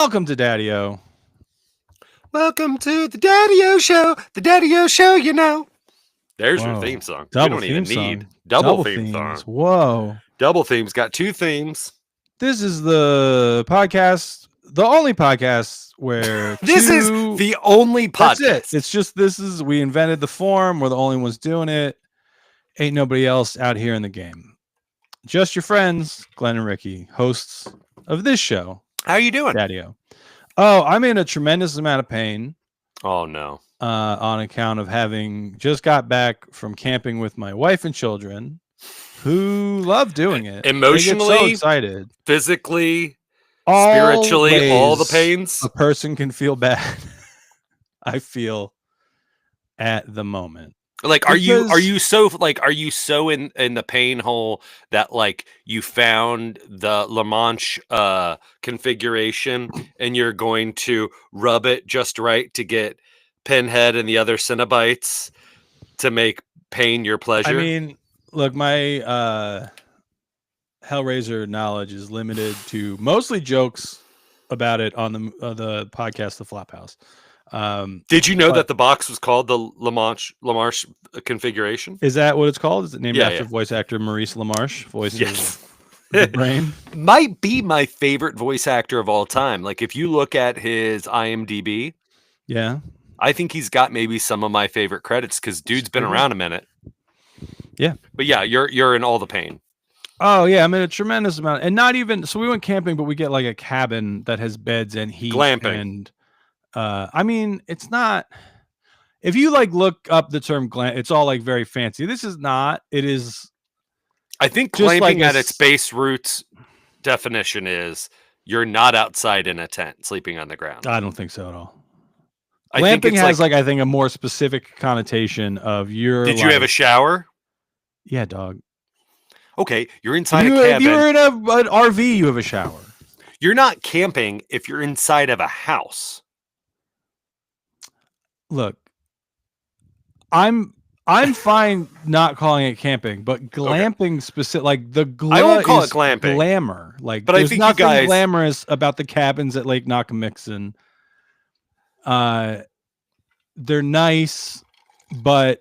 Welcome to Daddy-O. Welcome to the Daddy-O Show. The Daddy-O Show, you know. There's your Whoa. theme song. Double we don't even theme need song. double theme themes. song. Whoa. Double themes. Got two themes. This is the podcast, the only podcast where This is the only podcast. That's it. It's just we invented the form. We're the only ones doing it. Ain't nobody else out here in the game. Just your friends, Glenn and Ricky, hosts of this show. How you doing? Daddy-O. Oh, I'm in a tremendous amount of pain. Oh, no. On account of having just got back from camping with my wife and children who love doing it. Emotionally, so excited. Physically, spiritually, all the pains. A person can feel bad. I feel at the moment. Like, are you so in the pain hole that like you found the La Manche configuration and you're going to rub it just right to get Pinhead and the other Cenobites to make pain your pleasure? I mean, look, my Hellraiser knowledge is limited to mostly jokes about it on the podcast, The Flophouse. Did you know that the box was called the La Manche configuration? Is that what it's called? Is it named after voice actor Maurice LaMarche? Voice of the brain? Might be my favorite voice actor of all time. Like if you look at his IMDb, yeah, I think he's got maybe some of my favorite credits because dude's been around a minute. Yeah, but yeah, you're in all the pain. Oh yeah, I'm in a tremendous amount, and not even so. We went camping, but we get like a cabin that has beds and heat, glamping. And I mean, it's not. If you like look up the term glamp, it's all like very fancy. This is not. It is. I think glamping like at its base roots definition is you're not outside in a tent sleeping on the ground. I don't think so at all. Glamping has I think a more specific connotation of your. Did you have a shower? Yeah, dog. Okay, you're inside a cabin. If you're in an RV, you have a shower. You're not camping if you're inside of a house. Look, I'm fine not calling it camping, but glamping specific, like the I won't call it glamping. Glamour, like, but I think nothing you guys glamorous about the cabins at Lake Nockamixon. They're nice, but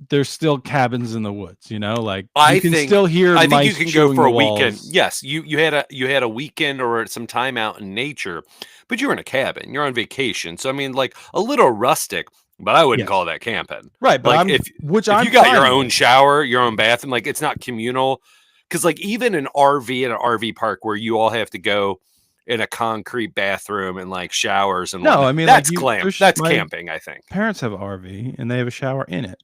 there's still cabins in the woods, you know. Like you can still hear. I think you can go for a weekend. Yes, you had a weekend or some time out in nature, but you're in a cabin. You're on vacation, so I mean, like a little rustic. But I wouldn't call that camping, right? But like if you got your own shower, your own bathroom, like it's not communal. Because like even an RV at an RV park where you all have to go in a concrete bathroom and like showers and whatnot, I mean that's that's camping. I think parents have an RV and they have a shower in it.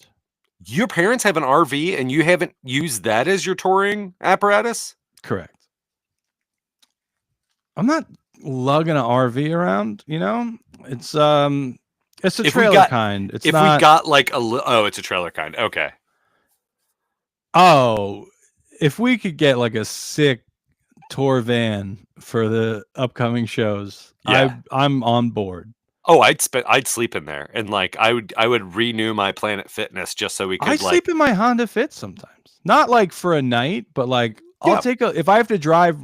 Your parents have an RV and you haven't used that as your touring apparatus? Correct. I'm not lugging an RV around, you know? It's a trailer kind. It's not... we got like it's a trailer kind. Okay. Oh, if we could get like a sick tour van for the upcoming shows, I'm on board. Oh, I'd sleep in there, and like I would renew my Planet Fitness just so we could. I sleep in my Honda Fit sometimes, not like for a night, but like I'll take if I have to drive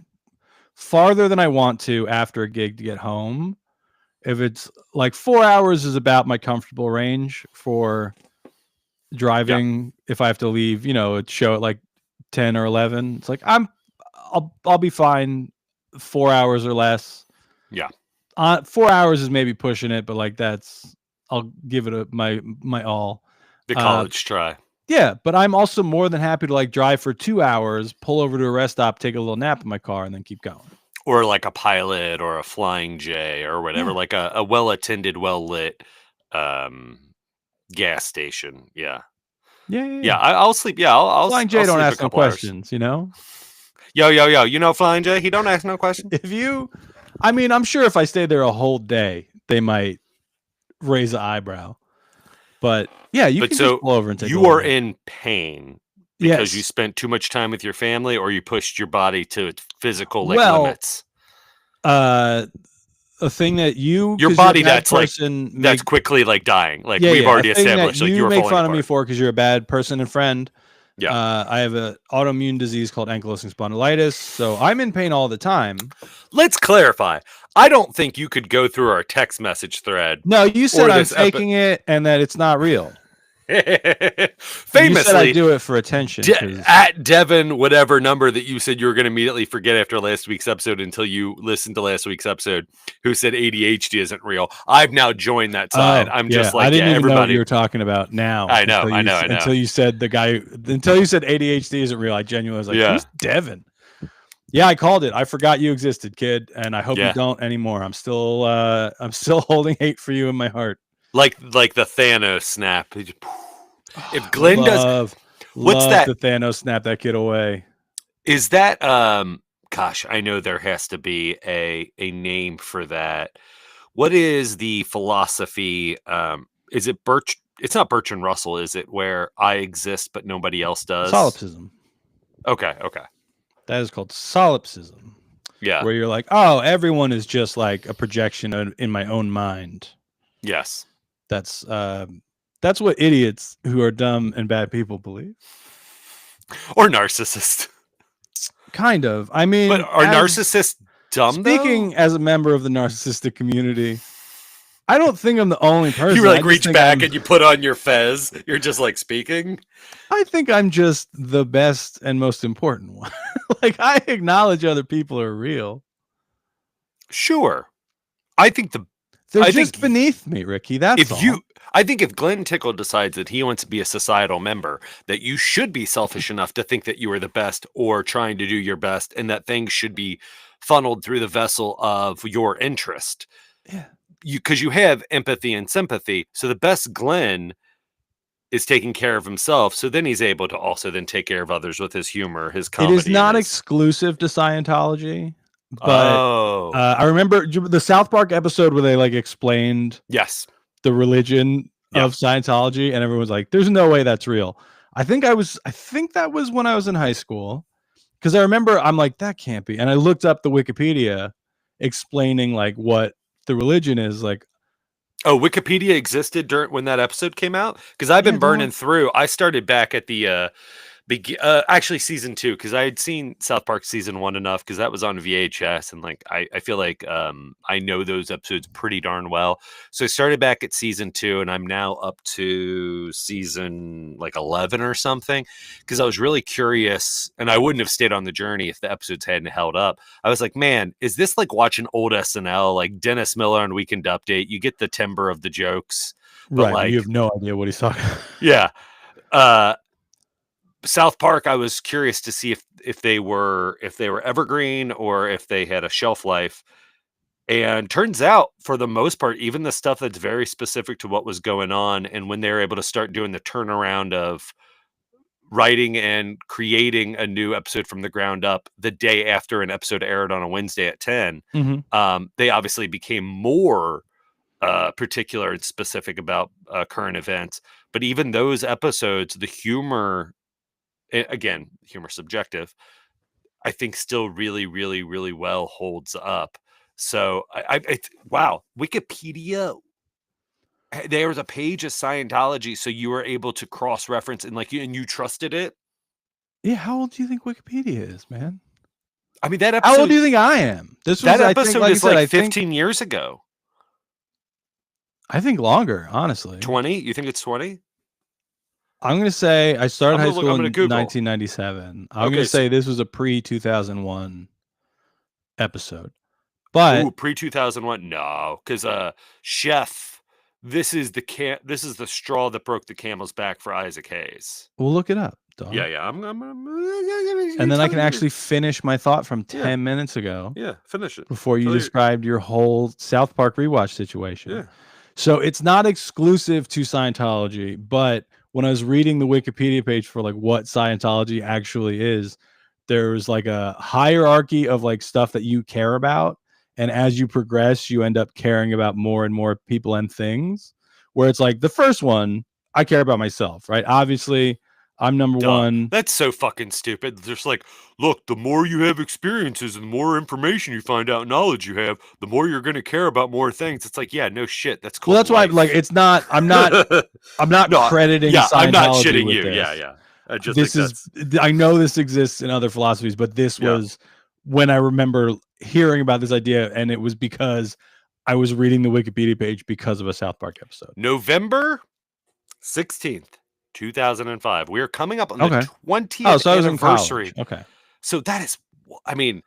farther than I want to after a gig to get home. If it's like 4 hours is about my comfortable range for driving. If I have to leave, you know, a show at like 10 or 11, it's like I'll be fine 4 hours or less. Yeah. 4 hours is maybe pushing it, but like I'll give it my all. The college try. Yeah, but I'm also more than happy to like drive for 2 hours, pull over to a rest stop, take a little nap in my car, and then keep going. Or like a Pilot or a Flying J or whatever, like a well-attended, well-lit gas station. Yeah. I'll sleep. Yeah, I'll Flying J don't ask no questions, you know? Yo. You know Flying J? He don't ask no questions. I mean, I'm sure if I stayed there a whole day, they might raise an eyebrow. But yeah, you can just pull over and take you are in pain because you spent too much time with your family or you pushed your body to its physical limits. A thing that your body that's quickly like dying. Like we've already established. Like you make fun of me for because you're a bad person and friend. Yeah. I have an autoimmune disease called ankylosing spondylitis, so I'm in pain all the time. Let's clarify. I don't think you could go through our text message thread. No, you said Or I'm this faking it and that it's not real. You said I Famously, do it for attention. 'cause- at Devin, whatever number that you said you were going to immediately forget after last week's episode until you listened to last week's episode, who said ADHD isn't real. I've now joined that side. I'm just like, I didn't even know what everybody. you were talking about now. I know. Until you said ADHD isn't real. I genuinely was like, who's Devin? Yeah, I called it. I forgot you existed, kid, and I hope you don't anymore. I'm still holding hate for you in my heart. Like the Thanos snap. If Glenn love that? The Thanos snap that kid away. Is that gosh, I know there has to be a name for that. What is the philosophy? Is it it's not Bertrand Russell, is it, where I exist but nobody else does? Solipsism. Okay. That is called solipsism. Yeah. Where you're like, oh, everyone is just like a projection in my own mind. Yes. That's what idiots who are dumb and bad people believe. Or narcissists. Kind of. I mean, but are narcissists dumb? Speaking as a member of the narcissistic community, I don't think I'm the only person. You like reach back and you put on your fez. You're just like speaking. I think I'm just the best and most important one. Like, I acknowledge other people are real. Sure. I think they're just beneath me, Ricky. That's all. I think if Glenn Tickle decides that he wants to be a societal member, that you should be selfish enough to think that you are the best or trying to do your best, and that things should be funneled through the vessel of your interest. Yeah. Because you have empathy and sympathy. So the best Glenn is taking care of himself. So then he's able to also then take care of others with his humor, his comedy. It is not exclusive to Scientology. But I remember the South Park episode where they like explained the religion of Scientology, and everyone was like, "There's no way that's real." I think that was when I was in high school, because I remember I'm like, that can't be. And I looked up the Wikipedia explaining like what the religion is like. Oh, Wikipedia existed when that episode came out? Because I've been burning through. I started back at the actually season 2, because I had seen South Park season 1 enough, because that was on VHS, and like I feel like I know those episodes pretty darn well. So I started back at season 2, and I'm now up to season like 11 or something, because I was really curious, and I wouldn't have stayed on the journey if the episodes hadn't held up. I was like, man, is this like watching old SNL, like Dennis Miller on Weekend Update? You get the timbre of the jokes, but right? Like, you have no idea what he's talking about. Yeah. South Park, I was curious to see if they were evergreen or if they had a shelf life. And turns out, for the most part, even the stuff that's very specific to what was going on, and when they were able to start doing the turnaround of writing and creating a new episode from the ground up the day after an episode aired on a Wednesday at 10, they obviously became more particular and specific about current events. But even those episodes, the humor, again, humor subjective, I think still really, really, really well holds up. So wow, Wikipedia, there was a page of Scientology, so you were able to cross-reference and you trusted it. Yeah, how old do you think Wikipedia is, man? I mean, that episode. How old do you think I am? That episode is like 15 years ago. I think longer, honestly. 20? You think it's 20? I'm going to say I started high school in 1997. I'm going to say this was a pre-2001 episode. But pre-2001? No, because Chef, this is the straw that broke the camel's back for Isaac Hayes. We'll look it up, dog. Yeah. And then I can actually finish my thought from 10 minutes ago. Yeah, finish it. Before you described your whole South Park rewatch situation. Yeah. So it's not exclusive to Scientology, but when I was reading the Wikipedia page for like what Scientology actually is, there's like a hierarchy of like stuff that you care about. And as you progress, you end up caring about more and more people and things, where it's like the first one, I care about myself, right? Obviously, I'm number one. That's so fucking stupid. Just like, look, the more you have experiences and the more information you find out, knowledge you have, the more you're going to care about more things. It's like, yeah, no shit. That's cool. Well, that's why, like, it's not. I'm not crediting. Yeah, Scientology I'm not shitting with you. this. Yeah. I just I know this exists in other philosophies, but this was when I remember hearing about this idea, and it was because I was reading the Wikipedia page because of a South Park episode. November 16th, 2005. We are coming up on the Okay. 20th So I was in anniversary. college. Okay. So that is, I mean,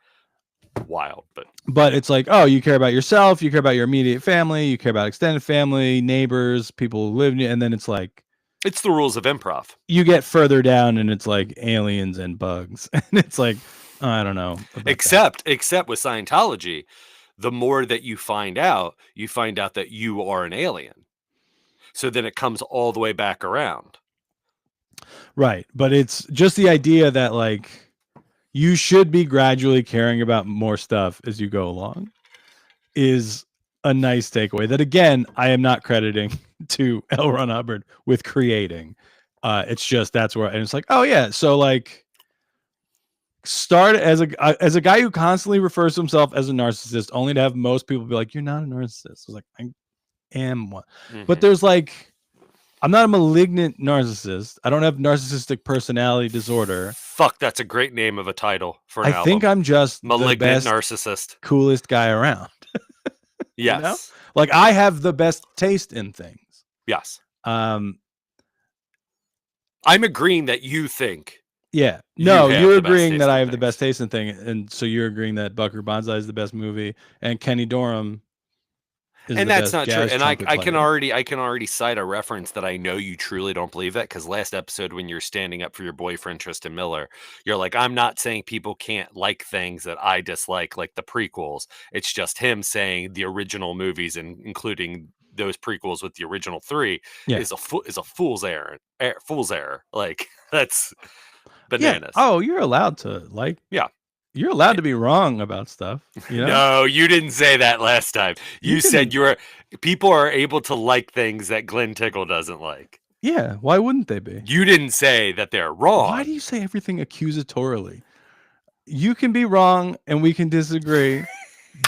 wild, but it's like, oh, you care about yourself, you care about your immediate family, you care about extended family, neighbors, people who live near, and then it's like, it's the rules of improv. You get further down and it's like aliens and bugs, and it's like, I don't know. Except with Scientology, the more that you find out that you are an alien. So then it comes all the way back around. Right. But it's just the idea that like you should be gradually caring about more stuff as you go along is a nice takeaway that, again, I am not crediting to L. Ron Hubbard with creating. It's just that's where, and it's like, oh yeah, so like start as a guy who constantly refers to himself as a narcissist, only to have most people be like, you're not a narcissist. I was like, I am one. But there's like, I'm not a malignant narcissist. I don't have narcissistic personality disorder. Fuck, that's a great name of a title for an album. I think I'm just malignant the best, narcissist, coolest guy around. Yes. You know? Like I have the best taste in things. Yes. I'm agreeing that you think. Yeah. No, you're agreeing that I have the best taste in things, and so you're agreeing that Buckaroo Banzai is the best movie, and Kenny Dorham is and the that's best not true. jazz And I trumpet can player. already cite a reference that I know you truly don't believe that, because last episode when you're standing up for your boyfriend Tristan Miller, you're like, I'm not saying people can't like things that I dislike, like the prequels. It's just him saying the original movies and including those prequels with the original three is a fool's error. Fool's error. Like that's bananas. Yeah. Oh, you're allowed to like. Yeah. You're allowed to be wrong about stuff. You know? No, you didn't say that last time. You said people are able to like things that Glenn Tickle doesn't like. Yeah, why wouldn't they be? You didn't say that they're wrong. Why do you say everything accusatorily? You can be wrong and we can disagree,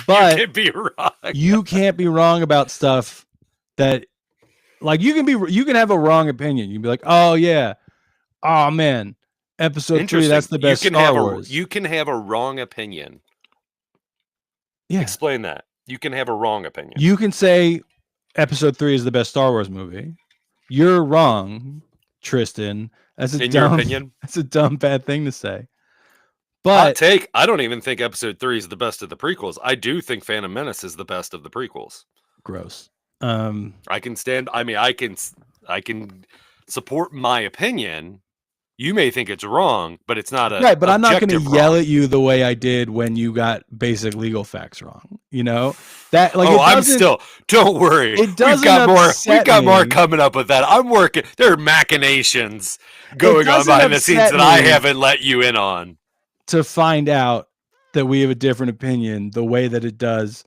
but you can be wrong. You can't be wrong about stuff that, like, you can have a wrong opinion. You can be like, oh yeah, oh man, Episode 3, that's the best Star Wars. You can have a wrong opinion. Yeah. Explain that. You can have a wrong opinion. You can say Episode 3 is the best Star Wars movie. You're wrong, Tristan. In your opinion? That's a dumb, bad thing to say. But I don't even think Episode 3 is the best of the prequels. I do think Phantom Menace is the best of the prequels. Gross. I can support my opinion. You may think it's wrong, but it's not right. But I'm not going to yell at you the way I did when you got basic legal facts wrong. You know that. Like, I'm still. Don't worry. It doesn't. We got more coming up with that. I'm working. There are machinations going on behind the scenes that I haven't let you in on. To find out that we have a different opinion, the way that it does,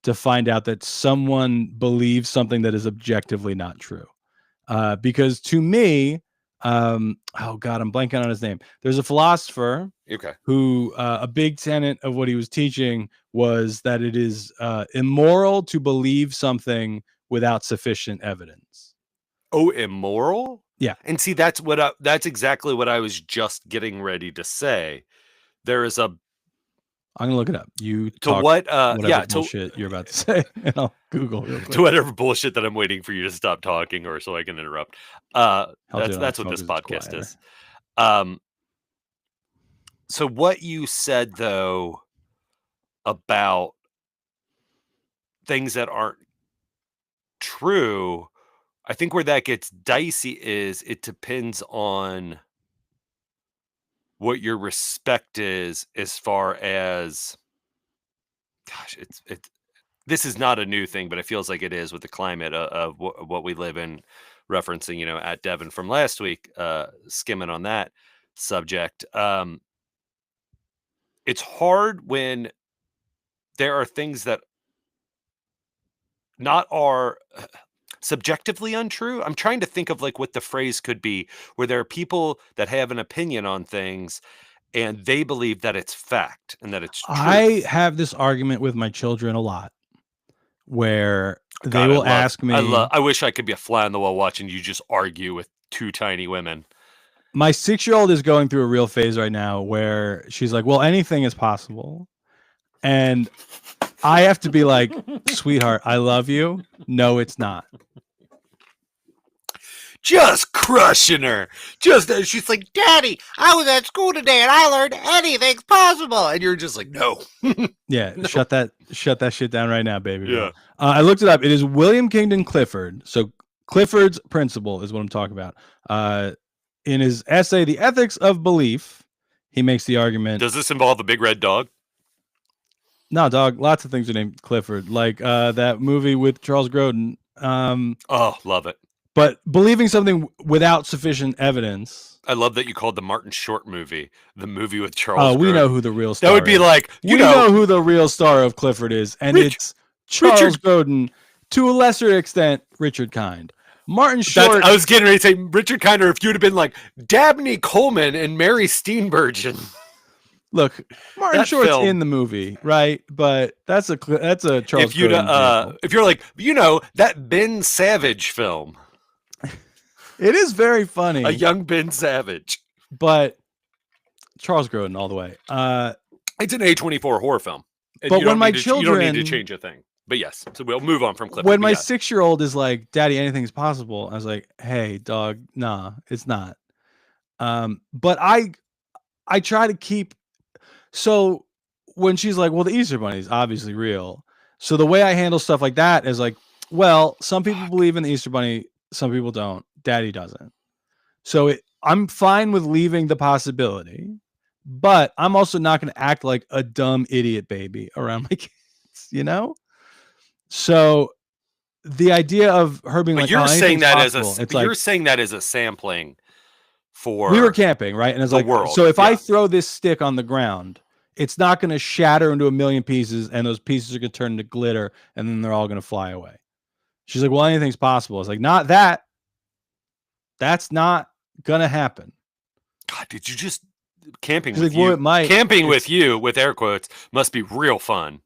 to find out that someone believes something that is objectively not true, because to me. Oh God, I'm blanking on his name. There's a philosopher who a big tenet of what he was teaching was that it is immoral to believe something without sufficient evidence. Oh, immoral? Yeah. And see, that's exactly what I was just getting ready to say. There is a. I'm gonna look it up. You to what? Yeah, bullshit you're about to say, and I'll Google real quick. To whatever bullshit that I'm waiting for you to stop talking, or so I can interrupt. That's what this podcast is. So what you said though about things that aren't true, I think where that gets dicey is it depends on what your respect is as far as, gosh, this is not a new thing, but it feels like it is with the climate of what we live in, referencing, at Devin from last week, skimming on that subject. It's hard when there are things that not are subjectively untrue. I'm trying to think of like what the phrase could be, where there are people that have an opinion on things and they believe that it's fact and that it's true. I have this argument with my children a lot where they will ask me. I wish I could be a fly on the wall watching you just argue with two tiny women. My 6-year-old is going through a real phase right now where she's like, well, anything is possible. And I have to be like, sweetheart, I love you. No, it's not. Just crushing her. Just she's like, Daddy, I was at school today and I learned anything's possible. And you're just like, no. Yeah, No. shut that shit down right now, baby. Yeah. I looked it up. It is William Kingdon Clifford. So Clifford's principle is what I'm talking about. In his essay, The Ethics of Belief, he makes the argument. Does this involve a big red dog? No, dog. Lots of things are named Clifford, like that movie with Charles Grodin. Oh, love it. But believing something without sufficient evidence. I love that you called the Martin Short movie the movie with Charles. Oh, we Grodin. know who the real star. That would be is. like we know who the real star of Clifford is, and it's Charles Grodin, to a lesser extent, Richard Kind. Martin Short. I was getting ready to say Richard Kind, or if you'd have been like Dabney Coleman and Mary Steenburgen. Look, Martin Short's in the movie, right? But that's a Charles. If you're like, that Ben Savage film. It is very funny. A young Ben Savage. But Charles Grodin all the way. It's an A24 horror film. But when my children... You don't need to change a thing. But yes, so we'll move on from Clifford. When my 6-year-old is like, Daddy, anything's possible. I was like, hey, dog, nah, it's not. But I try to keep... So when she's like, well, the Easter Bunny is obviously real. So the way I handle stuff like that is like, well, some people believe in the Easter Bunny, some people don't. Daddy doesn't. So I'm fine with leaving the possibility, but I'm also not going to act like a dumb idiot baby around my kids, you know? So the idea of her being like, you're saying that possible, you're saying that as a sampling for we were camping, right? And it's like, world. So if I throw this stick on the ground, it's not going to shatter into a million pieces, and those pieces are going to turn into glitter, and then they're all going to fly away. She's like, well, anything's possible. It's like, not that. That's not gonna happen. God, did you just camping She's with like, well, you? it might. Camping with you, with air quotes, must be real fun.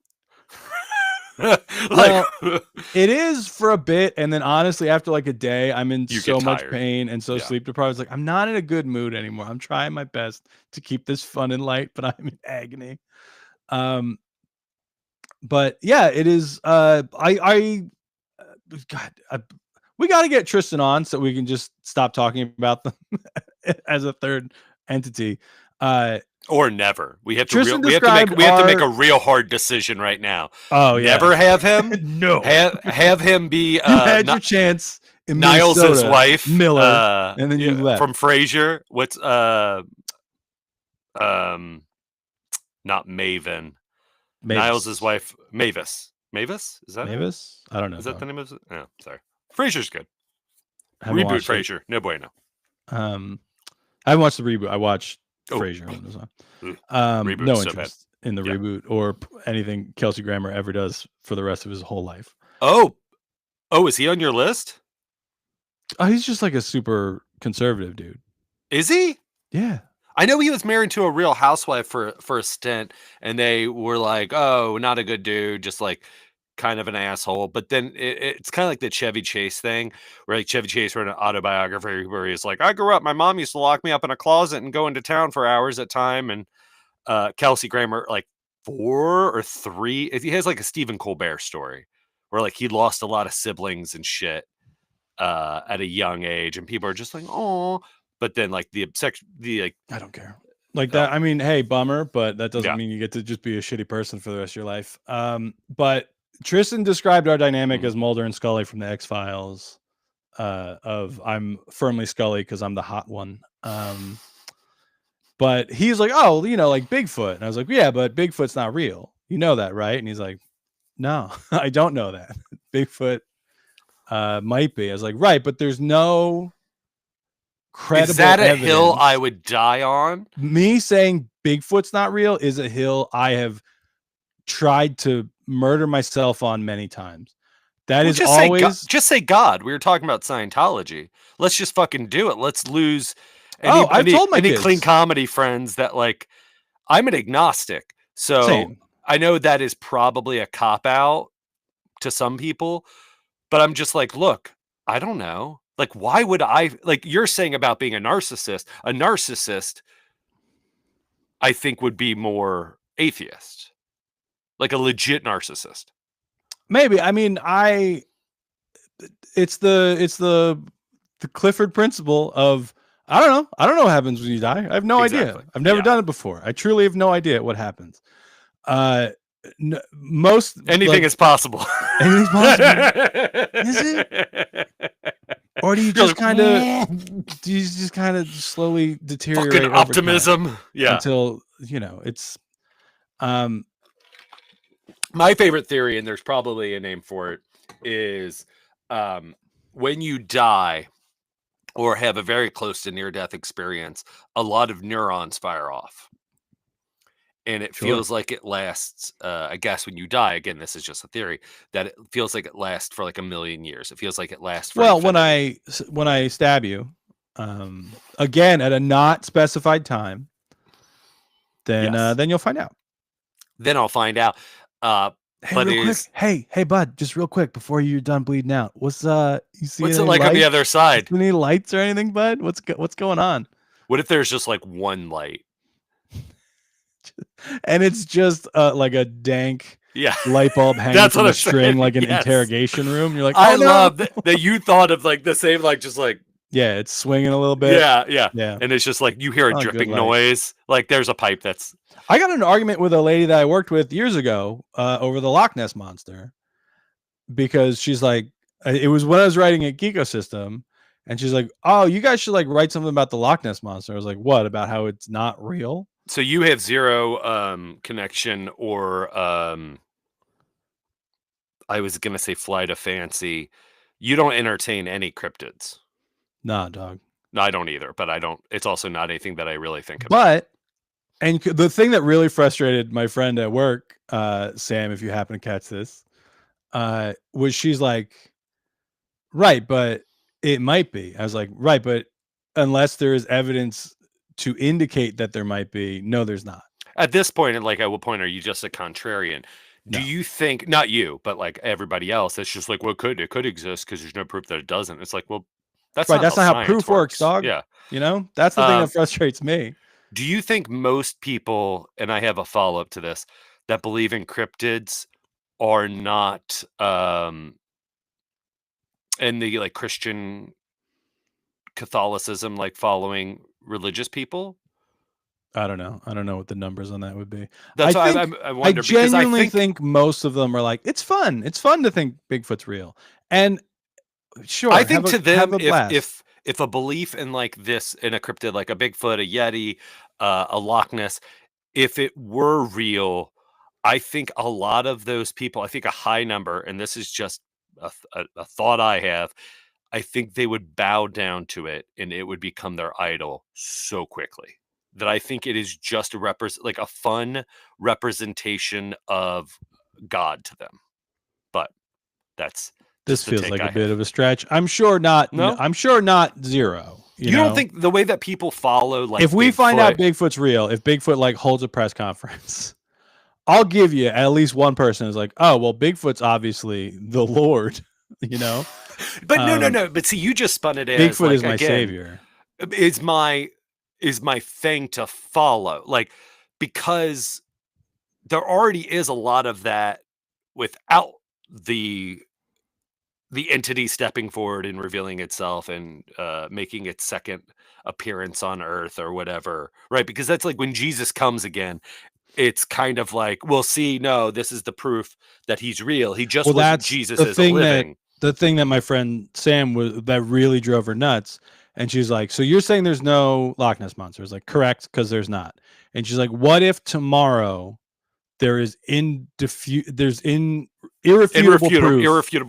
It is for a bit, and then honestly, after like a day, I'm in so much pain and so sleep deprived. It's like I'm not in a good mood anymore. I'm trying my best to keep this fun and light, but I'm in agony. But yeah, it is. We got to get Tristan on so we can just stop talking about them as a third entity. Or never. We have to make a real hard decision right now. Oh yeah. Never have him. No. Have him be you had your chance. Niles' wife, Miller, and then you left. From Frasier. What's not Maven. Niles' wife, Mavis. Mavis? Is that Mavis? I don't know. Is that the name of it? Oh, sorry. Frasier's good. Reboot Frasier. No bueno. I haven't watched the reboot. I watched Frasier when it was on. No interest in the reboot or anything Kelsey Grammer ever does for the rest of his whole life. Oh, is he on your list? Oh, he's just like a super conservative dude. Is he? Yeah. I know he was married to a Real Housewife for a stint, and they were like, "Oh, not a good dude, just like kind of an asshole." But then it's kind of like the Chevy Chase thing, where like Chevy Chase wrote an autobiography where he's like, "I grew up, my mom used to lock me up in a closet and go into town for hours at a time." And Kelsey Grammer, like 4 or 3, he has like a Stephen Colbert story where like he lost a lot of siblings and shit at a young age, and people are just like, "Oh." But then, like I don't care. Like that. I mean, hey, bummer, but that doesn't mean you get to just be a shitty person for the rest of your life. But Tristan described our dynamic as Mulder and Scully from the X-Files. Of I'm firmly Scully because I'm the hot one. But he's like, oh, like Bigfoot, and I was like, yeah, but Bigfoot's not real. You know that, right? And he's like, no, I don't know that. Bigfoot might be. I was like, right, but there's no credible Is that a evidence. hill I would die on? Me saying Bigfoot's not real is a hill I have tried to murder myself on many times. That is always just say God. We were talking about Scientology. Let's just fucking do it. Let's lose I've told my any kids. clean comedy friends that like I'm an agnostic. So Same. I know that is probably a cop out to some people, but I'm just like, look, I don't know. Like, why would I, like you're saying about being a narcissist, I think would be more atheist. Like a legit narcissist. Maybe. I mean, it's the Clifford principle of I don't know. I don't know what happens when you die. I have no idea. I've never done it before. I truly have no idea what happens. Most anything is possible. Anything's possible. Is it? Or do you just kind of slowly deteriorate fucking optimism? Yeah. Until, it's my favorite theory, and there's probably a name for it, is when you die or have a very close to near-death experience, a lot of neurons fire off. And it feels like it lasts, I guess, when you die, again, this is just a theory, that it feels like it lasts for like 1 million years. It feels like it lasts for infinity. when I stab you, again, at a not specified time, then you'll find out. Then I'll find out. Hey, bud, just real quick before you're done bleeding out, what's it like on the other side? Any lights or anything, bud? What's going on? What if there's just like one light? And it's just like a dank light bulb hanging That's from a string, like an interrogation room. You're like, I love that you thought of like the same, like just like it's swinging a little bit. Yeah. And it's just like you hear a dripping noise. Like there's a pipe that's. I got in an argument with a lady that I worked with years ago over the Loch Ness Monster because she's like, it was when I was writing at Geekosystem, and she's like, "Oh, you guys should like write something about the Loch Ness Monster." I was like, "What? About how it's not real?" So you have zero connection or I was gonna say flight of fancy. You don't entertain any cryptids. Nah, dog. No, I don't either, but I don't. It's also not anything that I really think about. But and the thing that really frustrated my friend at work, Sam, if you happen to catch this, was she's like, right, but it might be. I was like, right, but unless there is evidence to indicate that there might be, no, there's not. At this point, and like at what point are you just a contrarian? Do you think, not you, but like everybody else, it's just like, well, it could exist because there's no proof that it doesn't. It's like, well, that's right. Not that's not how proof works, dog. Yeah. That's the thing that frustrates me. Do you think most people, and I have a follow-up to this, that believe in cryptids are not in the like Christian Catholicism, like following religious people? I don't know. I don't know what the numbers on that would be. That's why I wonder. I genuinely think most of them are like, it's fun. It's fun to think Bigfoot's real. And sure, I think to them, if a belief in like this, in a cryptid, like a Bigfoot, a Yeti, a Loch Ness, if it were real, I think a lot of those people, I think a high number, and this is just a thought I have, I think they would bow down to it and it would become their idol so quickly. That I think it is just like a fun representation of God to them. But this feels like a bit of a stretch. I'm sure not. No, I'm sure not zero. You don't think the way that people follow, like, if we find out Bigfoot's real, if Bigfoot like holds a press conference, I'll give you at least one person is like, oh well, Bigfoot's obviously the Lord, But no. But see, you just spun it as Bigfoot like, is my savior. Is my thing to follow, like, because there already is a lot of that without the entity stepping forward and revealing itself and making its second appearance on Earth or whatever, right? Because that's like when Jesus comes again, it's kind of like, well, see, no, this is the proof that he's real. He just wasn't Jesus as a living. The thing that my friend Sam that really drove her nuts. And she's like, so you're saying there's no Loch Ness Monster? I was like, correct, because there's not. And she's like, what if tomorrow there is irrefutable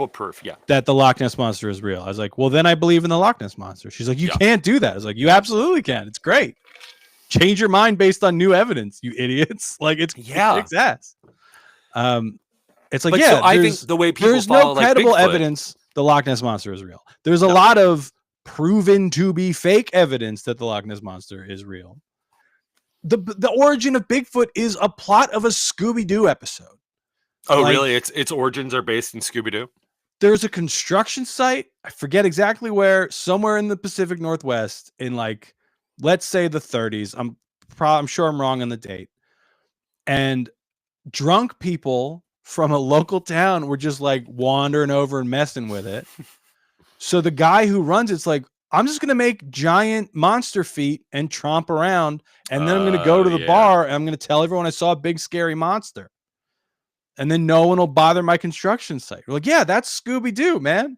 proof that the Loch Ness Monster is real? I was like, well, then I believe in the Loch Ness Monster. She's like, you can't do that. I was like, you absolutely can. It's great. Change your mind based on new evidence, you idiots. Like, it's kicks ass. It's like, so I think the way people there's no credible evidence the Loch Ness Monster is real. There's a lot of proven to be fake evidence that the Loch Ness Monster is real. The origin of Bigfoot is a plot of a Scooby-Doo episode. Oh, like, really? Its origins are based in Scooby-Doo? There's a construction site, I forget exactly where, somewhere in the Pacific Northwest in, like, let's say the 30s. I'm sure I'm wrong on the date. And drunk people from a local town were just like wandering over and messing with it. So the guy who runs it's like, I'm just going to make giant monster feet and tromp around. And then I'm going to go to the bar and I'm going to tell everyone I saw a big scary monster. And then no one will bother my construction site. We're like, yeah, that's Scooby-Doo, man.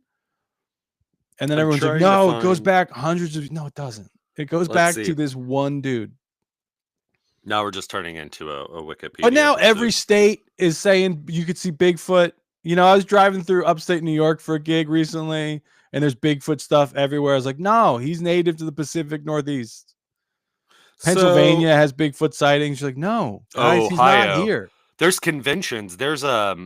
And then everyone's like, no, it goes back hundreds of... No, it doesn't. It goes back to this one dude. Now we're just turning into a Wikipedia. But now every state is saying you could see Bigfoot. You know, I was driving through upstate New York for a gig recently, and there's Bigfoot stuff everywhere. I was like, no, he's native to the Pacific Northeast. Pennsylvania has Bigfoot sightings. You're like, no, guys, he's not here. There's conventions. There's a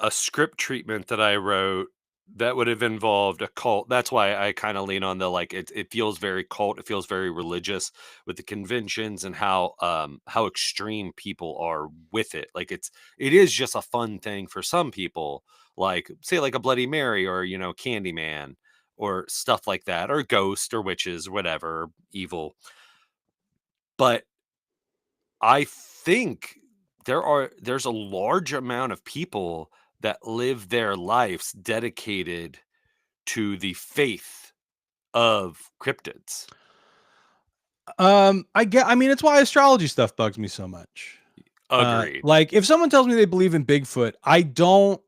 script treatment that I wrote that would have involved a cult. That's why I kind of lean on the like it feels very cult. It feels very religious with the conventions and how extreme people are with it. Like it is just a fun thing for some people, like say like a Bloody Mary or Candyman or stuff like that, or ghost or witches or whatever, evil. But I think there's a large amount of people that live their lives dedicated to the faith of cryptids. I mean, it's why astrology stuff bugs me so much. Agreed. Like if someone tells me they believe in Bigfoot, I don't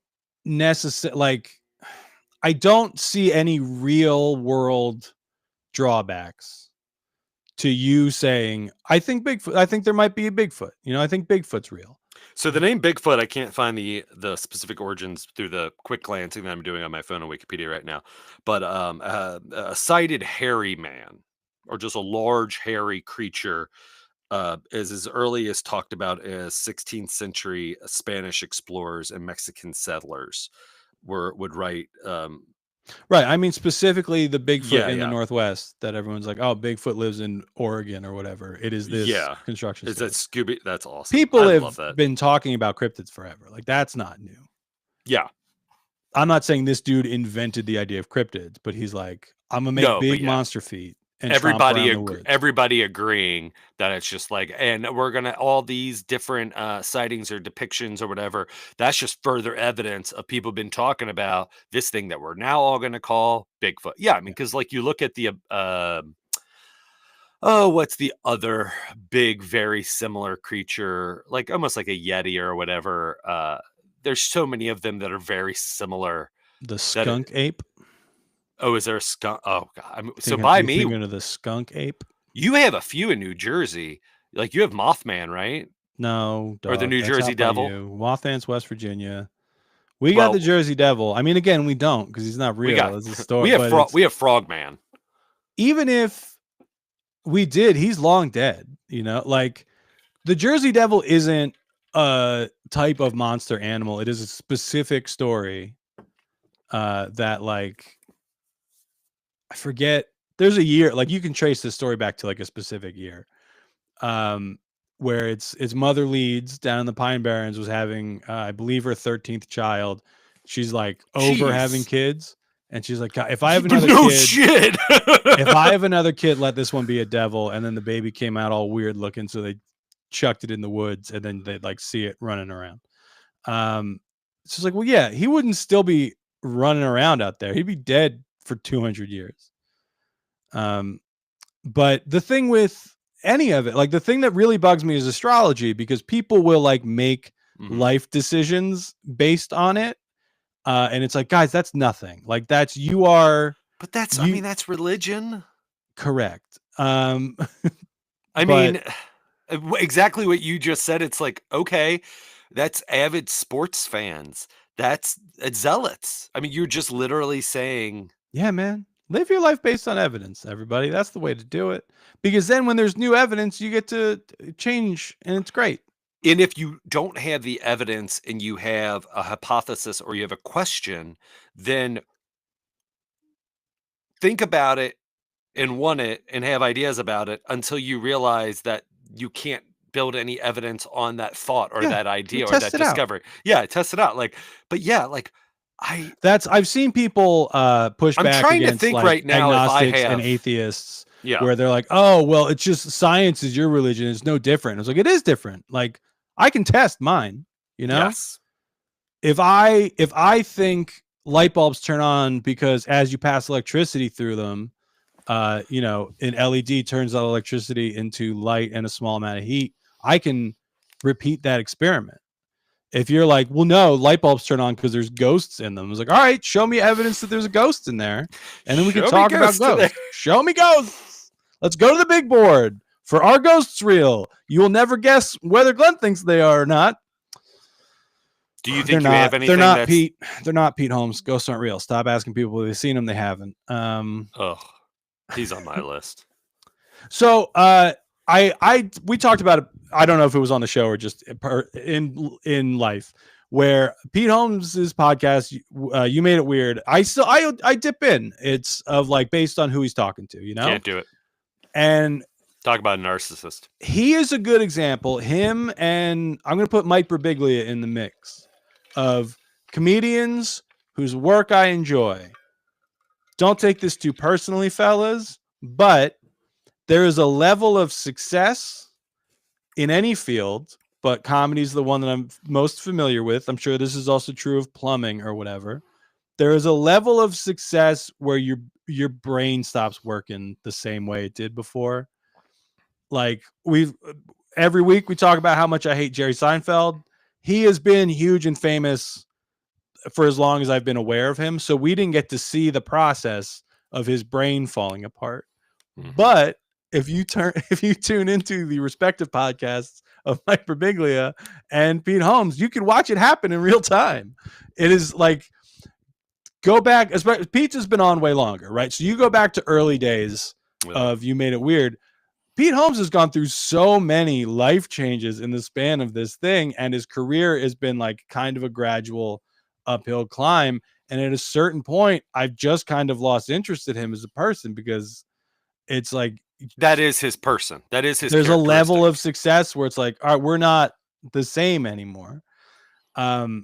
I don't see any real world drawbacks to you saying, I think there might be a Bigfoot. I think Bigfoot's real. So the name Bigfoot, I can't find the specific origins through the quick glancing that I'm doing on my phone on Wikipedia right now. But a sighted hairy man, or just a large hairy creature, is as early as talked about as 16th century Spanish explorers and Mexican settlers would write. Right. I mean, specifically the Bigfoot in the Northwest that everyone's like, oh, Bigfoot lives in Oregon or whatever. It is this construction. Is that Scooby? That's awesome. People have been talking about cryptids forever. Like, that's not new. Yeah. I'm not saying this dude invented the idea of cryptids, but he's like, I'm going to make big monster feet. And everybody agreeing that it's just like, and we're gonna all these different sightings or depictions or whatever. That's just further evidence of people been talking about this thing that we're now all gonna call Bigfoot. Yeah, I mean, because like you look at the what's the other big, very similar creature, like almost like a Yeti or whatever. There's so many of them that are very similar. The skunk ape. Oh, is there a skunk? Oh, God. So by me, thinking of the skunk ape. You have a few in New Jersey. Like you have Mothman, right? No, or the New Jersey Devil. Mothman's West Virginia. We got the Jersey Devil. I mean, again, we don't because he's not real. It's a story. We have Frogman. Even if we did, he's long dead. Like the Jersey Devil isn't a type of monster animal. It is a specific story that like. I forget. There's a year, like you can trace this story back to like a specific year, where its mother Leeds down in the Pine Barrens was having, I believe, her 13th child. She's like over having kids, and she's like, if I have another kid, if I have another kid, let this one be a devil. And then the baby came out all weird looking, so they chucked it in the woods, and then they'd like see it running around. So it's like, well, yeah, he wouldn't still be running around out there. He'd be dead for 200 years. But the thing with any of it, like the thing that really bugs me is astrology, because people will like make life decisions based on it. And it's like, guys, that's nothing. Like but that's, I mean, that's religion. Correct. I mean, exactly what you just said. It's like, okay, that's avid sports fans. It's zealots. I mean, you're just literally saying, yeah, man, live your life based on evidence, everybody. That's the way to do it. Because then when there's new evidence, you get to change, and it's great. And if you don't have the evidence and you have a hypothesis or you have a question, then think about it and want it and have ideas about it until you realize that you can't build any evidence on that thought or that idea or that discovery. Yeah, test it out. I've seen people push back against, to think right now agnostics and atheists Yeah. where they're like, oh, well, it's just science is your religion. It's no different. It's like, it is different. Like, I can test mine, you know? Yes. If I think light bulbs turn on because as you pass electricity through them, you know, an LED turns that electricity into light and a small amount of heat, I can repeat that experiment. If you're like, well, no, light bulbs turn on because there's ghosts in them. It's like, all right, show me evidence that there's a ghost in there. And then we can Show me talk about ghosts in there. ghosts. Show me ghosts. Let's go to the big board. For our ghosts real? You will never guess whether Glenn thinks they are or not. Do you think have anything? They're not Pete. They're not Pete Holmes. Ghosts aren't real. Stop asking people if they've seen them. They haven't. Oh, he's on my list. So we talked about it. I don't know if it was on the show or just in life, where Pete Holmes's podcast, You Made It Weird. I dip in. It's of like based on who he's talking to, you know? Can't do it. And talk about a narcissist. He is a good example. Him and I'm going to put Mike Birbiglia in the mix of comedians whose work I enjoy. Don't take this too personally, fellas, but there is a level of success in any field, but comedy is the one that I'm most familiar with. I'm sure this is also true of plumbing or whatever. There is a level of success where your brain stops working the same way it did before. Like every week we talk about how much I hate Jerry Seinfeld. He has been huge and famous for as long as I've been aware of him. So we didn't get to see the process of his brain falling apart. Mm-hmm. But if you tune into the respective podcasts of Mike Birbiglia and Pete Holmes, you can watch it happen in real time. It is like, go back, Pete's has been on way longer, right? So you go back to early days of You Made It Weird. Pete Holmes has gone through so many life changes in the span of this thing, and his career has been like kind of a gradual uphill climb. And at a certain point, I've just kind of lost interest in him as a person, because it's like, that is his person. That is his. There's a level of success where it's like, all right, we're not the same anymore. But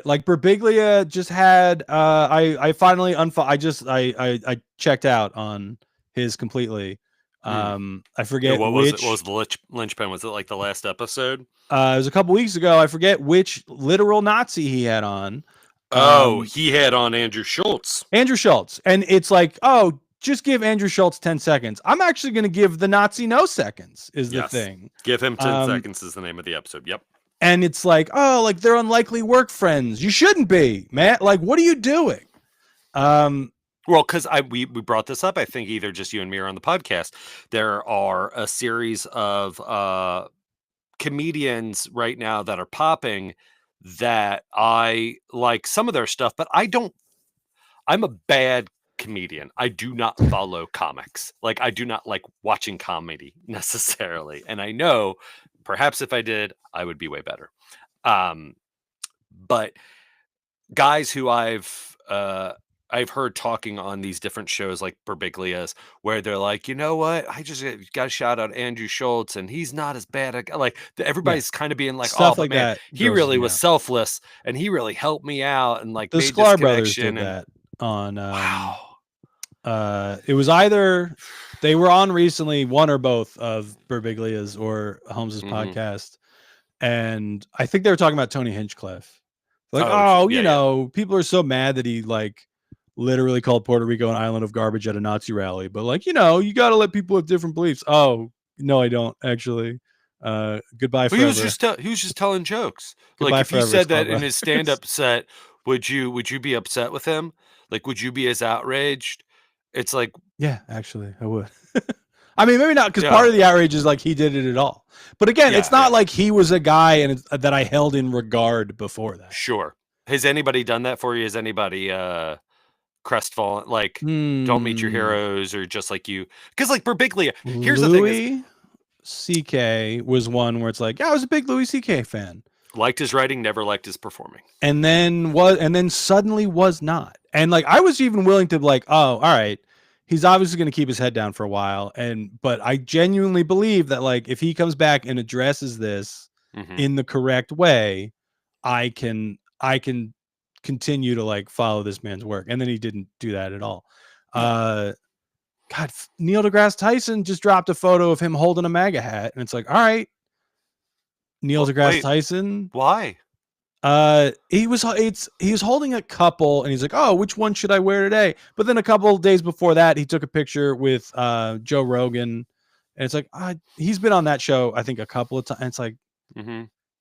like Birbiglia just had, I finally I checked out on his completely. I forget what which. Was it? What was the linchpin? Was it like the last episode? It was a couple weeks ago. I forget which literal Nazi he had on. He had on Andrew Schultz. Andrew Schultz, and it's like, oh, just give Andrew Schultz 10 seconds. I'm actually going to give the Nazi no seconds is the thing. Give him 10 seconds is the name of the episode. Yep. And it's like, oh, like they're unlikely work friends. You shouldn't be, man. Like, what are you doing? Well, because we brought this up, I think either just you and me are on the podcast. There are a series of comedians right now that are popping that I like some of their stuff, but I'm a bad comedian. I do not follow comics. Like, I do not like watching comedy necessarily. And I know perhaps if I did, I would be way better. But guys who I've heard talking on these different shows like Birbiglia's, where they're like, you know what? I just got a shout out Andrew Schultz, and he's not as bad. Like everybody's kind of being like, stuff oh, like man, that. He really was selfless, and he really helped me out, and like the Sklar brothers did that on. Wow. It was either they were on recently, one or both of Birbiglia's or Holmes's podcast, and I think they were talking about Tony Hinchcliffe. Like, you know, people are so mad that he like literally called Puerto Rico an island of garbage at a Nazi rally, but like, you know, you got to let people have different beliefs. Oh no, I don't actually. Goodbye. Forever. He was just telling jokes. Goodbye like if forever, you said that in his stand-up set, would you be upset with him? Like, would you be as outraged? It's like, yeah, actually, I would. I mean, maybe not, because part of the outrage is like he did it at all. But again, it's not like he was a guy that I held in regard before that. Sure. Has anybody done that for you? Has anybody crestfallen? Like, don't meet your heroes, or just like you? Because like Birbiglia, here's the thing: Louis C.K. was one where it's like, yeah, I was a big Louis C.K. fan. Liked his writing, never liked his performing, and then suddenly was not. And like, I was even willing to like, oh, all right, he's obviously going to keep his head down for a while. But I genuinely believe that like, if he comes back and addresses this in the correct way, I can continue to like follow this man's work. And then he didn't do that at all. God, Neil deGrasse Tyson just dropped a photo of him holding a MAGA hat, and it's like, all right, Neil deGrasse Wait, Tyson. why? He was holding a couple, and he's like, oh, which one should I wear today? But then a couple of days before that, he took a picture with Joe Rogan, and it's like, he's been on that show I think a couple of times. It's like,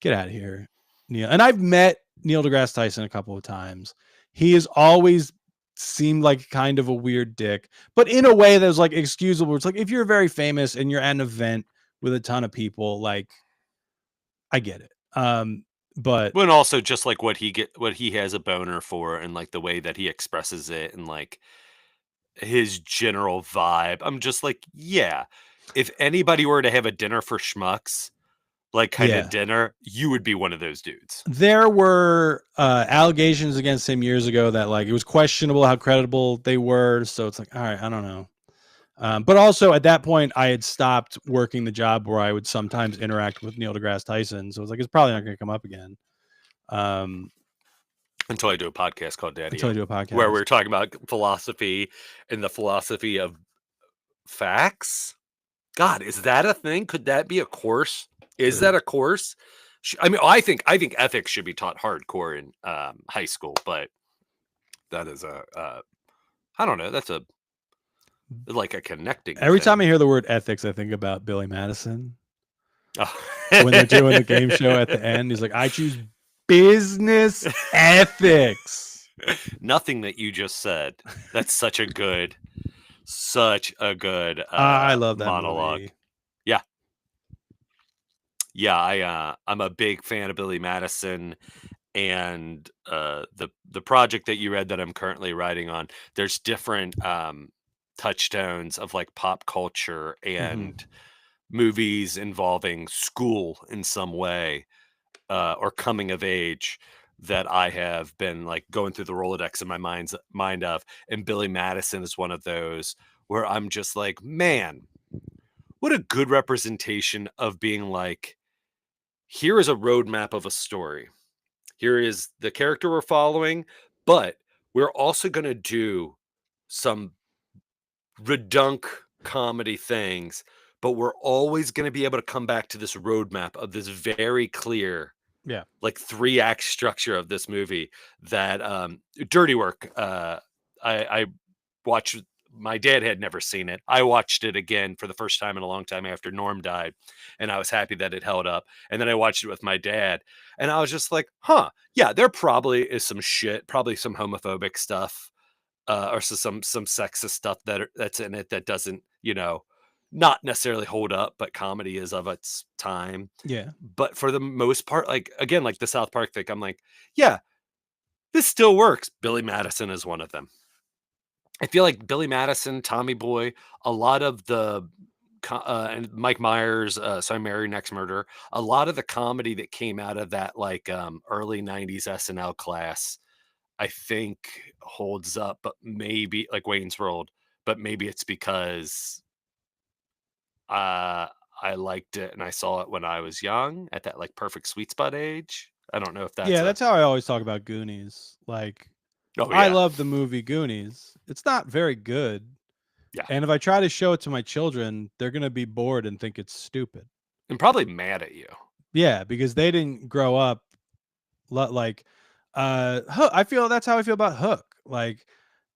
get out of here, Neil. And I've met Neil deGrasse Tyson a couple of times. He has always seemed like kind of a weird dick, but in a way that was like excusable. It's like, if you're very famous and you're at an event with a ton of people, like, I get it. But when also just like what he has a boner for, and like the way that he expresses it, and like his general vibe, I'm just like, yeah, if anybody were to have a dinner for schmucks, like kind of dinner, you would be one of those dudes. There were allegations against him years ago that like it was questionable how credible they were. So it's like, all right, I don't know. But also at that point, I had stopped working the job where I would sometimes interact with Neil deGrasse Tyson. So it's like, it's probably not going to come up again. Until I do a podcast called Daddy. Until I do a podcast where we're talking about philosophy and the philosophy of facts. God, is that a thing? Could that be a course? Is that a course? I mean, I think ethics should be taught hardcore in high school, but that is I don't know. That's like a connecting. Every thing. time I hear the word ethics, I think about Billy Madison. When they're doing a game show at the end, he's like, I choose business ethics. Nothing that you just said. That's such a good I love that monologue. Movie. Yeah, I'm a big fan of Billy Madison, and the project that you read that I'm currently writing on, there's different touchstones of like pop culture and movies involving school in some way, or coming of age, that I have been like going through the Rolodex in my mind of, and Billy Madison is one of those where I'm just like, man, what a good representation of being like, here is a roadmap of a story. Here is the character we're following, but we're also going to do some redunk comedy things, but we're always going to be able to come back to this roadmap of this very clear, like 3-act structure of this movie. That Dirty Work, I watched. My dad had never seen it. I watched it again for the first time in a long time after Norm died, and I was happy that it held up. And then I watched it with my dad, and I was just like, huh, yeah, there probably is some shit, probably some homophobic stuff, or some sexist stuff that's in it that doesn't, not necessarily hold up, but comedy is of its time. Yeah. But for the most part, like, again, like the South Park thing, I'm like, yeah, this still works. Billy Madison is one of them. I feel like Billy Madison, Tommy Boy, a lot of the and Mike Myers, So I Married an Ex-Murderer, a lot of the comedy that came out of that like early 90s SNL class, I think holds up, but maybe like Wayne's World, but maybe it's because I liked it and I saw it when I was young at that like perfect sweet spot age. I don't know if that's that's how I always talk about Goonies. Like, yeah. I love the movie Goonies. It's not very good. Yeah. And if I try to show it to my children, they're going to be bored and think it's stupid. And probably mad at you. Yeah, because they didn't grow up like I feel that's how I feel about Hook. Like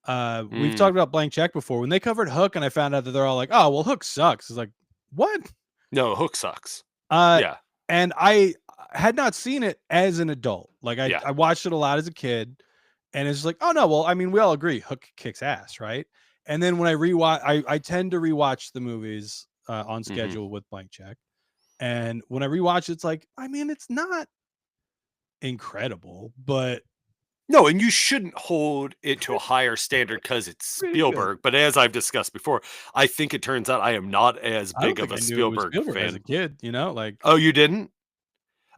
we've talked about Blank Check before. When they covered Hook and I found out that they're all like, "Oh, well, Hook sucks." It's like, "What?" No, Hook sucks. Yeah. And I had not seen it as an adult. Like I watched it a lot as a kid, and it's just like, "Oh no, well, I mean, we all agree Hook kicks ass, right?" And then when I rewatch, I tend to rewatch the movies on schedule with Blank Check. And when I rewatch, it's like, I mean, it's not incredible, but no, and you shouldn't hold it to a higher standard because it's Spielberg. But as I've discussed before, I think it turns out I am not as big of a Spielberg fan as a kid. Like, oh, you didn't?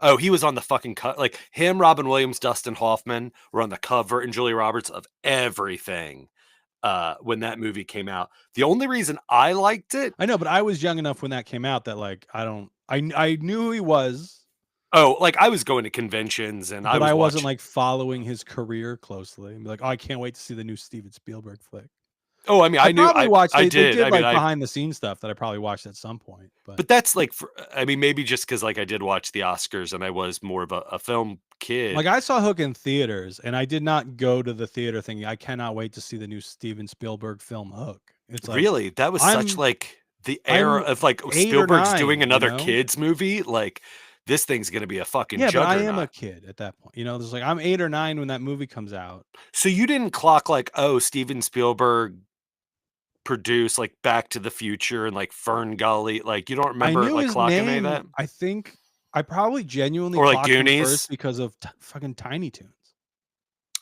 Oh, he was on the fucking cut. Like him, Robin Williams, Dustin Hoffman were on the cover, and Julia Roberts of everything when that movie came out. The only reason I liked it, I know, but I was young enough when that came out that like I knew who he was. Oh, like I was going to conventions and I wasn't like following his career closely and be like, oh, I can't wait to see the new Steven Spielberg flick. Oh, I mean, I probably watched. I They did. did I mean, like behind the scenes stuff that I probably watched at some point. but that's like, I mean, maybe just because like I did watch the Oscars and I was more of a film kid. Like I saw Hook in theaters, and I did not go to the theater thinking I cannot wait to see the new Steven Spielberg film Hook. It's like Really, that was such I'm like the era I'm of like 8 or Spielberg's 9, doing you another know? kids movie. Like this thing's gonna be a fucking Yeah, but I am a juggernaut. kid at that point. You know, there's like I'm 8 or 9 when that movie comes out. So you didn't clock like, oh, Steven Spielberg produced like Back to the Future and like Fern Gully. Like you don't I remember knew like his clocking any of name. that? I think I probably genuinely Or like clocked him Goonies? first because of fucking Tiny Toons.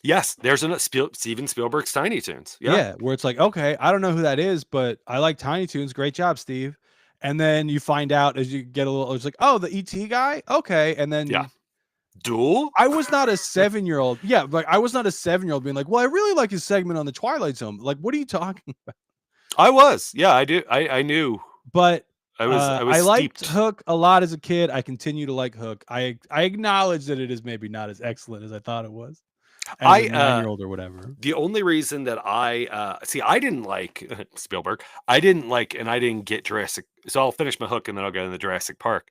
Yes, there's a Steven Spielberg's Tiny Toons. Yeah. Yeah, where it's like, okay, I don't know who that is, but I like Tiny Toons. Great job, Steve. And then you find out as you get a little, it's like, oh, the ET guy? Okay. And then Yeah. Duel? I was not a 7-year-old. Yeah, like I was not a 7-year-old being like, well, I really like his segment on the Twilight Zone. Like, what are you talking about? I was. Yeah, I do. I knew. But I was I liked steeped. Hook a lot as a kid. I continue to like Hook. I acknowledge that it is maybe not as excellent as I thought it was. As a 9-year-old or whatever. The only reason that I see, I didn't like Spielberg. I didn't like, and I didn't get Jurassic. So I'll finish my Hook and then I'll go into Jurassic Park.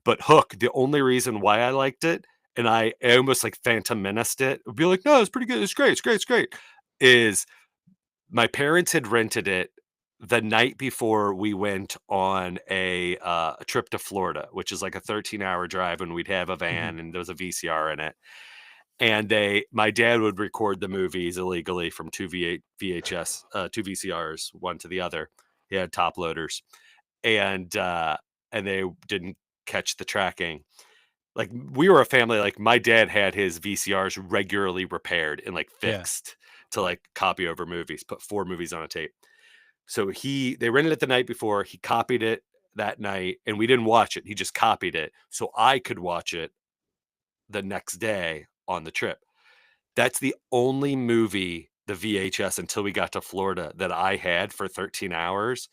But Hook, the only reason why I liked it, and I almost like Phantom Menaced it, would be like, no, it's pretty good. It's great. It's great. It's great. Is my parents had rented it the night before we went on a trip to Florida, which is like a 13-hour drive, and we'd have a van and there was a VCR in it. And my dad would record the movies illegally from two VHS, two VCRs, one to the other. He had top loaders, and they didn't catch the tracking. Like we were a family. Like my dad had his VCRs regularly repaired and like fixed to like copy over movies. Put 4 movies on a tape. So they rented it the night before. He copied it that night, and we didn't watch it. He just copied it so I could watch it the next day on the trip. That's the only movie, the VHS, until we got to Florida that I had for 13 hours.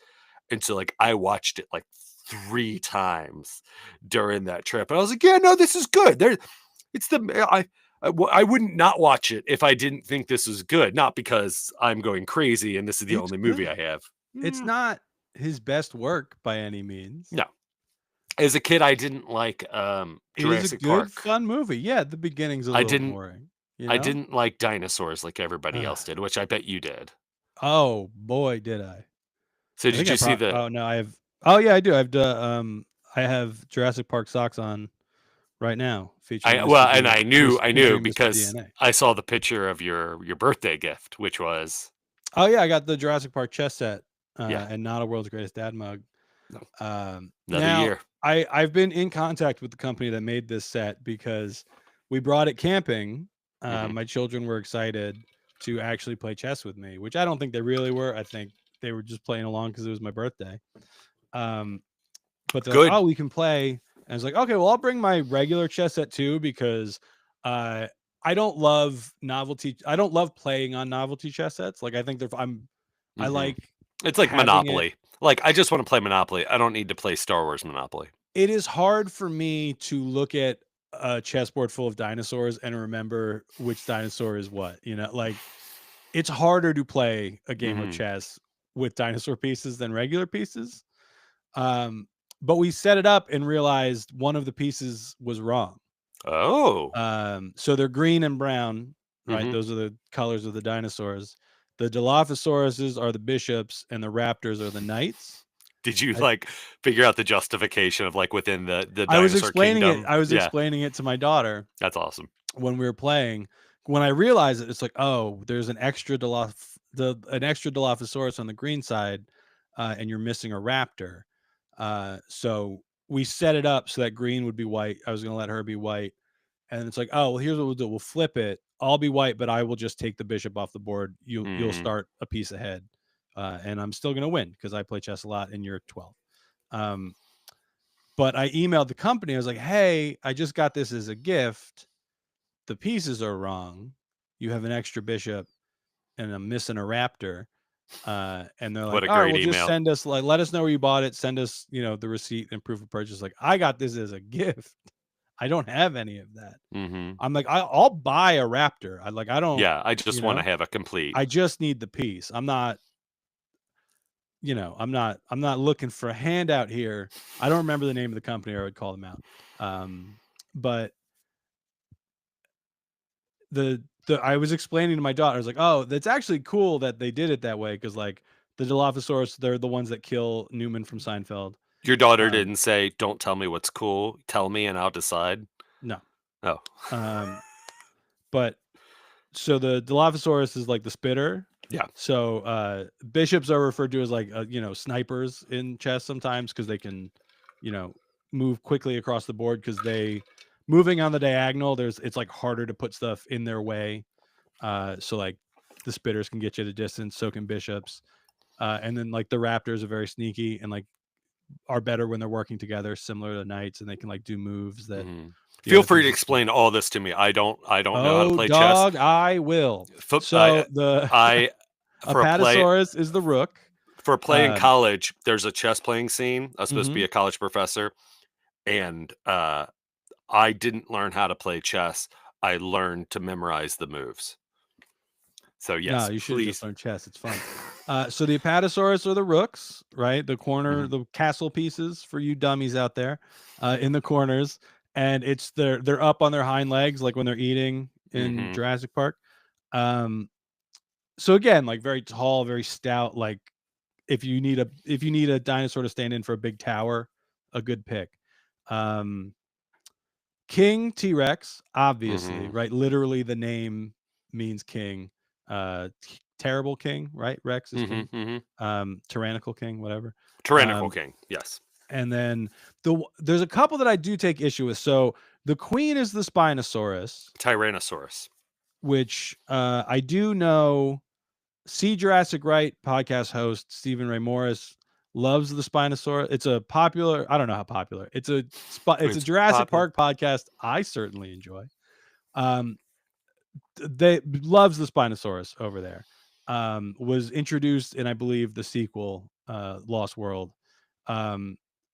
And so like I watched it like 3 times during that trip. And I was like, yeah, no, this is good. I wouldn't not watch it if I didn't think this was good. Not because I'm going crazy and this is the only movie I have. It's not his best work by any means. No. As a kid, I didn't like Jurassic It is a good, Park. fun movie. Yeah, the beginning's a little boring. You know? I didn't like dinosaurs like everybody else did, which I bet you did. Oh boy, did I! So did you see the? Oh no, I have. Oh yeah, I do. I have Jurassic Park socks on right now. Featuring I knew featuring Mr. because DNA. I saw the picture of your birthday gift, which was. Oh yeah, I got the Jurassic Park chess set. And not a World's Greatest Dad mug. No. Another year. I've been in contact with the company that made this set because we brought it camping. My children were excited to actually play chess with me, which I don't think they really were. I think they were just playing along because it was my birthday. But they're like, oh, we can play. And I was like, okay, well, I'll bring my regular chess set too because I don't love novelty. I don't love playing on novelty chess sets. Like I think I like. It's like Monopoly. Like I just want to play Monopoly. I don't need to play Star Wars Monopoly. It is hard for me to look at a chessboard full of dinosaurs and remember which dinosaur is what, you know, like it's harder to play a game of chess with dinosaur pieces than regular pieces. But we set it up and realized one of the pieces was wrong. Oh. So they're green and brown, right? Those are the colors of the dinosaurs. The Dilophosauruses are the bishops and the raptors are the knights. Did you like figure out the justification of like within the dinosaur I was explaining kingdom? I was explaining it to my daughter. That's awesome. When we were playing, when I realized it, it's like, oh, there's an extra Dilophosaurus on the green side, and you're missing a raptor. So we set it up so that green would be white. I was going to let her be white. And it's like, oh, well, here's what we'll do. We'll flip it. I'll be white, but I will just take the bishop off the board. You'll start a piece ahead. And I'm still going to win because I play chess a lot and you're 12. But I emailed the company. I was like, hey, I just got this as a gift. The pieces are wrong. You have an extra bishop and I'm missing a raptor. And they're like, all right, well, just send us, like, let us know where you bought it. Send us, you know, the receipt and proof of purchase. Like, I got this as a gift. I don't have any of that. I'm like, I'll buy a raptor. I don't. Yeah, I just want to have a complete. I just need the piece. I'm not I'm not looking for a handout here. I don't remember the name of the company, or I would call them out. But I was explaining to my daughter, I was like, oh, that's actually cool that they did it that way, because like the Dilophosaurus, they're the ones that kill Newman from Seinfeld. Your daughter didn't say, "Don't tell me what's cool. Tell me, and I'll decide." No. Oh. But so the Dilophosaurus is like the spitter. Yeah. So bishops are referred to as like snipers in chess sometimes, because they can move quickly across the board, because they moving on the diagonal, it's like harder to put stuff in their way. So like the spitters can get you at a distance, so can bishops. And then like the raptors are very sneaky and like are better when they're working together, similar to knights, and they can like do moves that. Feel free to explain all this to me. I don't know how to play chess. I will. So the Apatosaurus is the rook. For playing college, there's a chess playing scene. I was supposed to be a college professor, and I didn't learn how to play chess. I learned to memorize the moves. So yes, no, you should just learn chess. It's fun. So the Apatosaurus are the rooks, right? The corner, the castle pieces for you dummies out there, in the corners, and it's they're up on their hind legs, like when they're eating in Jurassic Park. So again, like very tall, very stout. Like if you need a dinosaur to stand in for a big tower, a good pick. King T-Rex, obviously, right? Literally, the name means king. Terrible king, right? Rex is king. Tyrannical king, whatever. Tyrannical king, yes. And then there's a couple that I do take issue with. So the queen is the Spinosaurus. Tyrannosaurus. Which I do know. See Jurassic Right podcast host Stephen Ray Morris loves the Spinosaurus. It's a popular, I don't know how popular. It's a Jurassic Park podcast I certainly enjoy. They loves the Spinosaurus over there. Was introduced in, I believe, the sequel, Lost World.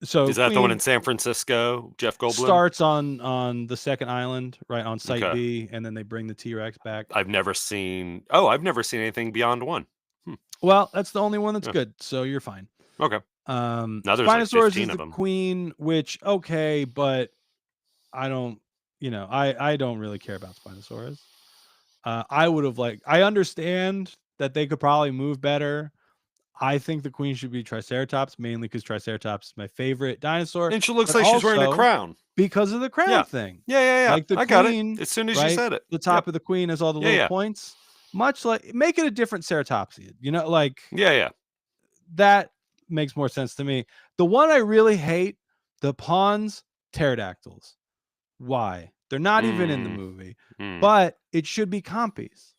So is that the one in San Francisco? Jeff Goldblum starts on the second island, right on Site B, and then they bring the T-Rex back. I've never seen anything beyond one. Well, that's the only one that's good, so you're fine. Okay. Now there's Spinosaurus is the queen, which but I don't, I don't really care about Spinosaurus. I would have I understand that they could probably move better. I think the queen should be Triceratops, mainly because Triceratops is my favorite dinosaur. And she looks like she's wearing a crown. Because of the crown thing. Yeah. Like the I got it. As soon as you said it. The top of the queen has all the little points. Much like, make it a different Ceratopsiad. Yeah. That makes more sense to me. The one I really hate, the Pons pterodactyls. Why? They're not even in the movie. But it should be compies.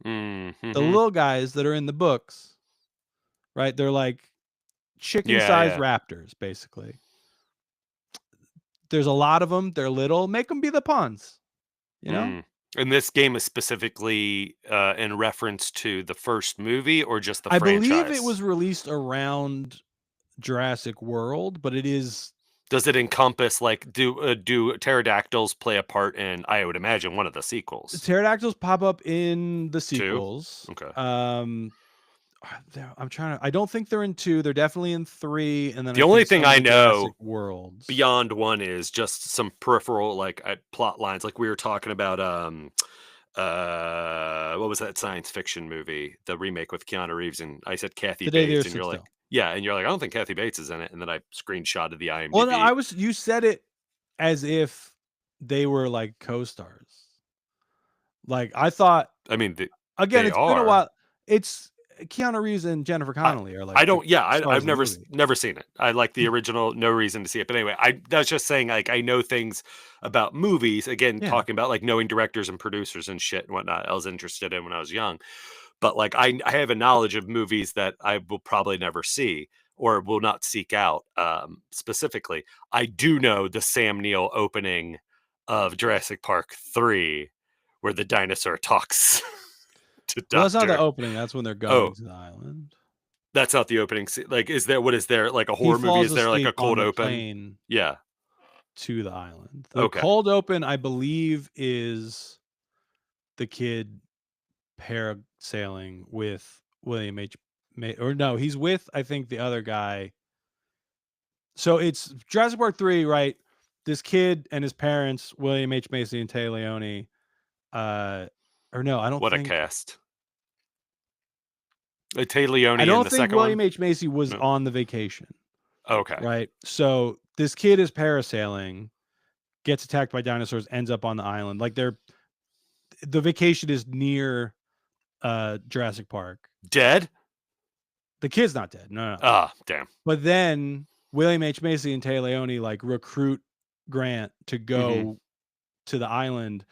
The little guys that are in the books. Right, they're like chicken-sized raptors, basically. There's a lot of them. They're little. Make them be the Pons. And this game is specifically in reference to the first movie, or just the franchise? I believe it was released around Jurassic World, but it is. Does it encompass do pterodactyls play a part in? I would imagine one of the sequels. The pterodactyls pop up in the sequels. 2? Okay. I'm trying to. I don't think they're in 2. They're definitely in 3. And then the only thing I know Worlds beyond 1 is just some peripheral plot lines, like we were talking about. What was that science fiction movie? The remake with Keanu Reeves, and I said Kathy Bates, and you're like, and you're like, I don't think Kathy Bates is in it, and then I screenshotted the IMDb. Well, no, you said it as if they were like co-stars. Like I thought. I mean, again, it's been a while. It's Keanu Reeves and Jennifer Connelly are like. I don't. Yeah, I've never seen it. I like the original. No reason to see it. But anyway, that's just saying. I know things about movies. Again, talking about knowing directors and producers and shit and whatnot. I was interested in when I was young. But I have a knowledge of movies that I will probably never see or will not seek out. Specifically, I do know the Sam Neill opening of Jurassic Park 3, where the dinosaur talks. Well, that's not the opening. That's when they're going to the island. That's not the opening. Is there? What is there? Like a horror movie? Is there like a cold open? Yeah. To the island. The cold open, I believe, is the kid parasailing with William H. or no, he's with, I think, the other guy. So it's Jurassic Park 3, right? This kid and his parents, William H. Macy and Tay Leone, or no, I don't What think. a cast. Tay Leone I in don't the think second William one? H. Macy was No. on the vacation. Okay. Right. So this kid is parasailing, gets attacked by dinosaurs, ends up on the island. Like the vacation is near Jurassic Park. Dead? The kid's not dead. No. Ah, damn. But then William H. Macy and Tay Leone like recruit Grant to go to the island,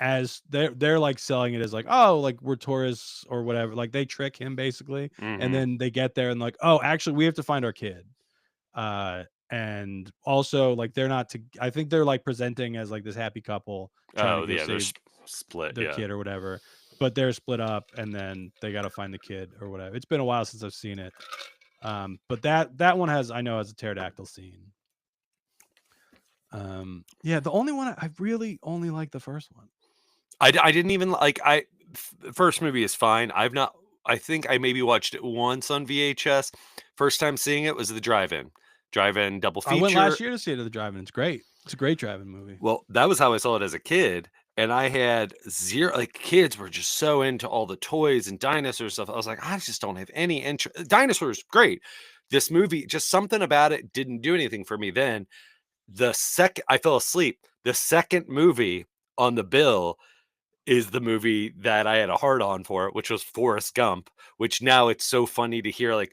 as they're like selling it as like, oh, like we're tourists or whatever. Like they trick him basically. And then they get there and like, oh, actually we have to find our kid. And also like I think they're like presenting as like this happy couple trying to go they're save split their kid or whatever, but they're split up and then they got to find the kid or whatever. It's been a while since I've seen it. But that one has a pterodactyl scene. Yeah, the only one I really only like the first one. I didn't even like the first movie is fine. I think I maybe watched it once on VHS. First time seeing it was the drive-in double feature. I went last year to see it at the drive-in. It's great. It's a great drive-in movie. Well, that was how I saw it as a kid. And I had zero, like kids were just so into all the toys and dinosaur stuff. I was like, I just don't have any interest. Dinosaurs, great. This movie, just something about it didn't do anything for me then. I fell asleep. The second movie on the bill is the movie that I had a hard on for, which was Forrest Gump, which now it's so funny to hear like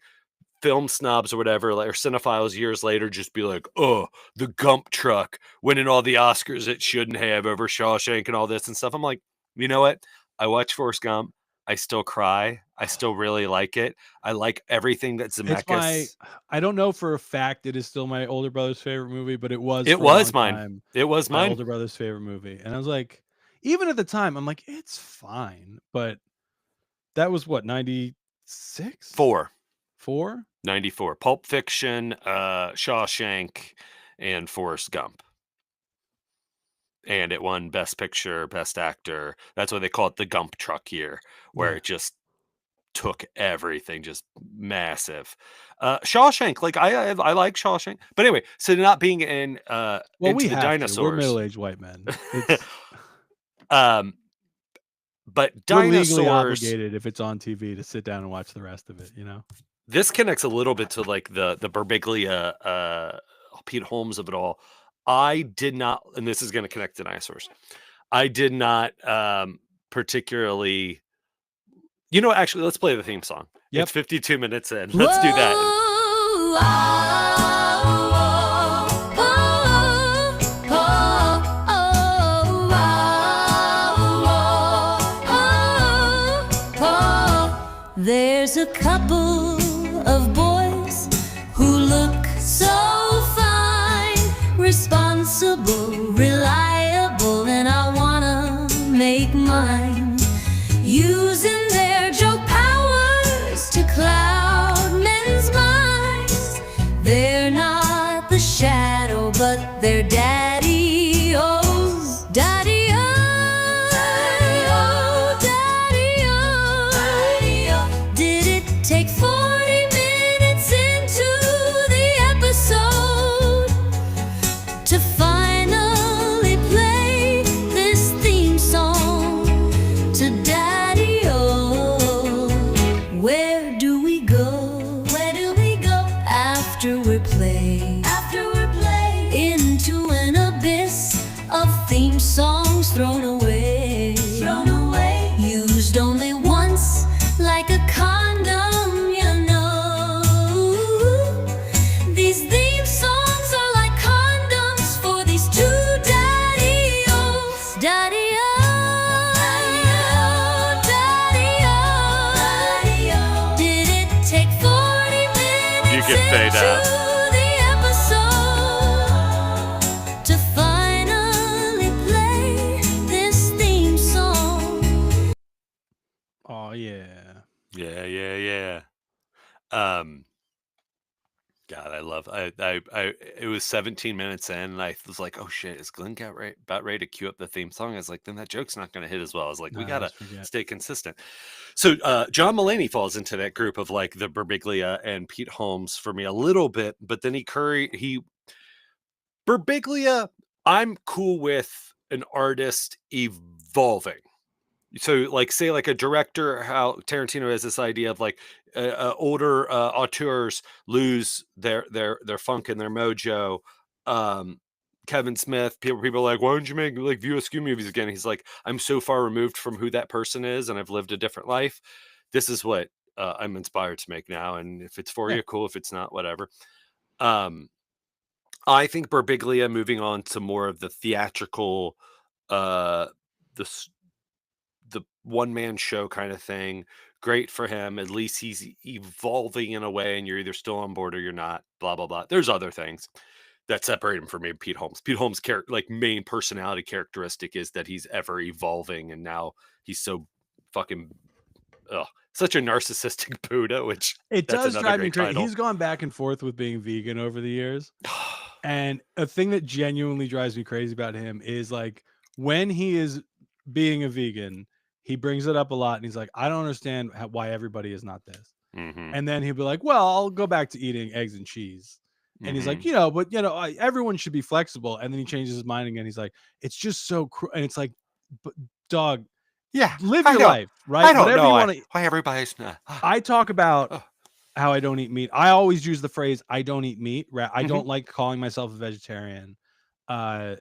film snobs or whatever, or cinephiles years later just be like, oh, the Gump truck winning all the Oscars it shouldn't have over Shawshank and all this and stuff. I'm like, you know what? I watch Forrest Gump. I still cry. I still really like it. I like everything that Zemeckis. I don't know for a fact it is still my older brother's favorite movie, but it was mine. It was my mine. older brother's favorite movie. And I was like, even at the time, I'm like, it's fine. But that was what, 96? 4. 94? Pulp Fiction, Shawshank, and Forrest Gump. And it won Best Picture, Best Actor. That's why they call it the Gump truck year, where it just took everything, just massive. Shawshank, like I like Shawshank, but anyway, so not being in into the dinosaurs. We're middle-aged white men. But dinosaurs, we're legally obligated if it's on TV to sit down and watch the rest of it. You know, this connects a little bit to like the Berbiglia, Pete Holmes of it all. I did not, and this is going to connect to dinosaurs. I did not particularly. You know, actually, let's play the theme song. Yep. It's 52 minutes in. Let's do that. There's a couple of boys who look so fine, responsible, reliable, and I wanna make mine. Using their joke powers to cloud men's minds. They're not the shadow, but they're daddy-o's. Daddy-o, daddy-o, daddy-o. Did it take 40 minutes into the episode to finally play this theme song to Daddy-o? Where do we go? Where do we go after we're played? After we're played into an abyss of theme songs thrown away. Thrown away. Used only once, like a condom, you know. These theme songs are like condoms for these two daddy-os. Daddy-o, daddy-o, did it take 40 minutes You can fade out. into the episode to finally play this theme song? oh yeah. Yeah. God, I love. It was 17 minutes in, and I was like, "Oh shit, is Glenn about ready to cue up the theme song?" I was like, "Then that joke's not going to hit as well." I was like, "We No, I gotta just forget. stay consistent." So, John Mulaney falls into that group of like the Birbiglia and Pete Holmes for me a little bit, but then he Birbiglia. I'm cool with an artist evolving. So like say like a director, how Tarantino has this idea of like older auteurs lose their funk and their mojo. um Kevin Smith, people are like, why don't you make like View Askew movies again? He's like, I'm so far removed from who that person is, and I've lived a different life. This is what I'm inspired to make now, and if it's for Yeah. you, cool. If it's not, whatever. um I think Birbiglia moving on to more of the theatrical, uh the the one man show kind of thing. Great for him. At least he's evolving in a way, and you're either still on board or you're not. Blah blah blah. There's other things that separate him from maybe Pete Holmes. Pete Holmes' like main personality characteristic is that he's ever evolving, and now he's so fucking such a narcissistic Buddha. Which It that's does another drive me great crazy. title. He's gone back and forth with being vegan over the years. And a thing that genuinely drives me crazy about him is like when he is being a vegan, he brings it up a lot and he's like, I don't understand why everybody is not this. Mhm, And then he'll be like, well, I'll go back to eating eggs and cheese. And he's like, mhm. but everyone should be flexible. And then he changes his mind again. He's like, it's just so and it's like, but dog, Yeah, live I your don't life, right? I don't Whatever know you want to. why everybody's not. I talk about Oh, how I don't eat meat. I always use the phrase "I don't eat meat." I mhm. don't like calling myself a vegetarian. I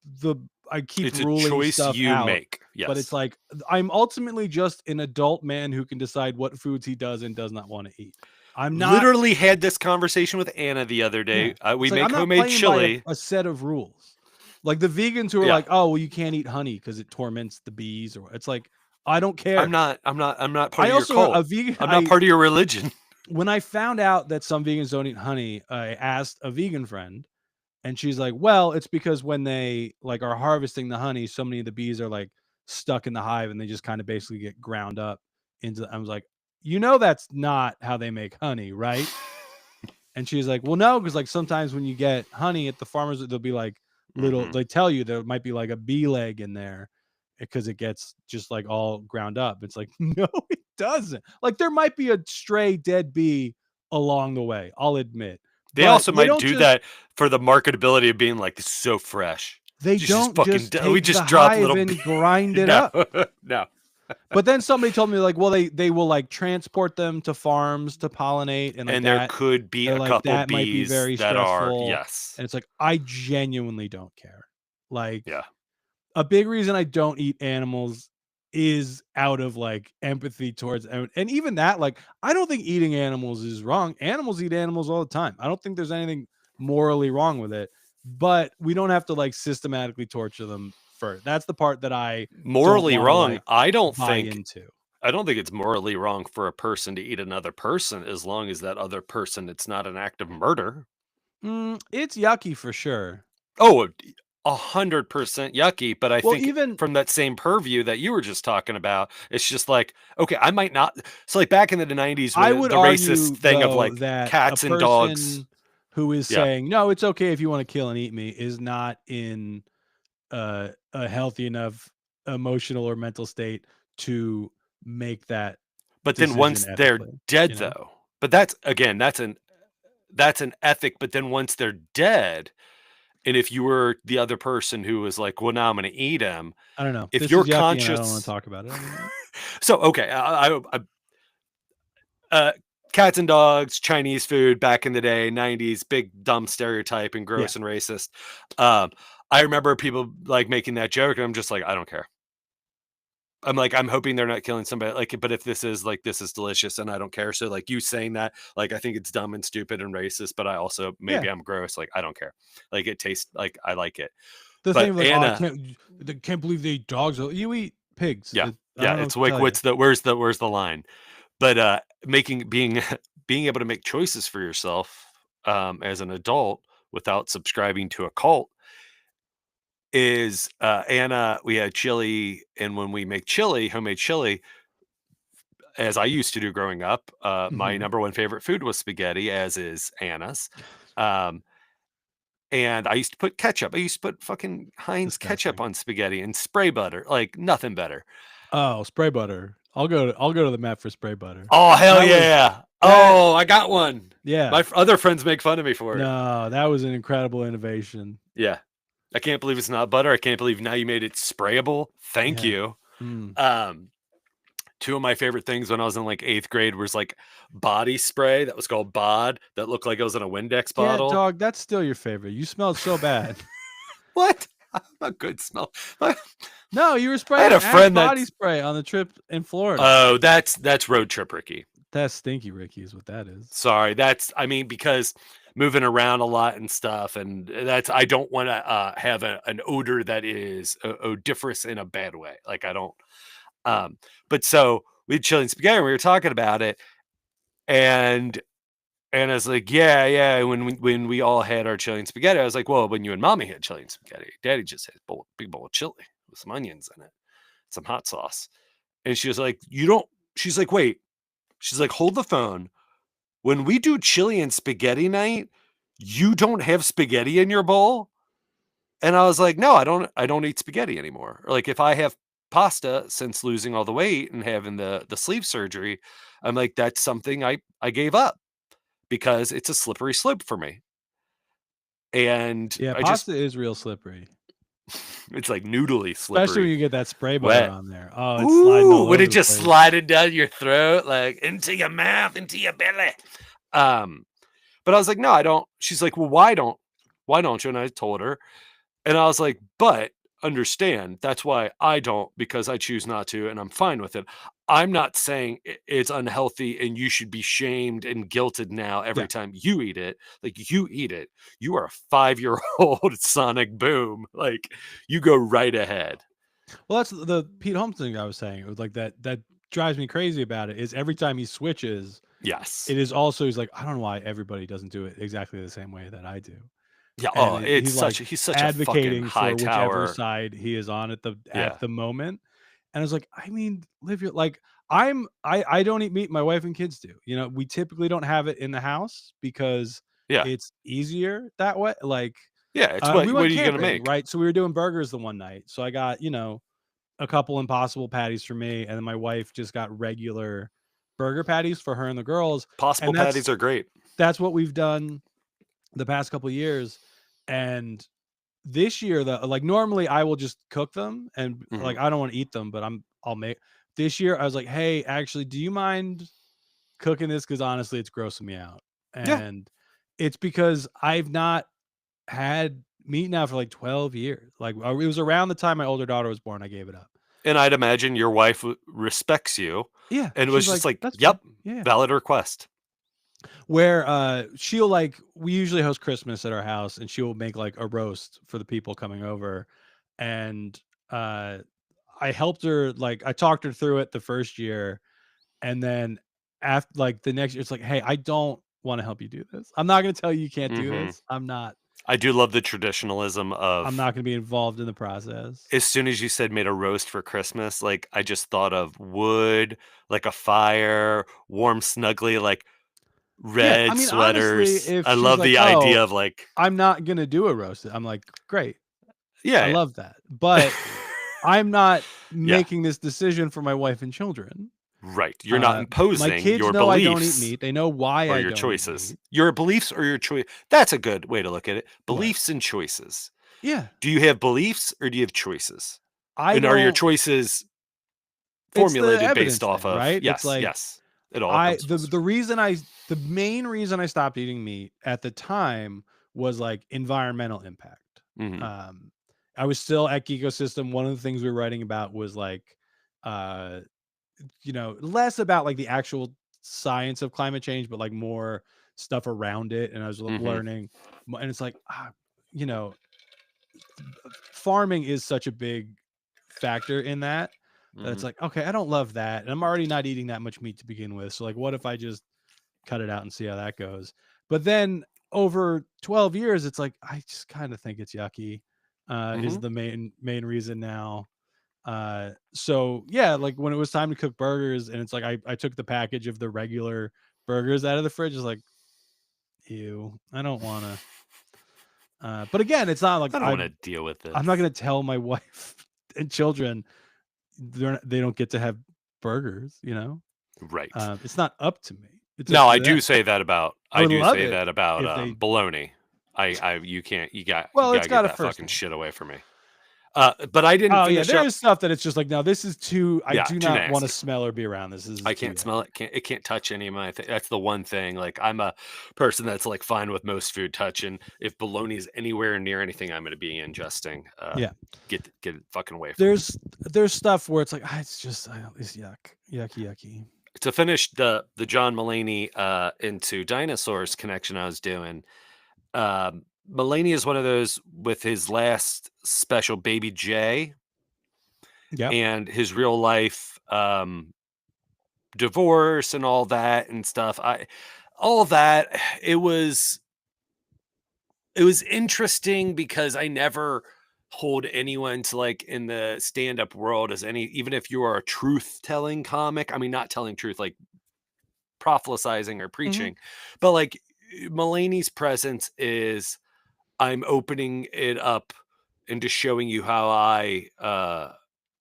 the I keep It's a ruling choice stuff you out, make. but it's Yes. like I'm ultimately just an adult man who can decide what foods he does and does not want to eat. I'm not. Literally had this conversation with Anna the other Yeah, day. We it's like I'm make not homemade playing by chili. a set of rules. Like the vegans who are Yeah. like, oh well, you can't eat honey because it torments the bees, or it's like I don't care. I'm not part I of your also cult. a vegan. I'm not part of your religion. When I found out that some vegans don't eat honey, I asked a vegan friend, and she's like, "Well, it's because when they like are harvesting the honey, so many of the bees are like stuck in the hive, and they just kind of basically get ground up into." I was like, that's not how they make honey, right?" And she's like, "Well, no, because like sometimes when you get honey at the farmers, they'll be like little. Mhm. They tell you there might be like a bee leg in there." Because it gets just like all ground up. It's like, no, it doesn't. Like there might be a stray dead bee along the way, I'll admit. They But also they might don't do just that for the marketability of being like, "This is so fresh. they Just don't fucking just we take the just drop hive little and grind it No. up. No. But then somebody told me like, well, they will like transport them to farms to pollinate and like And there that. could be They're a like couple that might be bees very that are stressful. yes. And it's like I genuinely don't care. Like Yeah. a big reason I don't eat animals is out of like empathy towards and even that like I don't think eating animals is wrong. Animals eat animals all the time. I don't think there's anything morally wrong with it, but we don't have to like systematically torture them first. That's the part that I don't Morally want to wrong. like buy into. I don't think it's morally wrong for a person to eat another person as long as that other person it's not an act of murder. It's yucky for sure. Oh, 100% yucky, but I Well, think even from that same purview that you were just talking about, it's just like, okay, I might not so like back in the 90s I when would the racist argue thing of though like that a cats and dogs. person who is Yeah. saying no, it's okay if you want to kill and eat me is not in a healthy enough emotional or mental state to make that But then decision once they're ethically, dead though. But that's again, that's an ethic, but then once they're dead, and if you were the other person who was like, "Well, now I'm gonna eat him," I don't know. if This you're is yucky and I don't want to conscious. talk about it anymore. So, okay, uh, cats and dogs, Chinese food back in the day, 90s, big dumb stereotype and Yeah. gross and racist. Um, I remember people like making that joke, and I'm just like, I don't care. I'm like, I'm hoping they're not killing somebody. Like, but if this is like, this is delicious, and I don't care. So, like, you saying that, like, I think it's dumb and stupid and racist, but I also Yeah. maybe I'm gross. Like, I don't care. Like, it tastes like I like it. The thing But of like, oh, Anna, they can't believe they eat dogs. You eat pigs. yeah, I yeah, don't know what it's to like, tell you. where's the line? But making being being able to make choices for yourself as an adult without subscribing to a cult is Anna. We had chili, and when we make chili, homemade chili, as I used to do growing up, my Mhm. number one favorite food was spaghetti, as is Anna's. Um, and I used to put ketchup. I used to put fucking Heinz ketchup Disgusting. on spaghetti and spray butter, like nothing better. Oh, spray butter. I'll go to the mat for spray butter. Oh hell That was yeah! that Oh, I got one. yeah. My other friends make fun of me for it. No, that was an incredible innovation. Yeah, I can't believe it's not butter. I can't believe now you made it sprayable. Thank Yeah. you. Mm. Two of my favorite things when I was in like 8th grade was like body spray that was called Bod that looked like it was in a Windex Yeah, bottle. dog, that's still your favorite. You smelled so bad. What? I'm a good smell. No, you were I spraying had a friend body that's spray on the trip in Florida. oh, that's road trip Ricky. That's stinky Ricky is what that is. Sorry, I mean because moving around a lot and stuff, and that's I don't want to have an odor that is odoriferous in a bad way. Like I don't. But so we had chili and spaghetti. And we were talking about it, and I was like, yeah. When we all had our chili and spaghetti, I was like, well, when you and mommy had chili and spaghetti, daddy just had a big bowl of chili with some onions in it, some hot sauce. And she was like, you don't, she's like, wait, she's like, hold the phone. When we do chili and spaghetti night, you don't have spaghetti in your bowl? And I was like, no, I don't eat spaghetti anymore. Or like if I have pasta since losing all the weight and having the sleeve surgery, I'm like, that's something I gave up because it's a slippery slope for me. And Yeah, I just pasta is real slippery. it's like noodly Especially when slippery. you get that spray butter Wet. on there. Oh, it's sliding all Ooh, over would it the just place. sliding down your throat, like into your mouth, into your belly? But I was like, no, I don't. She's like, well, why don't you? And I told her, and I was like, but understand that's why I don't, because I choose not to, and I'm fine with it. I'm not saying it's unhealthy and you should be shamed and guilted now every Yeah. time you eat it. Like you eat it. You are a 5-year-old Sonic Boom. Like you go right ahead. Well, that's the Pete Holmes thing I was saying. It was like that drives me crazy about it is every time he switches, Yes. it is also he's like, I don't know why everybody doesn't do it exactly the same way that I do. Yeah. And Oh, it's he's such a fucking advocating high for whichever tower. side he is on Yeah. at the moment. And I was like, I mean, live your like I don't eat meat, my wife and kids do. You know, we typically don't have it in the house because Yeah. it's easier that way. Like Yeah. It's we what went are you gonna camping, make? right? So we were doing burgers the one night. So I got, you know, a couple impossible patties for me, and then my wife just got regular burger patties for her and the girls. Possible And patties are great. that's what we've done the past couple of years. And this year, like normally I will just cook them and like Mhm. I don't want to eat them, but I'll make this year. I was like, hey, actually, do you mind cooking this? Because honestly, it's grossing me out. Yeah. And it's because I've not had meat now for like 12 years. Like it was around the time my older daughter was born, I gave it up. And I'd imagine your wife respects you Yeah. and She's was like, just like, that's yep, fine. Yeah. valid request. Where she'll like we usually host Christmas at our house and she'll make like a roast for the people coming over. And I helped her, like I talked her through it the first year. And then after like the next year, it's like, hey, I don't want to help you do this. I'm not gonna tell you can't do Mhm. this. I'm not I do love the traditionalism of gonna be involved in the process. as soon as you said made a roast for Christmas, like I just thought of wood, like a fire, warm, snuggly, like Yeah, I red mean, honestly, sweaters. if I she's love like, the "Oh, idea of like, I'm not gonna do a roast," I'm like, "Great, yeah, I yeah. love that," but I'm not Yeah. making this decision for my wife and children. Right. You're not My imposing kids your know I don't eat beliefs meat. They know why or I your don't eat choices. meat. Your beliefs or your choice. That's a good way to look at it. What? Beliefs and choices. Yeah, Do you have beliefs or do you have choices? I And are your don't. choices It's the formulated evidence based off thing, of right? It's yes, like yes. It all comes full circle. the main reason I stopped eating meat at the time was like environmental impact. Mhm. I was still at Ecosystem. One of the things we were writing about was like, uh, you know, less about like the actual science of climate change, but like more stuff around it. And I was Mhm. learning, and it's like, you know, farming is such a big factor in that. That it's Mhm. like, okay, I don't love that. And I'm already not eating that much meat to begin with. So like, what if I just cut it out and see how that goes? But then over 12 years, it's like, I just kind of think it's yucky, is Mhm. the main reason now. So yeah, like when it was time to cook burgers, and it's like I took the package of the regular burgers out of the fridge. It's like, ew, I don't want to. But again, it's not like I don't want to deal with this. I'm not gonna tell my wife and children they don't get to have burgers. You know, Right. it's not up to me. It's No, up to I do them. say that about I would love it if bologna. You can't you well, gotta it's get got a that first fucking name. shit away from me. But I didn't Oh yeah, finish there up. is stuff that it's just like, no, this is too. I Yeah, do too not want to nasty. smell or be around this. This is I too can't yucky. smell it. It can't touch any of my that's the one thing. Like I'm a person that's like fine with most food touching. If bologna is anywhere near anything I'm gonna be ingesting, Yeah. get it fucking away from me. There's stuff where it's like, it's just it's yucky. To finish the John Mulaney into dinosaurs connection I was doing. Mulaney is one of those with his last special, Baby J, Yeah. and his real life divorce and all that and stuff. All that it was interesting because I never hold anyone to like in the stand-up world as any, even if you are a truth-telling comic. I mean, not telling truth, like proselytizing or preaching, but like Mulaney's presence is I'm opening it up into showing you how I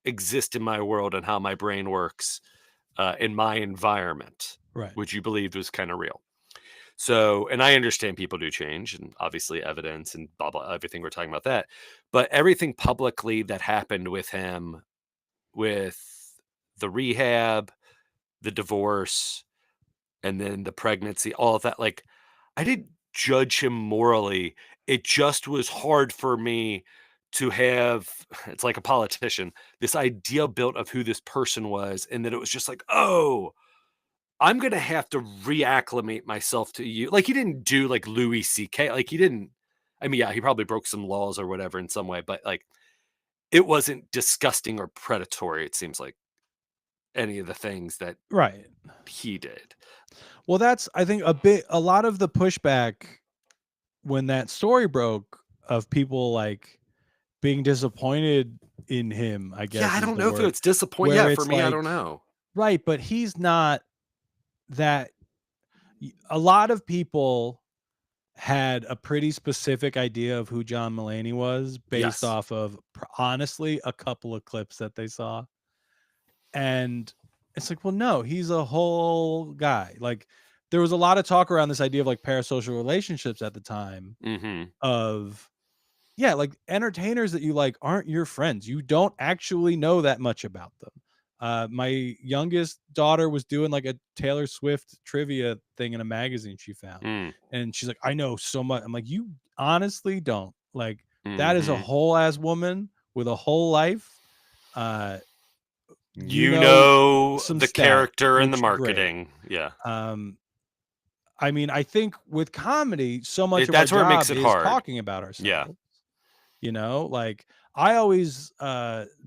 exist in my world and how my brain works in my environment, Right. which you believed was kind of real. So, and I understand people do change and obviously evidence and blah, blah, everything we're talking about that. But everything publicly that happened with him, with the rehab, the divorce, and then the pregnancy, all of that, like I didn't judge him morally. It just was hard for me to have, it's like a politician, this idea built of who this person was. And that it was just like, oh, I'm going to have to reacclimate myself to you. Like he didn't do like Louis C.K. Like he didn't, I mean, yeah, he probably broke some laws or whatever in some way, but like it wasn't disgusting or predatory. It seems like any of the things that Right. he did. Well, that's I think a lot of the pushback when that story broke of people like being disappointed in him, I guess. Yeah, I is don't the know if word, it's disappointing. where Yeah, for it's me, I like- don't know. right, but he's not that. A lot of people had a pretty specific idea of who John Mulaney was based Yes. off of honestly a couple of clips that they saw. And it's like, well, no, he's a whole guy. Like there was a lot of talk around this idea of like parasocial relationships at the time Mm-hmm. of, yeah, like entertainers that you like aren't your friends. You don't actually know that much about them. My youngest daughter was doing like a Taylor Swift trivia thing in a magazine she found. And she's like, I know so much. I'm like, you honestly don't. Like that is a whole ass woman with a whole life. You know some the stat, character and the which is great. marketing. Yeah. I mean, I think with comedy, so much of that's our where it job makes it is hard. talking about ourselves. Yeah. You know, like I always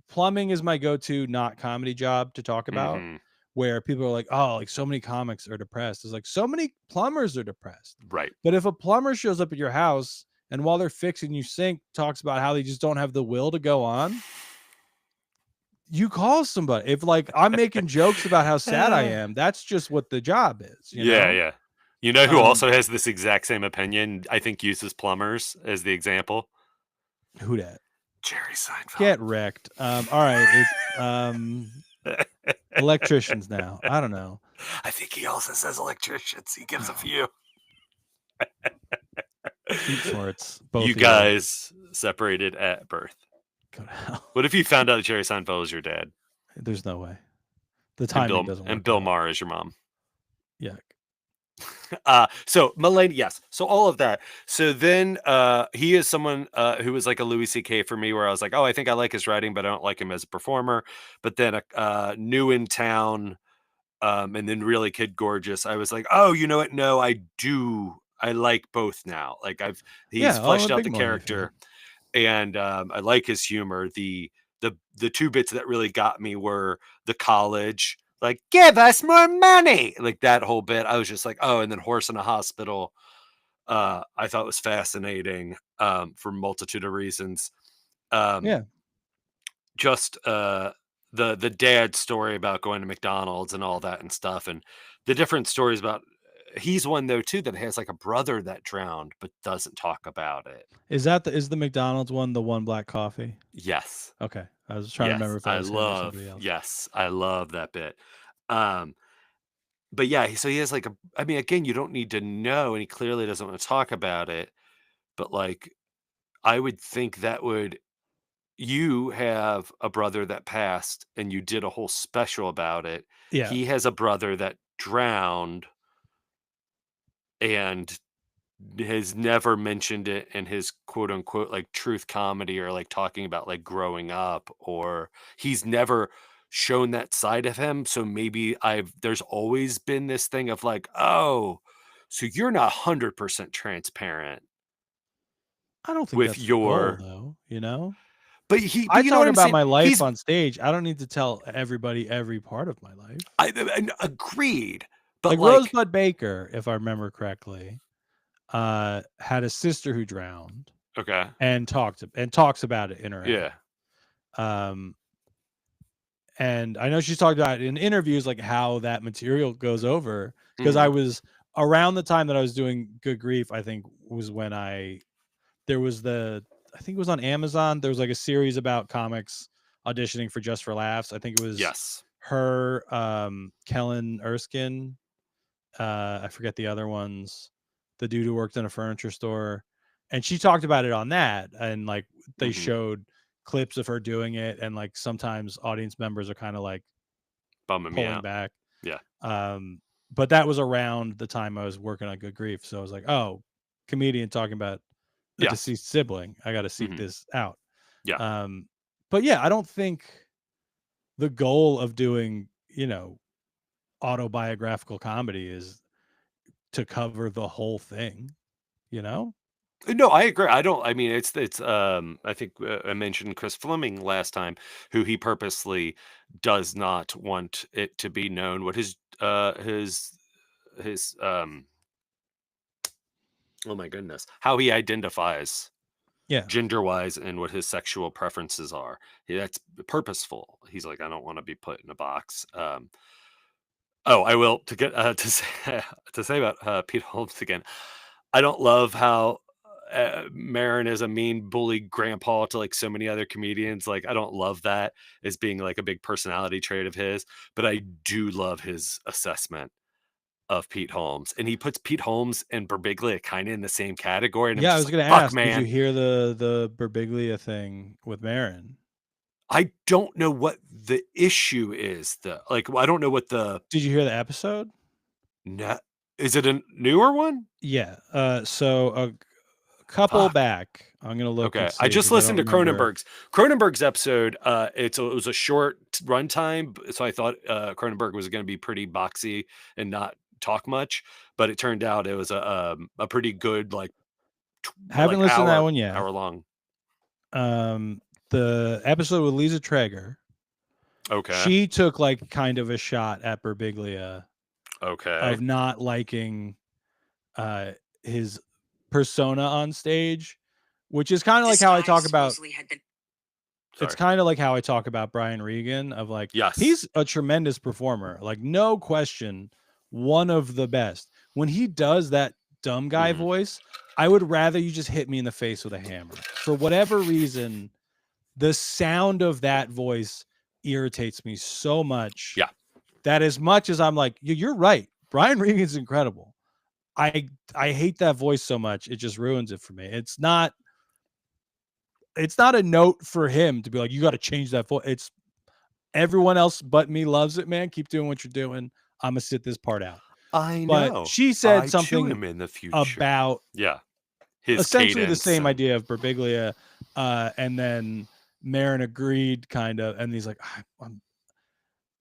plumbing is my go-to not comedy job to talk about, where people are like, oh, like so many comics are depressed. It's like so many plumbers are depressed. Right. But if a plumber shows up at your house and while they're fixing your sink talks about how they just don't have the will to go on, you call somebody. If like I'm making jokes about how sad I am, that's just what the job is. You know? Yeah. You know who also has this exact same opinion? I think uses plumbers as the example. Who dat? Jerry Seinfeld. Get wrecked. All right. It's electricians now. I don't know. I think he also says electricians. He gives a few. Eat farts. Both You of guys separated at birth. Go to hell. What if you found out that Jerry Seinfeld was your dad? There's no way. The timing doesn't work. And Bill out. Maher is your mom. Yuck. So Mulaney, yes. So all of that. So then he is someone who was like a Louis C.K. for me, where I was like, oh, I think I like his writing, but I don't like him as a performer. But then New in Town, and then Really Kid Gorgeous, I was like, oh, you know what? No, I do. I like both now. Like he's fleshed out the character, and I like his humor. The two bits that really got me were the college. Like, give us more money. Like that whole bit. I was just like, oh, and then Horse in a Hospital. I thought was fascinating for a multitude of reasons. Yeah. just the dad story about going to McDonald's and all that and stuff, and the different stories about. He's one though too that has like a brother that drowned but doesn't talk about it. Is the McDonald's one the one black coffee? Yes. Okay, I was trying to remember if that was him or somebody else. Yes, I love that bit. But yeah, so he has like I mean, again, you don't need to know, and he clearly doesn't want to talk about it. But like, I would think that would you have a brother that passed, and you did a whole special about it. Yeah, He has a brother that drowned, and has never mentioned it in his quote unquote like truth comedy or like talking about like growing up, or he's never shown that side of him. So maybe there's always been this thing of like, oh, so you're not 100% transparent I don't think with that's the goal, your though. You know, but I you know talk what I'm about saying? my life He's on stage. I don't need to tell everybody every part of my life. I agreed, but Like like Rosebud Baker, if I remember correctly, had a sister who drowned okay, and talks about it in her yeah, act. And I know she's talked about it in interviews, like how that material goes over. Because I mhm, was around the time that I was doing Good Grief, I think was when there was I think it was on Amazon. There was like a series about comics auditioning for Just for Laughs. I think it was yes, her, Kellen Erskine. I forget the other ones. The dude who worked in a furniture store, and she talked about it on that, and like they mhm, showed clips of her doing it, and like sometimes audience members are kind of like bumming me pulling out, back. yeah, But that was around the time I was working on Good Grief, so I was like, oh, comedian talking about a yeah, deceased sibling. I got to seek mhm, this out. yeah. But yeah, I don't think the goal of doing, autobiographical comedy is to cover the whole thing, you know? No, I agree. I mean, I think I mentioned Chris Fleming last time, who he purposely does not want it to be known what his oh my goodness, how he identifies Yeah. gender wise and what his sexual preferences are. That's purposeful. He's like, I don't want to be put in a box. Oh, I will to get to say to say about Pete Holmes again. I don't love how Marin is a mean bully grandpa to like so many other comedians. Like, I don't love that as being like a big personality trait of his, but I do love his assessment of Pete Holmes, and he puts Pete Holmes and Birbiglia kind of in the same category. And I'm Yeah, I just was like, gonna fuck, ask, did you man. hear the Birbiglia thing with Marin? I don't know what the issue is. Like, I don't know what the Did you hear the episode? no, is it a newer one? Yeah. So a couple Fuck. back. I'm gonna look Okay, and I see just because I don't listened to remember. Cronenberg's episode. It was a short runtime, so I thought Cronenberg was going to be pretty boxy and not talk much, but it turned out it was a pretty good Haven't listened to that one yet. hour long. The episode with Lisa Traeger, Okay. she took like kind of a shot at Birbiglia Okay. of not liking his persona on stage, which is kind of like how I talk about. It's kind of like how I talk about Brian Regan of like, Yes. he's a tremendous performer, like no question, one of the best. When he does that dumb guy voice, I would rather you just hit me in the face with a hammer. For whatever reason, the sound of that voice irritates me so much. Yeah. That as much as I'm like, you're right, Brian Regan's incredible, I hate that voice so much, it just ruins it for me. It's not a note for him to be like, you got to change that voice. It's everyone else but me loves it, man. Keep doing what you're doing. I'm gonna sit this part out. I But know. she said I something chew him in the future. about his essentially the cadence same and- idea of Birbiglia, and then Marin agreed kind of, and he's like,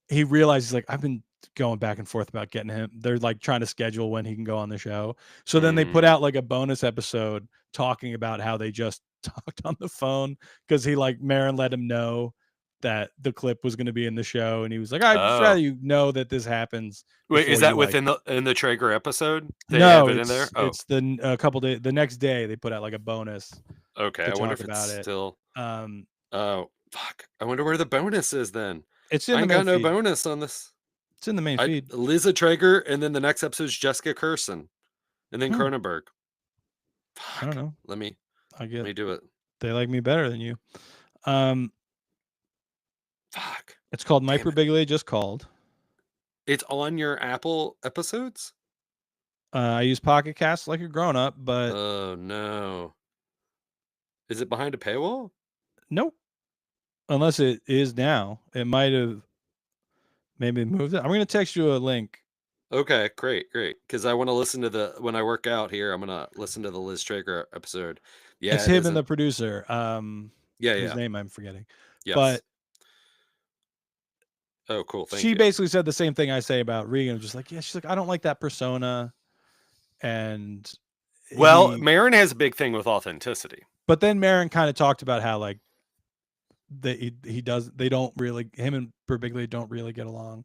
he realizes like, I've been going back and forth about getting him. They're like trying to schedule when he can go on the show. So then they put out like a bonus episode talking about how they just talked on the phone because Marin let him know that the clip was going to be in the show, and he was like, I'd just rather you know that this happens. Wait, is before that you, within the Traeger episode? They no, have it in there. Oh, it's the couple days. The next day they put out like a bonus. okay. to I wonder talk if about it's it. still. Um, Oh, Fuck. I wonder where the bonus is then. It's I in the ain't got main no feed. bonus on this. It's in the main feed. Liza Traeger, and then the next episode is Jessica Kirson, and then Hmm. Cronenberg. I don't know. Let me I get do it. they like me better than you. Fuck. It's called My Damn it. Birbiglia Just Called. It's on your Apple episodes? I use Pocket Cast like a grown up, but Oh no. Is it behind a paywall? nope. Unless it is now. It might have maybe moved it. I'm gonna text you a link. Okay, great. Because I want to listen to when I work out here, I'm gonna listen to the Liz Traeger episode. Yeah, It's him and the producer. Whose name I'm forgetting. Yes. But oh, cool. Thank she you. basically said the same thing I say about Regan. Just like, yeah, she's like, I don't like that persona. And well, Marin has a big thing with authenticity. But then Marin kind of talked about how like they don't really, him and Birbiglia don't really get along.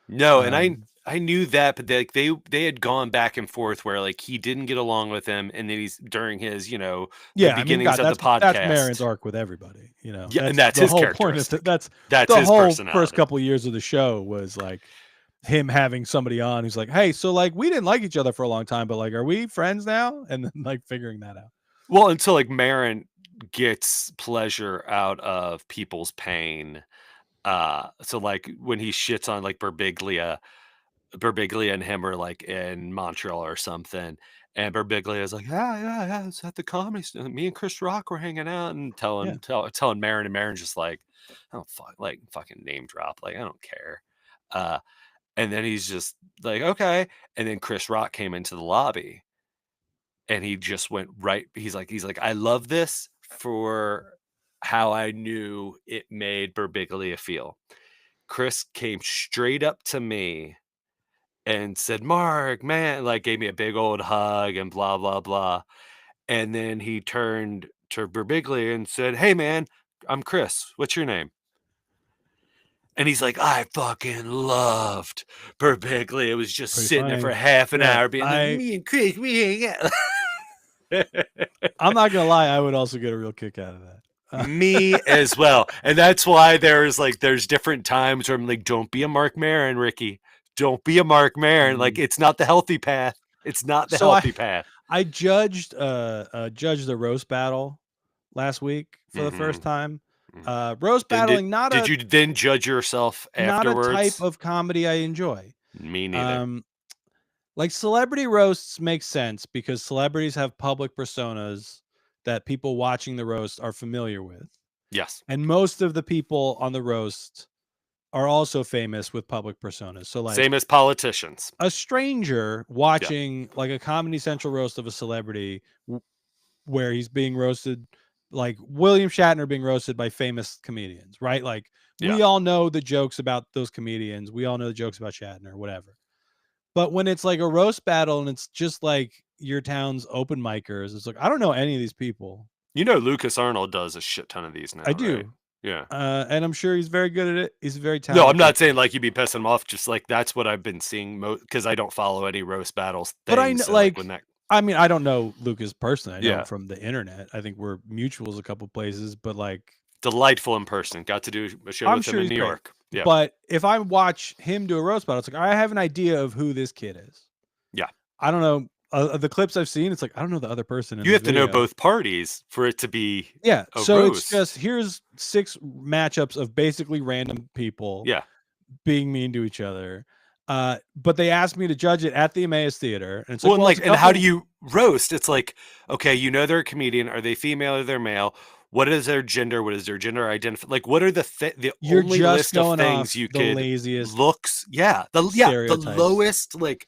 No, and I knew that, but they had gone back and forth where like he didn't get along with him, and then he's during his the beginnings of the podcast. That's Marin's arc with everybody, Yeah, and that's his whole point. That's the his whole personality. First couple of years of the show was like him having somebody on who's like, hey, so like we didn't like each other for a long time, but like, are we friends now? And then like figuring that out. Well, until like Marin gets pleasure out of people's pain. So like when he shits on like Birbiglia and him are like in Montreal or something, and Birbiglia is like, yeah, it's at the comedy store. Me and Chris Rock were hanging out and telling Marin, and Marin's just like, I don't fucking name drop, like I don't care. And then he's just like, okay. And then Chris Rock came into the lobby, and he just went right. He's like, I love this for how I knew it made Birbiglia feel. Chris came straight up to me and said, Mark, man, like gave me a big old hug and blah, blah, blah. And then he turned to Birbiglia and said, hey, man, I'm Chris. What's your name? And he's like, I fucking loved Birbiglia. It was just sitting there for half an hour being like, me and Chris, we hang out. I'm not going to lie. I would also get a real kick out of that. Me as well. And that's why there's different times where I'm like, don't be a Mark Maron, Ricky. Don't be a Mark Maron. Like, it's not the healthy path. It's not the healthy path. I judged the roast battle last week for the first time. Roast battling, did you then judge yourself afterwards? Not a type of comedy I enjoy. Me neither. Like celebrity roasts make sense because celebrities have public personas that people watching the roast are familiar with. Yes. And most of the people on the roast are also famous with public personas. So like same as politicians. A stranger watching like a Comedy Central roast of a celebrity where he's being roasted, like William Shatner being roasted by famous comedians, right? Like we all know the jokes about those comedians. We all know the jokes about Shatner, whatever. But when it's like a roast battle and it's just like your town's open micers, it's like, I don't know any of these people. You know, Lucas Arnold does a shit ton of these now. I do. Right? Yeah. And I'm sure he's very good at it. He's very talented. No, I'm not saying like you'd be pissing him off. Just like that's what I've been seeing because I don't follow any roast battles. But I know, so I mean, I don't know Lucas personally. I know him from the internet. I think we're mutuals a couple places, but like delightful in person. Got to do a show with him in New York. Yeah. But if I watch him do a roast battle, it's like I have an idea of who this kid is. Yeah. I don't know. The clips I've seen, it's like I don't know the other person. You have to know both parties for it to be a roast. It's just here's 6 matchups of basically random people being mean to each other. But they asked me to judge it at the Emmaus Theater, and it's like, and how do you roast? It's like, okay, you know they're a comedian. Are they female or they're male? What is their gender? What is their gender identity? Like, what are the only list of things you could laziest looks? The lowest like.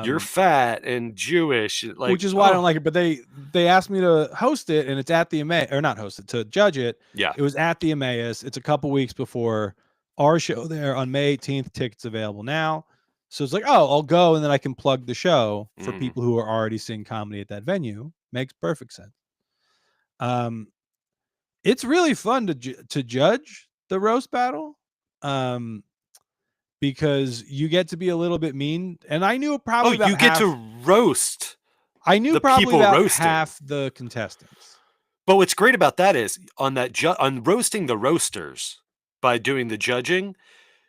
You're fat and Jewish, like, which is why I don't like it. But they asked me to host it, and it's at the Emmaus, or not host it, to judge it. Yeah, it was at the Emmaus. It's a couple weeks before our show there on May 18th. Tickets available now, so it's like, oh, I'll go, and then I can plug the show for people who are already seeing comedy at that venue. Makes perfect sense. It's really fun to judge the roast battle. Because you get to be a little bit mean, and I knew probably get to roast. I knew probably about half the contestants. But what's great about that is on that on roasting the roasters by doing the judging,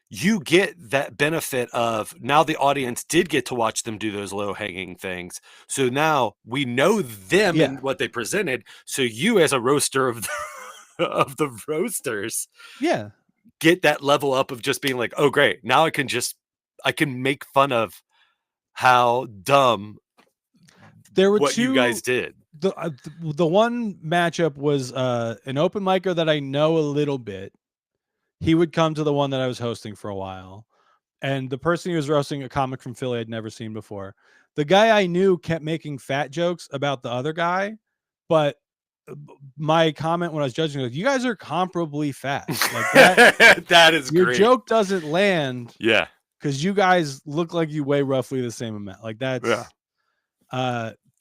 you get that benefit of now the audience did get to watch them do those low hanging things. So now we know them and what they presented. So you as a roaster of of the roasters, get that level up of just being like, oh great, now I can make fun of how dumb there were what two, you guys did. The one matchup was an open micer that I know a little bit. He would come to the one that I was hosting for a while. And the person he was roasting, a comic from Philly I'd never seen before. The guy I knew kept making fat jokes about the other guy. But my comment when I was judging was, you guys are comparably fat. Like that, that is your great. joke doesn't land. Yeah. Because you guys look like you weigh roughly the same amount. Like that's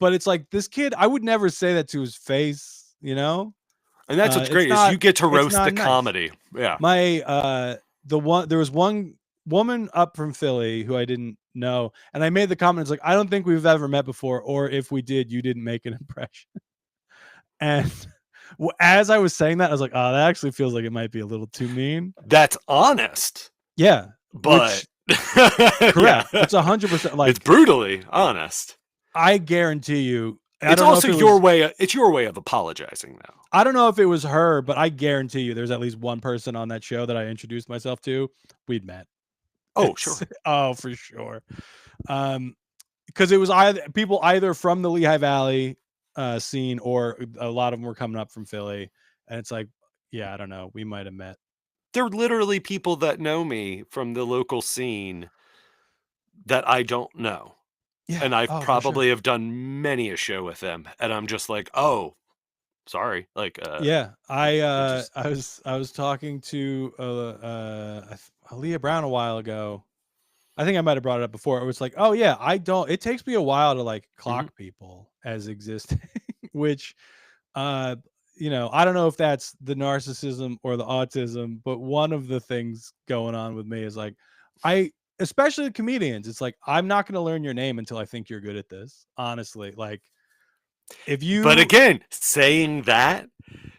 but it's like this kid, I would never say that to his face, you know? And that's what's great is you get to roast the comedy. Yeah. There was one woman up from Philly who I didn't know, and I made the comments like, I don't think we've ever met before, or if we did, you didn't make an impression. And as I was saying that, I was like, oh, that actually feels like it might be a little too mean. That's honest. Yeah. But correct. It's 100% like it's brutally honest. I guarantee you. It's also your way. It's your way of apologizing now. I don't know if it was her, but I guarantee you there's at least one person on that show that I introduced myself to. We'd met. Oh, sure. Oh, for sure. Because it was either from the Lehigh Valley scene, or a lot of them were coming up from Philly. And it's like, yeah, I don't know. We might have met. They're literally people that know me from the local scene that I don't know. Yeah. And I probably have done many a show with them. And I'm just like, oh, sorry. Like, I was talking to Aaliyah Brown a while ago. I think I might have brought it up before. It was like, oh yeah, it takes me a while to like clock people as existing, which, I don't know if that's the narcissism or the autism, but one of the things going on with me is like, especially the comedians, it's like, I'm not going to learn your name until I think you're good at this. Honestly, like but again, saying that,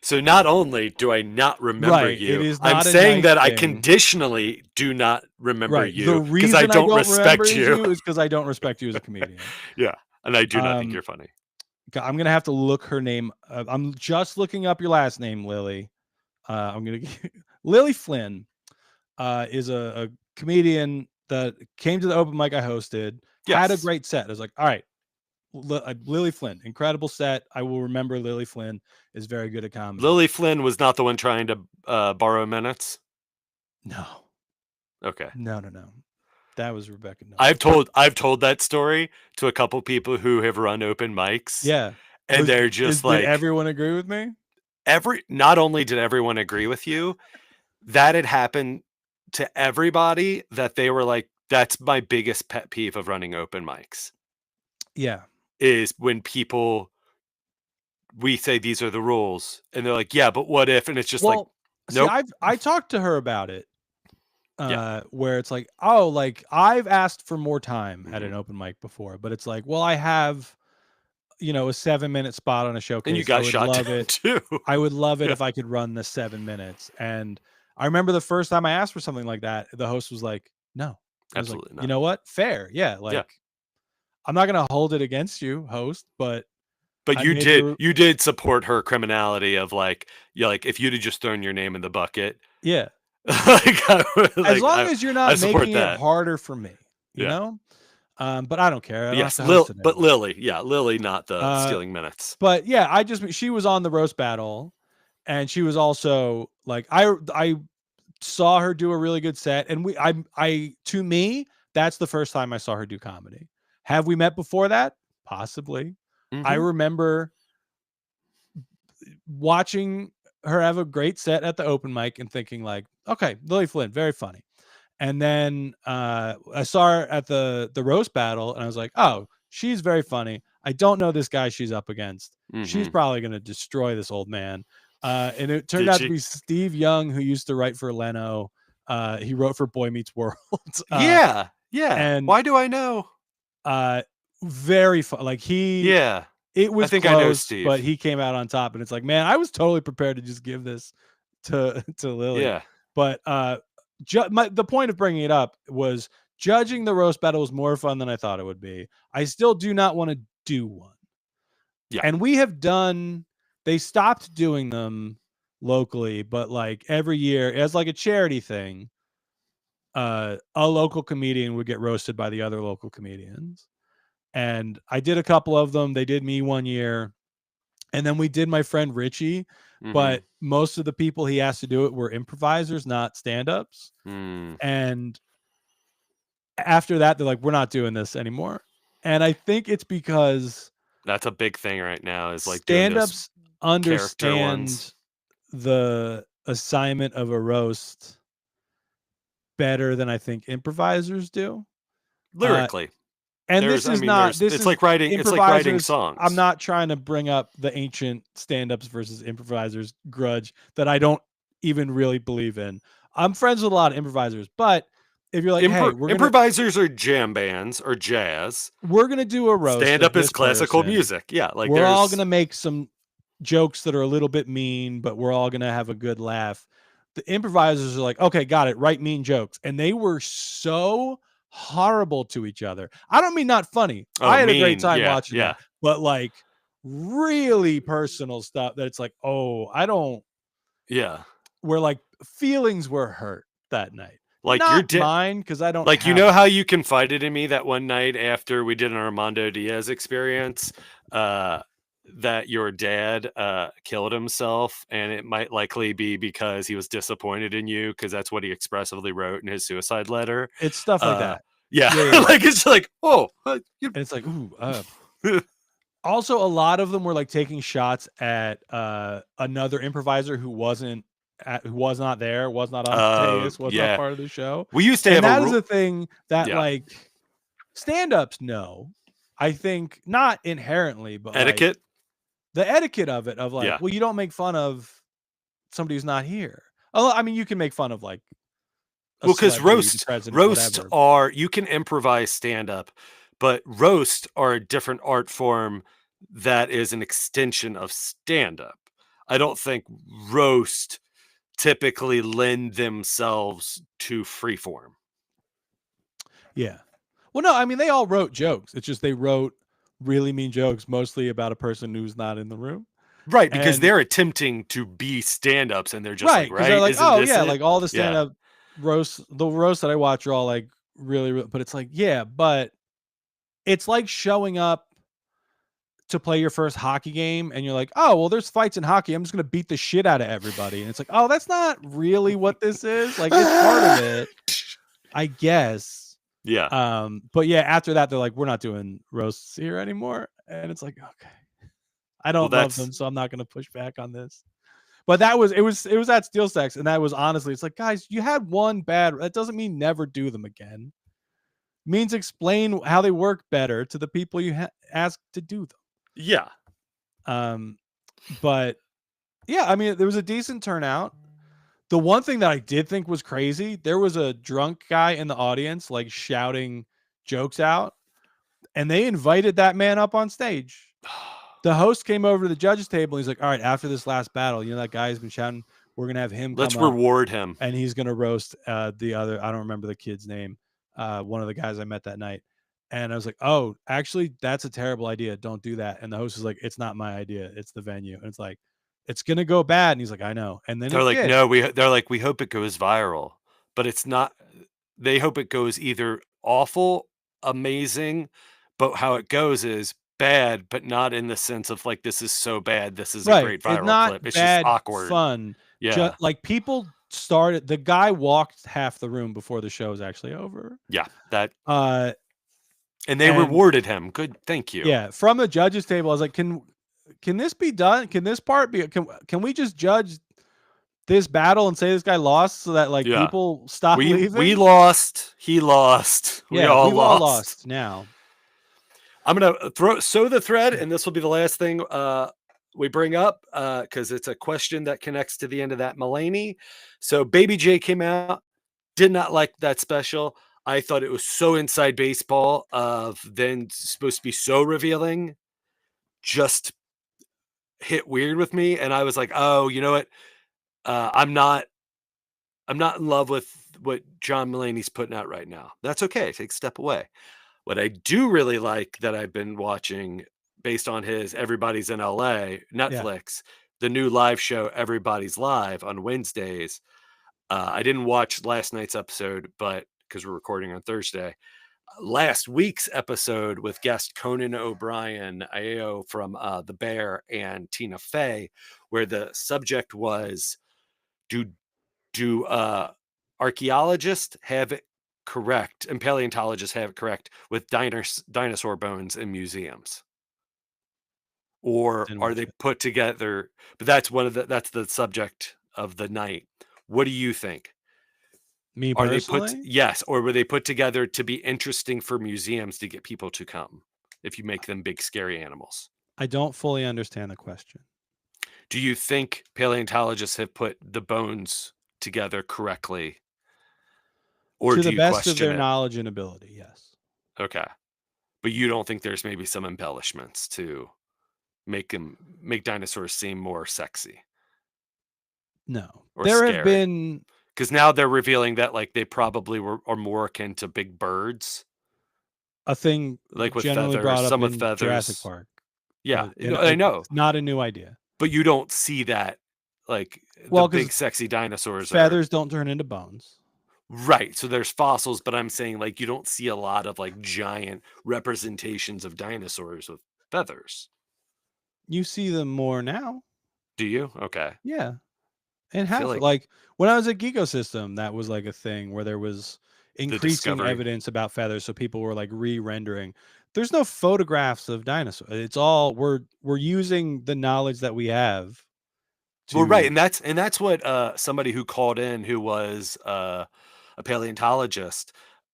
so not only do I not remember you, I'm saying that I conditionally do not remember you because I don't respect you. Is because I don't respect you as a comedian. Yeah. And I do not think you're funny. I'm going to have to look her name. I'm just looking up your last name, Lily. Lily Flynn is a comedian that came to the open mic I hosted, had a great set. I was like, all right, Lily Flynn, incredible set. I will remember Lily Flynn is very good at comedy. Lily Flynn was not the one trying to borrow minutes? No. Okay. No. That was Rebecca. No. I've told that story to a couple people who have run open mics. Yeah. And they're just like, did everyone agree with me? Not only did everyone agree with you, that had happened to everybody, that they were like, that's my biggest pet peeve of running open mics. Yeah. Is when we say these are the rules and they're like, yeah, but what if? And it's just like, nope. See, I talked to her about it. Where it's like, oh, like I've asked for more time at an open mic before, but it's like, well, I have, a 7-minute spot on a showcase. And you got shot love it too. I would love it if I could run the 7 minutes. And I remember the first time I asked for something like that, the host was like, no. Absolutely not. You know what? Fair. Yeah. I'm not going to hold it against you, host, but you did support her criminality of like, if you'd have just thrown your name in the bucket. Yeah. As long as you're not making it harder for me, you know? But I don't care. Lily, not the stealing minutes. But yeah, she was on the roast battle, and she was also like, I saw her do a really good set, and to me, that's the first time I saw her do comedy. Have we met before that? Possibly. Mm-hmm. I remember watching her have a great set at the open mic and thinking like, okay, Lily Flynn, very funny. And then I saw her at the roast battle, and I was like, oh, she's very funny. I don't know this guy she's up against. Mm-hmm. She's probably going to destroy this old man. And it turned out to be Steve Young, who used to write for Leno. He wrote for Boy Meets World. Yeah. And why do I know? Very fun. Like it was think I know close, Steve. but he came out on top, and it's like, man, I was totally prepared to just give this to Lily. Yeah. But the point of bringing it up was judging the roast battle was more fun than I thought it would be. I still do not want to do one. Yeah. And we have done, they stopped doing them locally, but like every year as like a charity thing, a local comedian would get roasted by the other local comedians. And I did a couple of them. They did me one year. And then we did my friend Richie, but most of the people he asked to do it were improvisers, not stand-ups. And after that, they're like, we're not doing this anymore. And I think it's because that's a big thing right now, is like stand-ups understand the assignment of a roast better than I think improvisers do. Lyrically. And it's like writing songs. I'm not trying to bring up the ancient stand-ups versus improvisers grudge that I don't even really believe in. I'm friends with a lot of improvisers, but if you're like, hey, improvisers are jam bands or jazz. We're gonna do a roast. Stand-up is classical music. Yeah, like we're all gonna make some jokes that are a little bit mean, but we're all gonna have a good laugh. The improvisers are like, okay, got it, write mean jokes, and they were so horrible to each other. I don't mean not funny. I had a great time watching that, but like really personal stuff that it's like, oh, I don't. Yeah, where like feelings were hurt that night. Like not mine, because I don't like, you know how you confided in me that one night after we did an Armando Diaz experience, that your dad killed himself, and it might likely be because he was disappointed in you, because that's what he expressively wrote in his suicide letter. It's stuff like that. Yeah. Like it's like, oh, and it's like, ooh. Also, a lot of them were like taking shots at another improviser who was not there, was not on stage, was not part of the show. We used to have that is a thing that like stand-ups know. I think not inherently, but etiquette. Like, the etiquette of it, of like, well, you don't make fun of somebody who's not here. Oh, I mean, you can make fun of like, because roasts are, you can improvise stand-up, but roast are a different art form that is an extension of stand-up. I don't think roast typically lend themselves to freeform. Yeah. Well, no, I mean, they all wrote jokes. It's just they wrote really mean jokes, mostly about a person who's not in the room. Right, because they're attempting to be stand-ups, and they're just like, right? They're like, oh, yeah, like all the stand-up roasts, the roasts that I watch are all like really, but it's like, yeah, but it's like showing up to play your first hockey game and you're like, oh, well, there's fights in hockey, I'm just gonna beat the shit out of everybody. And it's like, oh, that's not really what this is. Like, it's part of it, I guess. Yeah. But yeah, after that, they're like, we're not doing roasts here anymore. And it's like, okay, I don't love them, so I'm not gonna push back on this. But it was at Steel Sex, and that was honestly, it's like, guys, you had one bad, that doesn't mean never do them again. It means explain how they work better to the people you ask to do them. Yeah. But yeah, I mean, there was a decent turnout. The one thing that I did think was crazy, there was a drunk guy in the audience, like shouting jokes out, and they invited that man up on stage. The host came over to the judges table. And he's like, all right, after this last battle, you know, that guy's been shouting, we're going to have him. Let's reward him. And he's going to roast the other, I don't remember the kid's name. One of the guys I met that night. And I was like, oh, actually, that's a terrible idea. Don't do that. And the host is like, it's not my idea. It's the venue. And it's like, it's going to go bad. And he's like, I know. And then they're like, no, they're like, we hope it goes viral, but it's not, they hope it goes either awful, amazing, but how it goes is bad, but not in the sense of like, this is so bad, this is a great viral clip. It's just awkward. Fun. Yeah. Like people started, the guy walked half the room before the show was actually over. Yeah. And they rewarded him. Good. Thank you. Yeah. From the judges table, I was like, can this be done? Can this part be, can we just judge this battle and say this guy lost so that like people stop leaving? We lost. He lost. Yeah, we've all lost now. I'm going to sow the thread, and this will be the last thing we bring up because it's a question that connects to the end of that Mulaney. So Baby J came out, did not like that special. I thought it was so inside baseball of then supposed to be so revealing. just hit weird with me, and I was like, oh, you know what? I'm not in love with what John Mulaney's putting out right now. That's okay. Take a step away. What I do really like that I've been watching based on his Everybody's in LA Yeah. Netflix, the new live show Everybody's Live on Wednesdays. I didn't watch last night's episode, but because we're recording on Thursday, last week's episode with guest Conan O'Brien, Ayo from The Bear, and Tina Fey, where the subject was, do archaeologists have it correct and paleontologists have it correct with dinosaur bones in museums, or Didn't are watch they it. put together? But that's the subject of the night. What do you think? Me Are they put personally, yes, or were they put together to be interesting for museums to get people to come if you make them big scary animals? I don't fully understand the question. Do you think paleontologists have put the bones together correctly, or To do the you best of question their it? knowledge and ability, yes. Okay. But you don't think there's maybe some embellishments to make dinosaurs seem more sexy No. or There have scary? been Because now they're revealing that like they probably are more akin to big birds, a thing like with generally feathers, brought up some with in Jurassic feathers. Park, Yeah, but I know. it's not a new idea. But you don't see that, like, the Well, because big sexy dinosaurs are feathers don't turn into bones. right, so there's fossils, but I'm saying, like, you don't see a lot of, like, giant representations of dinosaurs with feathers. You see them more now. Do you? Okay. Yeah. And I feel half like like when I was at Geekosystem, that was like a thing where there was increasing discovery. evidence about feathers, so people were like re-rendering. There's no photographs of dinosaurs. It's all we're using the knowledge that we have Well, right, to and that's what, somebody who called in who was, a paleontologist,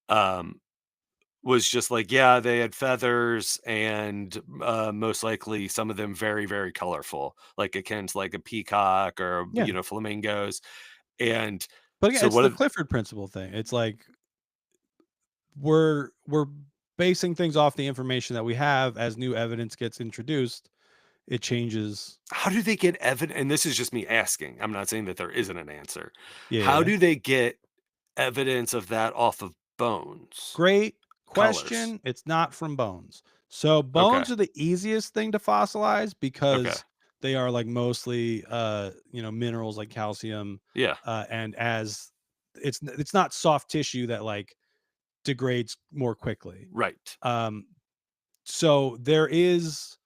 um, was just like, "Yeah, they had feathers and, most likely some of them very, very colorful, like akin to like a peacock or, yeah. flamingos." And But again, so it's what the if Clifford principle thing. It's like we're basing things off the information that we have. As new evidence gets introduced, it changes. how do they get evidence? And this is just me asking, I'm not saying that there isn't an answer. Yeah, How yeah. do they get evidence of that off of bones? Great Colors. question. It's not from bones. So Okay, bones are the easiest thing to fossilize okay. because they are like mostly minerals like calcium, Yeah, and as it's not soft tissue that like degrades more quickly. right. Um, so there is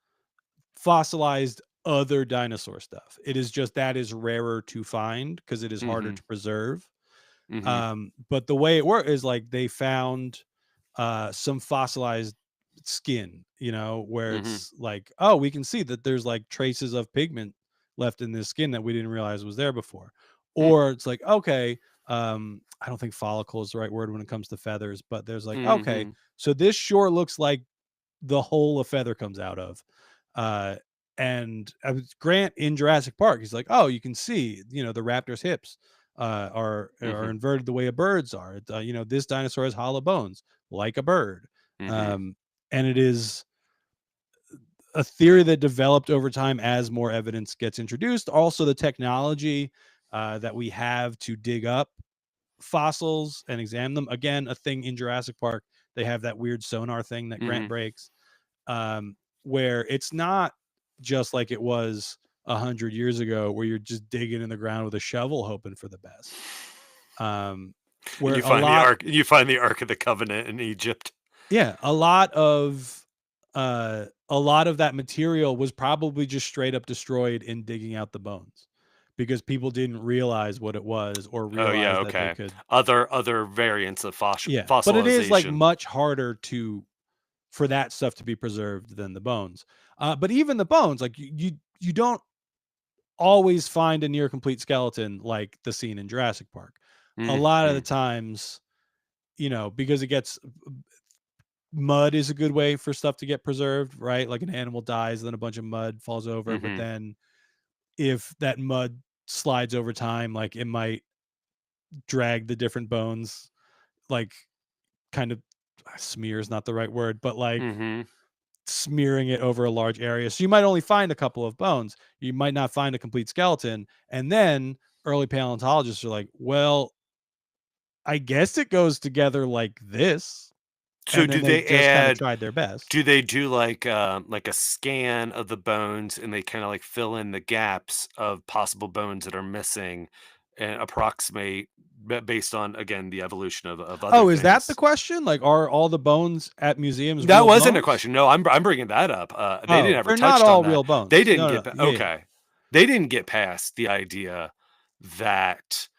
fossilized other dinosaur stuff. It is just that is rarer to find because it is harder Mhm, to preserve. mhm, But the way it worked is like they found some fossilized skin, where mhm, it's like, oh, we can see that there's like traces of pigment left in this skin that we didn't realize was there before. mm, Or it's like, okay, I don't think follicle is the right word when it comes to feathers, but there's like, okay, mhm, so this sure looks like the hole a feather comes out of. Uh, and Grant in Jurassic Park, he's like, oh, you can see, the raptor's hips are mhm, inverted the way a bird's are. This dinosaur has hollow bones like a bird. mhm, Um, and it is a theory that developed over time as more evidence gets introduced. Also, the technology that we have to dig up fossils and examine them. Again, a thing in Jurassic Park, they have that weird sonar thing that Grant mhm. breaks, where it's not just like it was 100 years ago, where you're just digging in the ground with a shovel hoping for the best. Um, And where a lot, you find the Ark of the Covenant in Egypt. yeah, a lot of that material was probably just straight up destroyed in digging out the bones because people didn't realize what it was or Oh, yeah, realize that they okay. could. Other variants of Yeah, but it is like fossilization. much harder for that stuff to be preserved than the bones. But even the bones, like you don't always find a near complete skeleton like the scene in Jurassic Park. A lot of the Mhm, times, because it gets mud is a good way for stuff to get preserved, right? Like an animal dies, then a bunch of mud falls over, but mhm, then if that mud slides over time, like it might drag the different bones, like kind of smear is not the right word, but like mhm. smearing it over a large area. So you might only find a couple of bones. You might not find a complete skeleton. And then early paleontologists are like, well, I guess it goes together like this. So And do then they just kind of add? tried their best. Do they do like a scan of the bones and they kind of like fill in the gaps of possible bones that are missing and approximate based on again the evolution of other Oh, is that the things? question? Like, are all the bones at museums That real wasn't a bones? question. No, I'm bringing that up. They didn't Oh, ever they're not touched on all that. real bones. They didn't No, get no, pa- yeah, yeah. okay. They didn't get past the idea that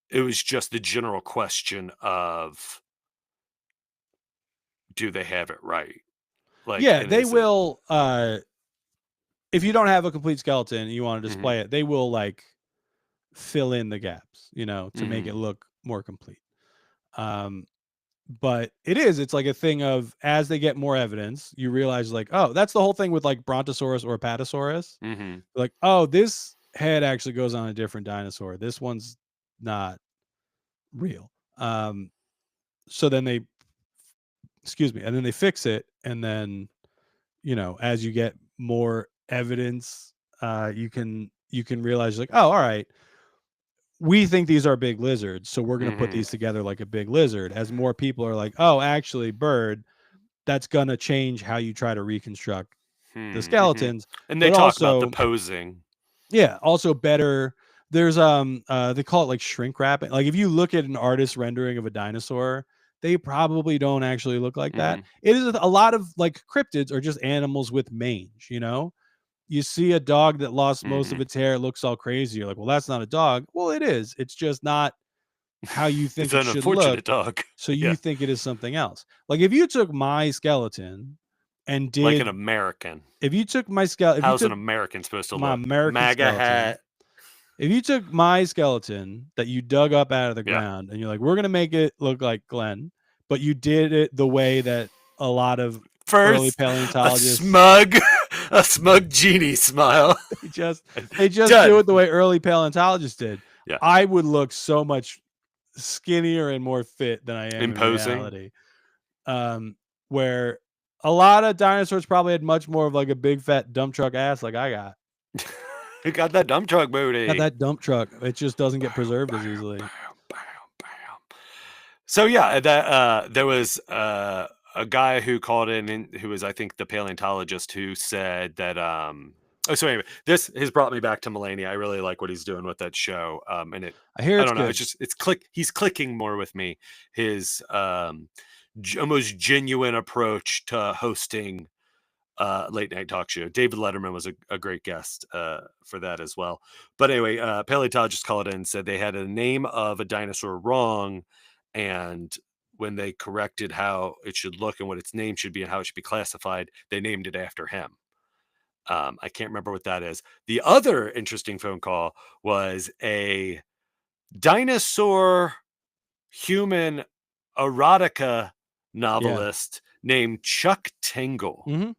it was just the general question of do they have it right? Like, Yeah, and they is it? will. If you don't have a complete skeleton and you want to Mhm, display it, they will like fill in the gaps, to make mhm, it look more complete. Um, but it's like a thing of as they get more evidence, you realize like, oh, that's the whole thing with like Brontosaurus or Apatosaurus. mhm, Like, oh, this head actually goes on a different dinosaur. This one's not real. So then they, excuse me, and then they fix it, and then as you get more evidence, you can realize like, oh, all right, we think these are big lizards, so we're going to put mhm, these together like a big lizard. As more people are like, oh, actually, bird, that's going to change how you try to reconstruct the mhm. skeletons. And they But talk about the also, posing. yeah, also better. There's they call it like shrink wrapping. Like if you look at an artist rendering of a dinosaur, they probably don't actually look like that. Mhm, It is a lot of like cryptids are just animals with mange. You see a dog that lost most of mhm. its hair, it looks all crazy. You're like, well, that's not a dog. Well, it is. It's just not how you It's think it an should look. unfortunate dog. So Yeah, you think it is something else. Like if you took my skeleton and like an did, American. if you took my skeleton, if you How's an took American supposed to my look? American MAGA skeleton, hat. if you took my skeleton that you dug up out of the Yeah. ground and you're like, we're going to make it look like Glenn, but you did it the way that a lot of early First, a paleontologists smug, a smug genie smile. they just they just do Done. it the way early paleontologists did. Yeah. I would look so much skinnier and more fit than I am in Imposing. reality. Where a lot of dinosaurs probably had much more of like a big fat dump truck ass like I got. You got that dump truck booty. Got that dump truck. It just doesn't get preserved as Bam, easily. bam, bam, bam. So yeah, that there was a guy who called in who was I think the paleontologist who said that so anyway, this has brought me back to Mulaney. I really like what he's doing with that show. And I hear I it's don't know, good. he's clicking more with me. His almost genuine approach to hosting late night talk show. David Letterman was a great guest for that as well. But anyway, paleontologists called in and said they had a name of a dinosaur wrong, and when they corrected how it should look and what its name should be and how it should be classified, they named it after him. I can't remember what that is. The other interesting phone call was a dinosaur human erotica novelist named Chuck Tingle. Mm-hmm.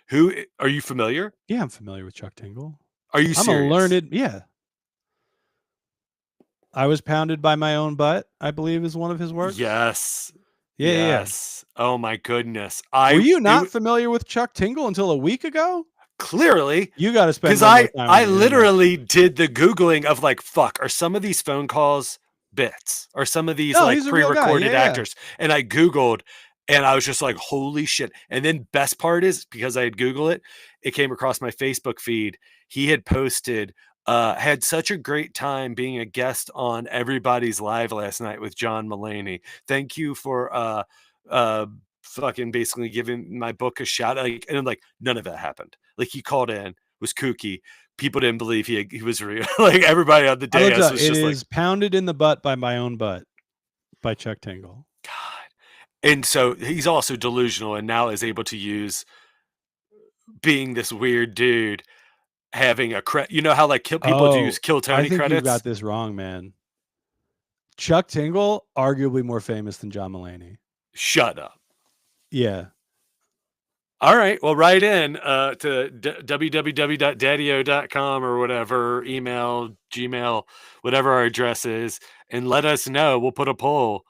Who are you familiar? Yeah, I'm familiar with Chuck Tingle. Are you I'm serious? a learned, yeah. I was pounded by my own butt, I believe is one of his works. Yes. Yeah, Yes. Oh my goodness. Were you not familiar with Chuck Tingle until a week ago? Clearly. You got to spend Because more time on I the internet. literally did the Googling of like, fuck, are some of these phone calls bits? Are some of these No, like he's a real guy. pre-recorded Yeah, yeah. actors? And I Googled and I was just like, holy shit. And then best part is because I had Googled it came across my Facebook feed. He had posted, had such a great time being a guest on Everybody's Live last night with John Mulaney. Thank you for fucking basically giving my book a shout. Like, and I'm like, none of that happened. Like he called in, was kooky. People didn't believe he was real. Like everybody on the I looked day up, was it just is like, Pounded in the Butt by My Own Butt by Chuck Tingle. God. And so he's also delusional and now is able to use being this weird dude having a credit. You know how like people do use Kill Tony I think credits? you got this wrong, man. Chuck Tingle, arguably more famous than John Mulaney. Shut up. Yeah. All right. Well, write in to www.daddyo.com or whatever, email, Gmail, whatever our address is, and let us know. We'll put a poll.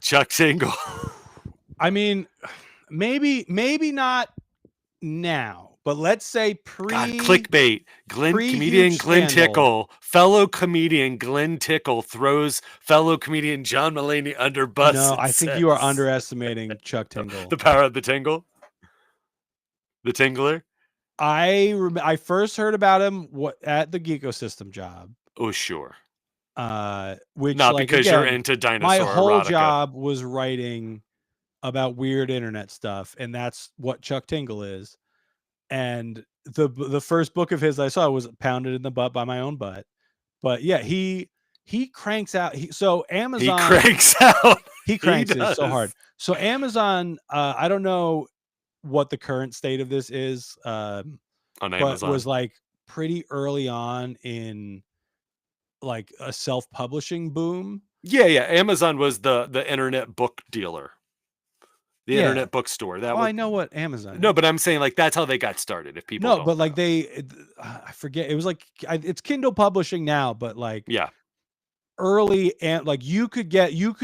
Chuck Tingle. I mean, maybe not now, but let's say God, clickbait. Comedian huge Glenn scandal. Tickle, fellow comedian Glenn Tickle throws fellow comedian John Mulaney under bus. No, and I think you are says, underestimating Chuck Tingle. the power of the tingle. The tingler. I first heard about him at the Geekosystem job. Oh, sure. Which Not like because again, you're into my dinosaur whole erotica. job was writing about weird internet stuff, and that's what Chuck Tingle is. And the first book of his I saw was Pounded in the Butt by My Own Butt. But yeah, he cranks out. So Amazon He cranks out. He cranks it does. so hard. So Amazon, I don't know what the current state of this is, On but Amazon. was like pretty early on in like a self-publishing boom. Yeah. Amazon was the internet book dealer. The internet bookstore. That was, I know what Amazon. No, but I'm saying like that's how they got started. If people don't but like know. I forget. It was like it's Kindle publishing now, but like yeah, early and like you could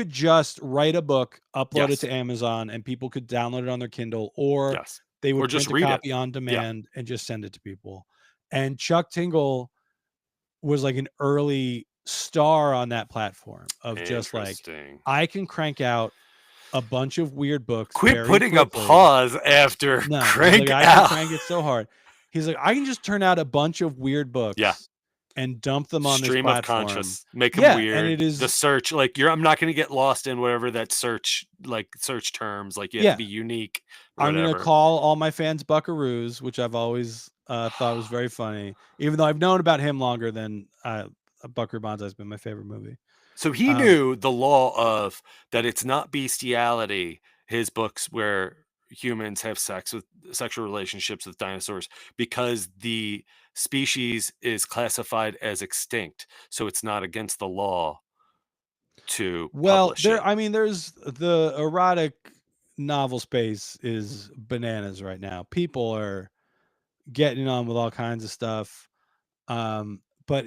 just write a book, upload it Yes. to Amazon, and people could download it on their Kindle, or yes, they would Or just print a read it. copy on demand and just send it to people. And Chuck Tingle was like an early star on that platform of just like Interesting. I can crank out a bunch of weird books. Quit very putting a quickly. pause after No, crank like, I out. can crank it so hard. He's like, I can just turn out a bunch of weird books Yeah. and dump them on Stream this of platform. conscious, make them Yeah, weird. and it is the search, like I'm not going to get lost in whatever that search terms. Like you have to be unique. I'm going to call all my fans buckaroos, which I've always thought was very funny, even though I've known about him longer than Buckaroo Banzai has been my favorite movie. So he knew the law of that it's not bestiality. His books where humans have sexual relationships with dinosaurs because the species is classified as extinct. So it's not against the law to publish it. I mean, there's the erotic novel space is bananas right now. People are getting on with all kinds of stuff. But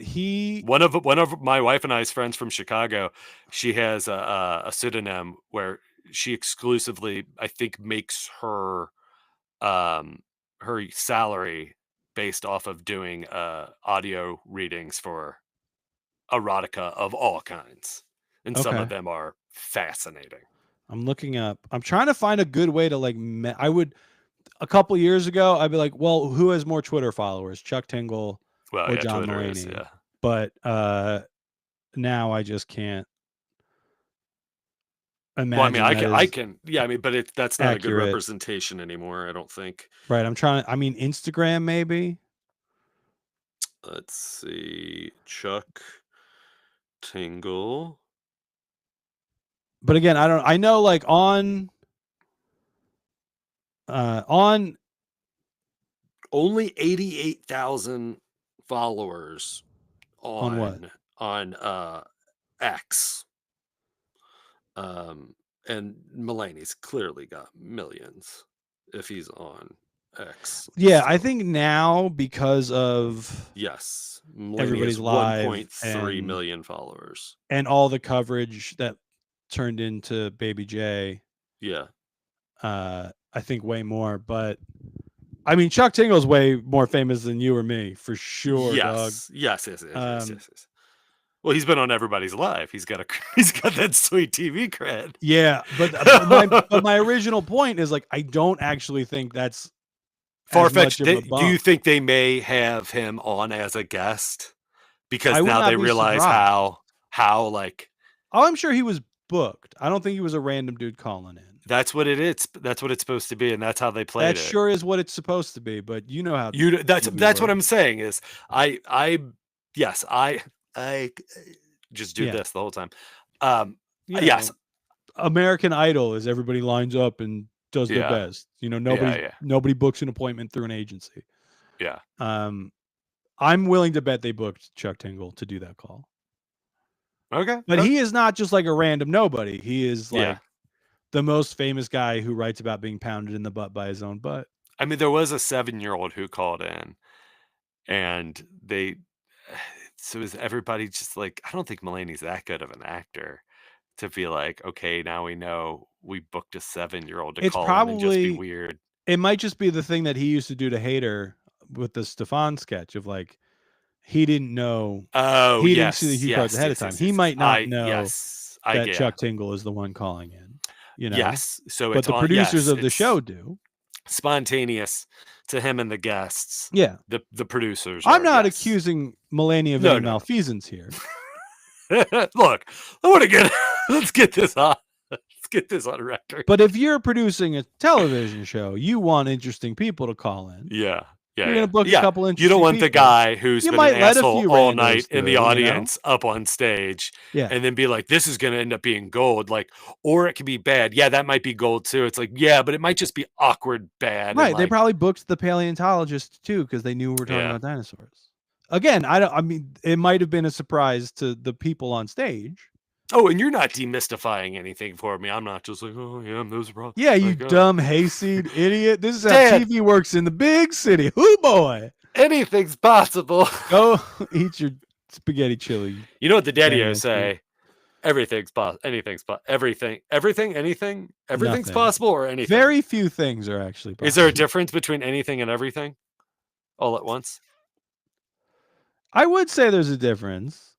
one of my wife and I's friends from Chicago, she has a pseudonym where she exclusively, I think, makes her her salary based off of doing audio readings for erotica of all kinds, and some of them are fascinating. I'm looking up. I'm trying to find a good way to like. I would a couple years ago, I'd be like, well, who has more Twitter followers, Chuck Tingle or John Twitter Mulaney? But now I just can't imagine. Well, I mean, I can. Yeah, I mean, but that's not accurate. a good representation anymore, I don't think. Right. I'm trying. I mean, Instagram maybe. Let's see, Chuck Tingle. But again, I know like on only 88,000 followers on what? On X. And Mulaney's clearly got millions if he's on X. Yeah, I think now because of Mulaney everybody's live 1.3 million followers and all the coverage that turned into Baby J. Yeah. I think way more, but I mean, Chuck Tingle's way more famous than you or me for sure. Dog. Yes. Well, he's been on Everybody's Live. He's got that sweet TV cred. Yeah, but my original point is like I don't actually think that's far-fetched. Do you think they may have him on as a guest because now they realize how like? Oh, I'm sure he was booked. I don't think he was a random dude calling in. That's what it is. That's what it's supposed to be, and that's how they played it. That sure is what it's supposed to be. But you know how that's what I'm saying is I just do this the whole time. Yes, American Idol is everybody lines up and does their best. You know, nobody books an appointment through an agency. Yeah. I'm willing to bet they booked Chuck Tingle to do that call. Okay. But he is not just like a random nobody. He is like the most famous guy who writes about being pounded in the butt by his own butt. I mean, there was a 7-year-old who called in, and so is everybody just like, I don't think Mulaney's that good of an actor to be like, okay, now we know we booked a 7-year-old to call in and just be weird. It might just be the thing that he used to do to Hader with the Stefan sketch of like he didn't know Oh, he didn't yes, see the cue yes, cards ahead yes, of time. yes, He yes, might not yes. know Yes, I that get. Chuck Tingle is the one calling in, you know. Yes, so But it's the on. producers Yes, of the it's show do. spontaneous to him and the guests. Yeah. The producers. I'm are, not yes. accusing Melania of No, any no, no. malfeasance here. Look, I want to get. Let's get this on. Let's get this on record. But if you're producing a television show, you want interesting people to call in. Yeah. Yeah, You're gonna book a couple interesting You don't want the people. guy who's You been might an let a asshole few all randos night in through, the you know? audience up on stage, Yeah. and then be like, "This is gonna end up being gold." Like, or it could be bad. Yeah, that might be gold too. It's like, yeah, but it might just be awkward bad. Right. And They like, probably booked the paleontologist too because they knew we were talking Yeah. about dinosaurs. Again, I mean, it might have been a surprise to the people on stage. oh, and you're not demystifying anything for me. I'm not just like, oh yeah, those are probably. Yeah, you like, dumb hayseed idiot. This is how Dad. TV works in the big city. Hoo boy. Anything's possible. Go eat your spaghetti chili. You know what the daddy-o Anything. say? Everything's possible. Anything's possible. Everything. Anything. Everything's Nothing. possible, or anything. Very few things are actually possible. Is there a difference between anything and everything? All at once? I would say there's a difference.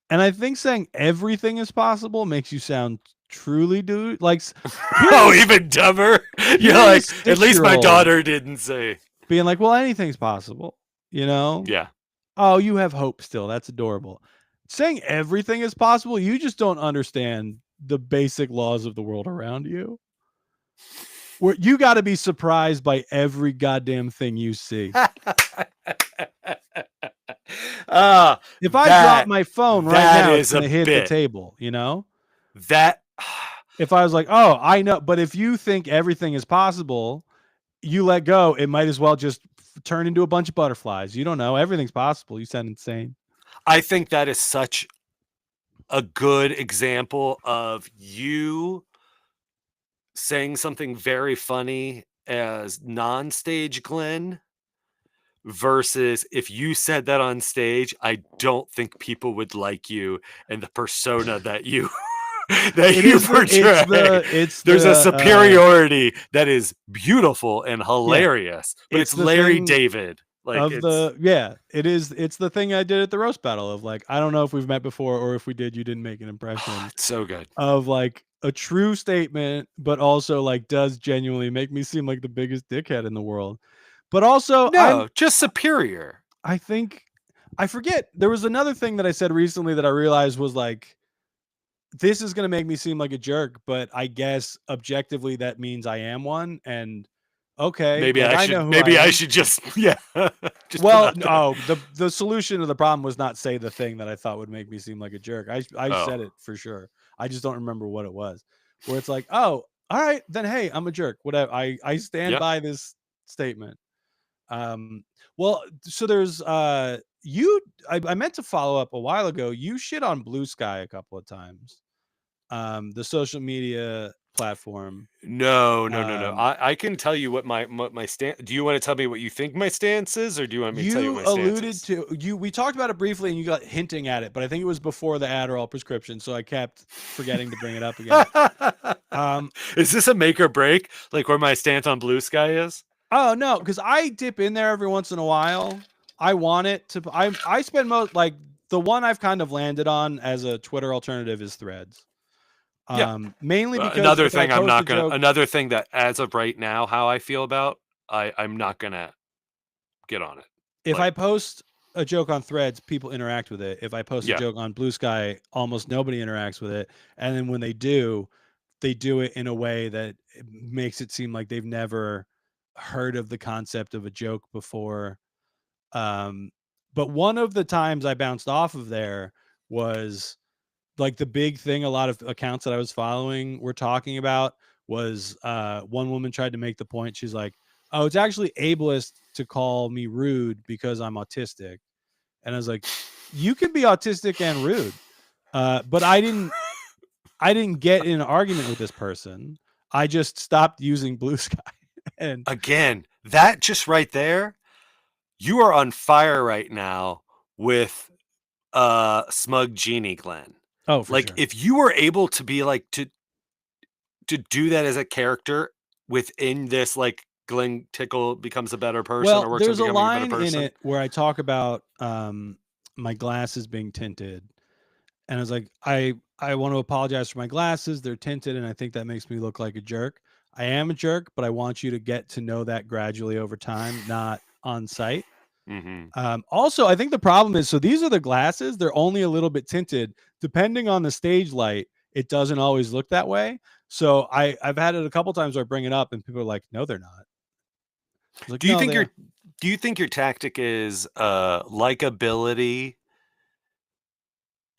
And I think saying everything is possible makes you sound truly dude. Like, Oh, even dumber. You're like, at least my 6-year-old daughter didn't say. being like, well, anything's possible, you know? Yeah. Oh, you have hope still. That's adorable. Saying everything is possible, you just don't understand the basic laws of the world around you. Where you got to be surprised by every goddamn thing you see. If I drop my phone right now, it's going to hit the table, you know? That. If I was like, oh, I know. But if you think everything is possible, you let go. It might as well just turn into a bunch of butterflies. You don't know. Everything's possible. You sound insane. I think that is such a good example of you saying something very funny as non-stage Glenn versus if you said that on stage, I don't think people would like you and the persona that you portray. There's a superiority that is beautiful and hilarious, but it's Larry David. Like it's the thing I did at the roast battle of like, I don't know if we've met before or if we did, you didn't make an impression. It's so good. Of like a true statement, but also like does genuinely make me seem like the biggest dickhead in the world. But also just superior. I think I forget. There was another thing that I said recently that I realized was like, this is going to make me seem like a jerk, but I guess objectively that means I am one. And okay, maybe like, I should just just well, no, the solution to the problem was not say the thing that I thought would make me seem like a jerk. I said it for sure. I just don't remember what it was. Where it's like, oh, all right, then hey, I'm a jerk. Whatever. I stand by this statement. Well, so there's I meant to follow up a while ago. You shit on Blue Sky a couple of times. The social media platform. No. I can tell you what my stance. Do you want to tell me what you think my stance is, or do you want me to tell you what my stance is? We talked about it briefly, and you got hinting at it, but I think it was before the Adderall prescription, so I kept forgetting to bring it up again. Is this a make or break, like where my stance on Blue Sky is? Oh no, because I dip in there every once in a while. I want it to. I spend most like the one I've kind of landed on as a Twitter alternative is Threads. Mainly because another thing that as of right now, how I feel about, I'm not gonna get on it. If I post a joke on Threads, people interact with it. If I post a joke on Blue Sky, almost nobody interacts with it. And then when they do it in a way that makes it seem like they've never heard of the concept of a joke before. But one of the times I bounced off of there was like the big thing a lot of accounts that I was following were talking about was one woman tried to make the point. She's like, oh, it's actually ableist to call me rude because I'm autistic. And I was like, you can be autistic and rude. But I didn't get in an argument with this person. I just stopped using Blue Sky. And again, that just right there, you are on fire right now with Smug Genie, Glenn. Oh, for like sure. If you were able to be like to do that as a character within this like Glenn Tickle becomes a better person or Well, works on there's a becoming a better line in person? it where I talk about my glasses being tinted, and I was like, I want to apologize for my glasses. They're tinted, and I think that makes me look like a jerk. I am a jerk, but I want you to get to know that gradually over time, not on sight. Mm-hmm. Also, I think the problem is, so these are the glasses. They're only a little bit tinted. Depending on the stage light, it doesn't always look that way. So I've had it a couple times where I bring it up, and people are like, "No, they're not." I was like, Do you "No, think they your are." do you think your tactic is likability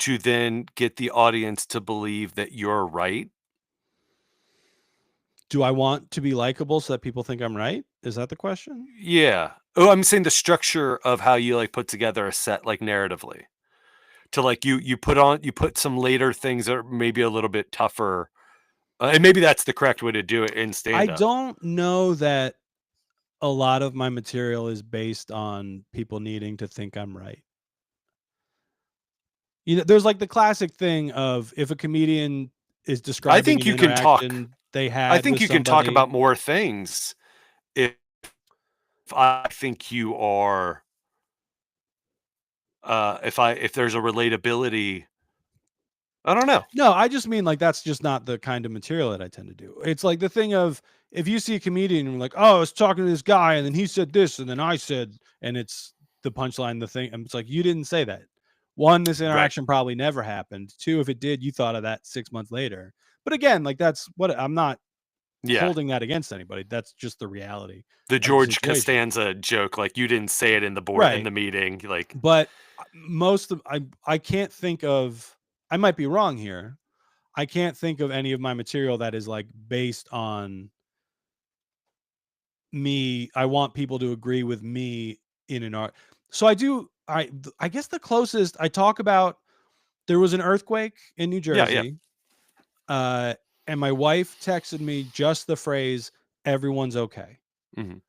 to then get the audience to believe that you're right? Do I want to be likable so that people think I'm right? Is that the question? Yeah. Oh, I'm saying the structure of how you like put together a set like narratively. To like you put some later things that are maybe a little bit tougher. And maybe that's the correct way to do it in I stand up. don't know that a lot of my material is based on people needing to think I'm right. You know, there's like the classic thing of if a comedian is I describing think an you can talk interaction they I had think with you can talk somebody. about more things if I think you are if there's a relatability. I don't know. No, I just mean like that's just not the kind of material that I tend to do. It's like the thing of if you see a comedian and you're like, oh, I was talking to this guy and then he said this and then I said, and it's the punchline, the thing. And it's like, you didn't say that. One, this Right. interaction probably never happened. Two, if it did, you thought of that 6 months later. But again, like that's what I'm not Yeah. holding that against anybody. That's just the reality The of the George situation. Costanza joke, like you didn't say it in the board in Right. the meeting. Like But most of I can't think of, I might be wrong here. I can't think of any of my material that is like based on me. I want people to agree with me in an art. So I guess the closest I talk about, there was an earthquake in New yeah, yeah. Jersey. And my wife texted me just the phrase, everyone's okay. Mhm.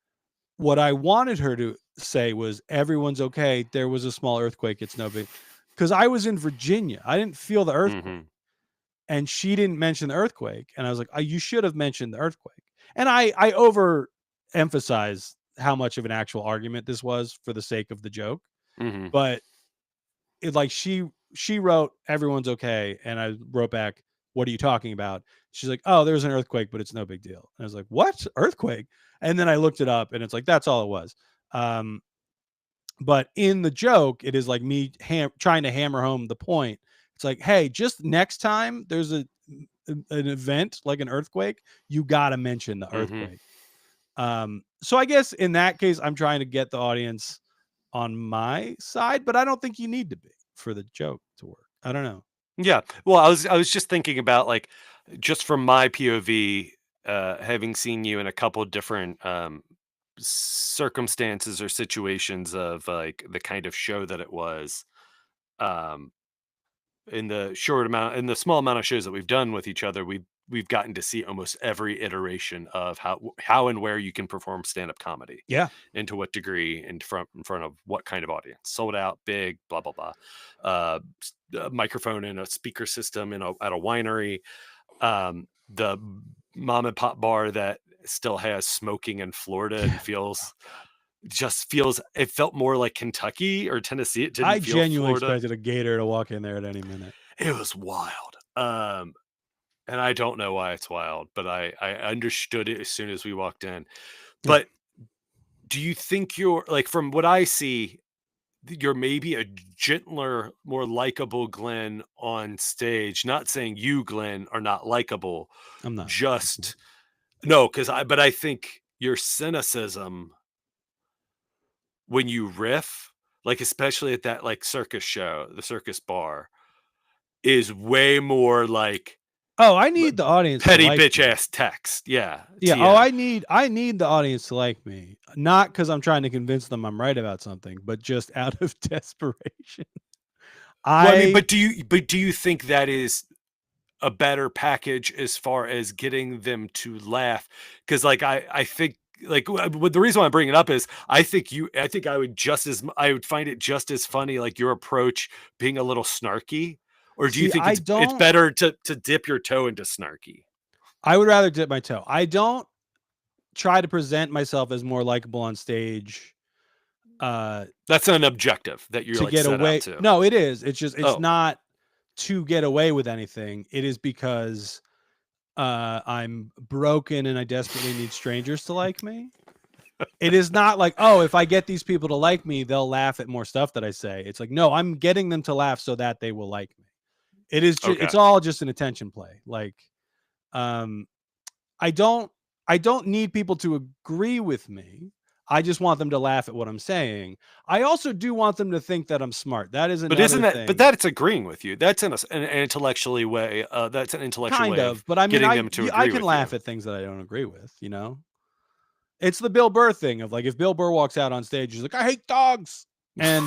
What I wanted her to say was, everyone's okay. There was a small earthquake. It's no big, because I was in Virginia. I didn't feel the earthquake. Mhm. And she didn't mention the earthquake. And I was like, oh, you should have mentioned the earthquake. And I overemphasize how much of an actual argument this was for the sake of the joke. Mhm. But it like she wrote, everyone's okay. And I wrote back, what are you talking about? She's like, oh, there's an earthquake, but it's no big deal. And I was like, what? Earthquake? And then I looked it up and it's like, that's all it was. But in the joke, it is like me trying to hammer home the point. It's like, hey, just next time there's an event like an earthquake, you got to mention the Mhm. earthquake. So I guess in that case, I'm trying to get the audience on my side, but I don't think you need to be for the joke to work. I don't know. Yeah. Well, I was just thinking about like just from my POV, having seen you in a couple different circumstances or situations of like the kind of show that it was. Um, in the small amount of shows that we've done with each other, we've gotten to see almost every iteration of how and where you can perform stand-up comedy, Yeah. and to what degree, in front of what kind of audience, sold out, big, blah blah blah, a microphone and a speaker system at a winery, the mom and pop bar that still has smoking in Florida and it felt more like Kentucky or Tennessee. It didn't I feel genuinely Florida. expected a gator to walk in there at any minute. It was wild. And I don't know why it's wild, but I understood it as soon as we walked in. But do you think you're like, from what I see, you're maybe a gentler, more likable Glenn on stage? Not saying you, Glenn, are not likable. I'm not. Just no, but I think your cynicism when you riff, like especially at that like circus show, the circus bar, is way more like Oh, I need the audience petty to like bitch me. ass text. Yeah. Yeah. TM. Oh, I need the audience to like me, not because I'm trying to convince them I'm right about something, but just out of desperation. Well, I mean, but do you think that is a better package as far as getting them to laugh? Because like I think like the reason why I bring it up is I think I would find it just as funny, like your approach being a little snarky. Or do you think it's better to dip your toe into snarky? I would rather dip my toe. I don't try to present myself as more likable on stage. That's an objective that you're to like get set away. out to. No, it is. It's just it's Oh. not to get away with anything. It is because I'm broken and I desperately need strangers to like me. It is not like, oh, if I get these people to like me, they'll laugh at more stuff that I say. It's like, no, I'm getting them to laugh so that they will like me. It is just, it's all just an attention play. Like, I don't need people to agree with me. I just want them to laugh at what I'm saying. I also do want them to think that I'm smart. That is another But isn't that? thing. But that's agreeing with you. That's an intellectually way. That's an intellectual Kind way of. But I mean, getting them to agree I can with laugh you. at things that I don't agree with. You know, it's the Bill Burr thing of like, if Bill Burr walks out on stage, he's like, I hate dogs, and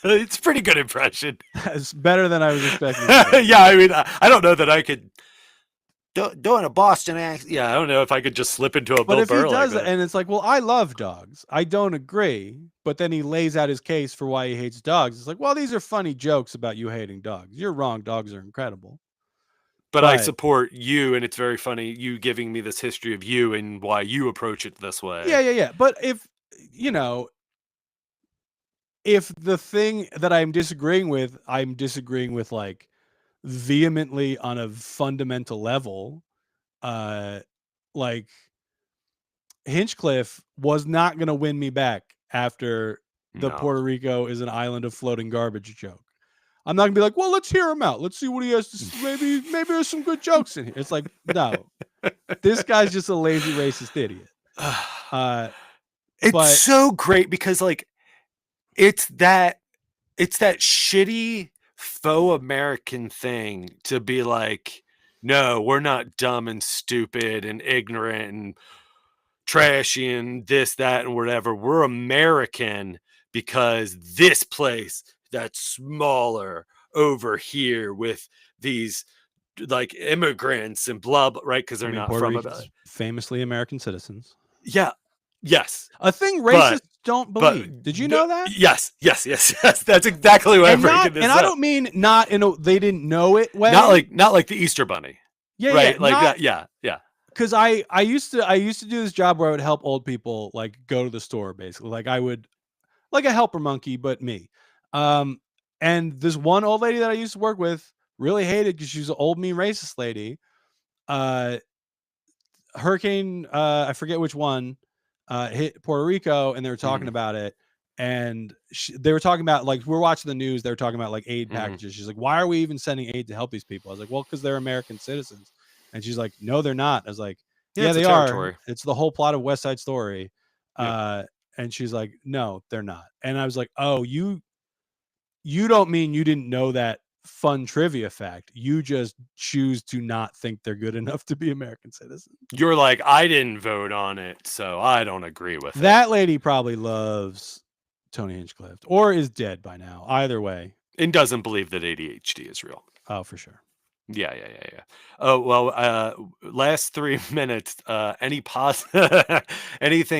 it's a pretty good impression. it's better than I was expecting. Yeah, I mean, I don't know that I could. Doing a Boston accent. Yeah, I don't know if I could just slip into a But Bill if Burr he does like that. and it's like, well, I love dogs. I don't agree. But then he lays out his case for why he hates dogs. It's like, well, these are funny jokes about you hating dogs. You're wrong. Dogs are incredible. But I support you, and it's very funny you giving me this history of you and why you approach it this way. Yeah. But if, you know, if the thing that I'm disagreeing with like vehemently on a fundamental level, like Hinchcliffe was not going to win me back after the Puerto Rico is an island of floating garbage joke. I'm not gonna be like, well, let's hear him out. Let's see what he has to say. Maybe there's some good jokes in here. It's like, no, this guy's just a lazy racist idiot. It's so great because like it's that shitty faux American thing to be like, no, we're not dumb and stupid and ignorant and trashy and this, that, and whatever. We're American because this place that's smaller over here with these like immigrants and blah, blah, right? Because they're not Puerto from Ricans, famously American citizens. Yeah. Yes. A thing racists don't believe. Did you know that? Yes. That's exactly what I'm breaking this up. I don't mean not in a they didn't know it way. Not like the Easter Bunny. Yeah, right. Yeah, like not, that. Yeah. Because I used to do this job where I would help old people like go to the store basically. Like I would like a helper monkey, but me. And this one old lady that I used to work with really hated because she was an old mean racist lady. Hurricane, I forget which one, hit Puerto Rico, and they were talking about it. And they were talking about like we're watching the news. They were talking about like aid packages. She's like, "Why are we even sending aid to help these people?" I was like, "Well, because they're American citizens." And she's like, "No, they're not." I was like, "Yeah, they are. It's the whole plot of West Side Story." And she's like, "No, they're not." And I was like, "Oh, you don't mean you didn't know that fun trivia fact. You just choose to not think they're good enough to be American citizens." You're like, I didn't vote on it, so I don't agree with it. That lady probably loves Tony Hinchcliffe or is dead by now. Either way. And doesn't believe that ADHD is real. Oh, for sure. Yeah. Oh, well, last 3 minutes, anything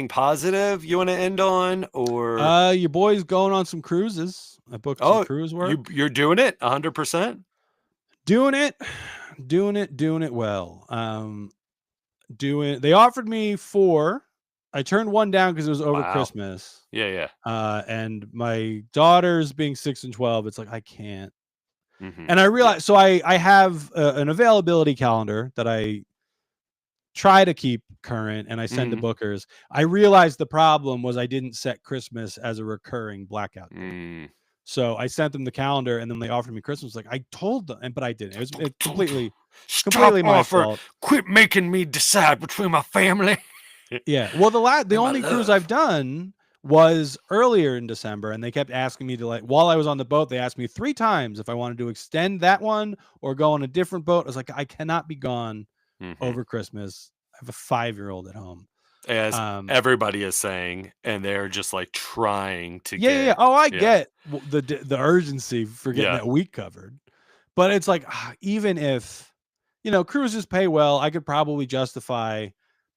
positive you want to end on, or your boy's going on some cruises. I booked some cruise work. You're doing it 100%? Doing it well. They offered me 4. I turned 1 down because it was over Christmas. Yeah. And my daughter's being 6 and 12. It's like, I can't. And I realized, so I have an availability calendar that I try to keep current and I send to bookers. I realized the problem was I didn't set Christmas as a recurring blackout date. So I sent them the calendar and then they offered me Christmas. Like I told them, but I didn't. It was completely my fault. Quit making me decide between my family. Yeah. Well, the only cruise I've done was earlier in December, and they kept asking me to, like, while I was on the boat, they asked me 3 times if I wanted to extend that one or go on a different boat. I was like, I cannot be gone over Christmas. I have a 5-year-old at home. As everybody is saying, and they're just like trying to get. Yeah. Oh, I get the urgency for getting that week covered. But it's like, even if, cruises pay well, I could probably justify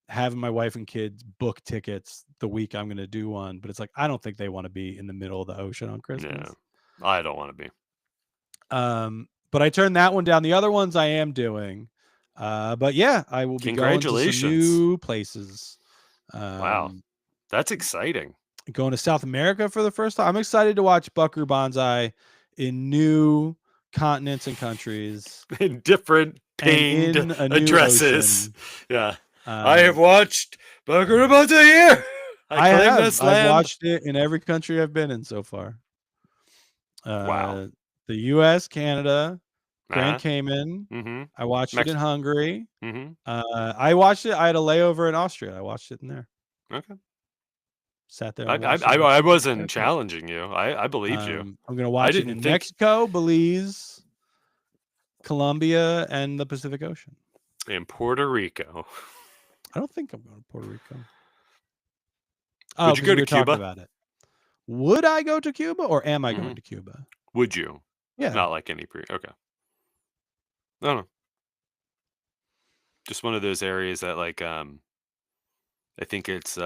having my wife and kids book tickets the week I'm going to do one. But it's like, I don't think they want to be in the middle of the ocean on Christmas. Yeah, I don't want to be. But I turned that one down. The other ones I am doing. But yeah, I will be going to some new places. Wow. Um, That's exciting. Going to South America for the first time. I'm excited to watch Buckaroo Banzai in new continents and countries In different and pained in a new addresses. ocean. Yeah. I have Um, watched Buckaroo Banzai here. I claim have. this I've land. watched it in every country I've been in so far. Wow. The U.S., Canada, Grand Uh-huh. Cayman. Mm-hmm. I watched it in Hungary. Mm-hmm. I watched it. I had a layover in Austria. I watched it in there. Okay. Sat there I, and watched I, it. I wasn't challenging you. I believed you. I'm gonna watch it didn't in think- Mexico, Belize, Colombia, and the Pacific Ocean. In Puerto Rico. I don't think I'm going to Puerto Rico. Would you go to we were talking Cuba? about it. Would I go to Cuba or am I going to Cuba? Would you? Yeah. Not like any okay. I don't know. Just one of those areas that I think it's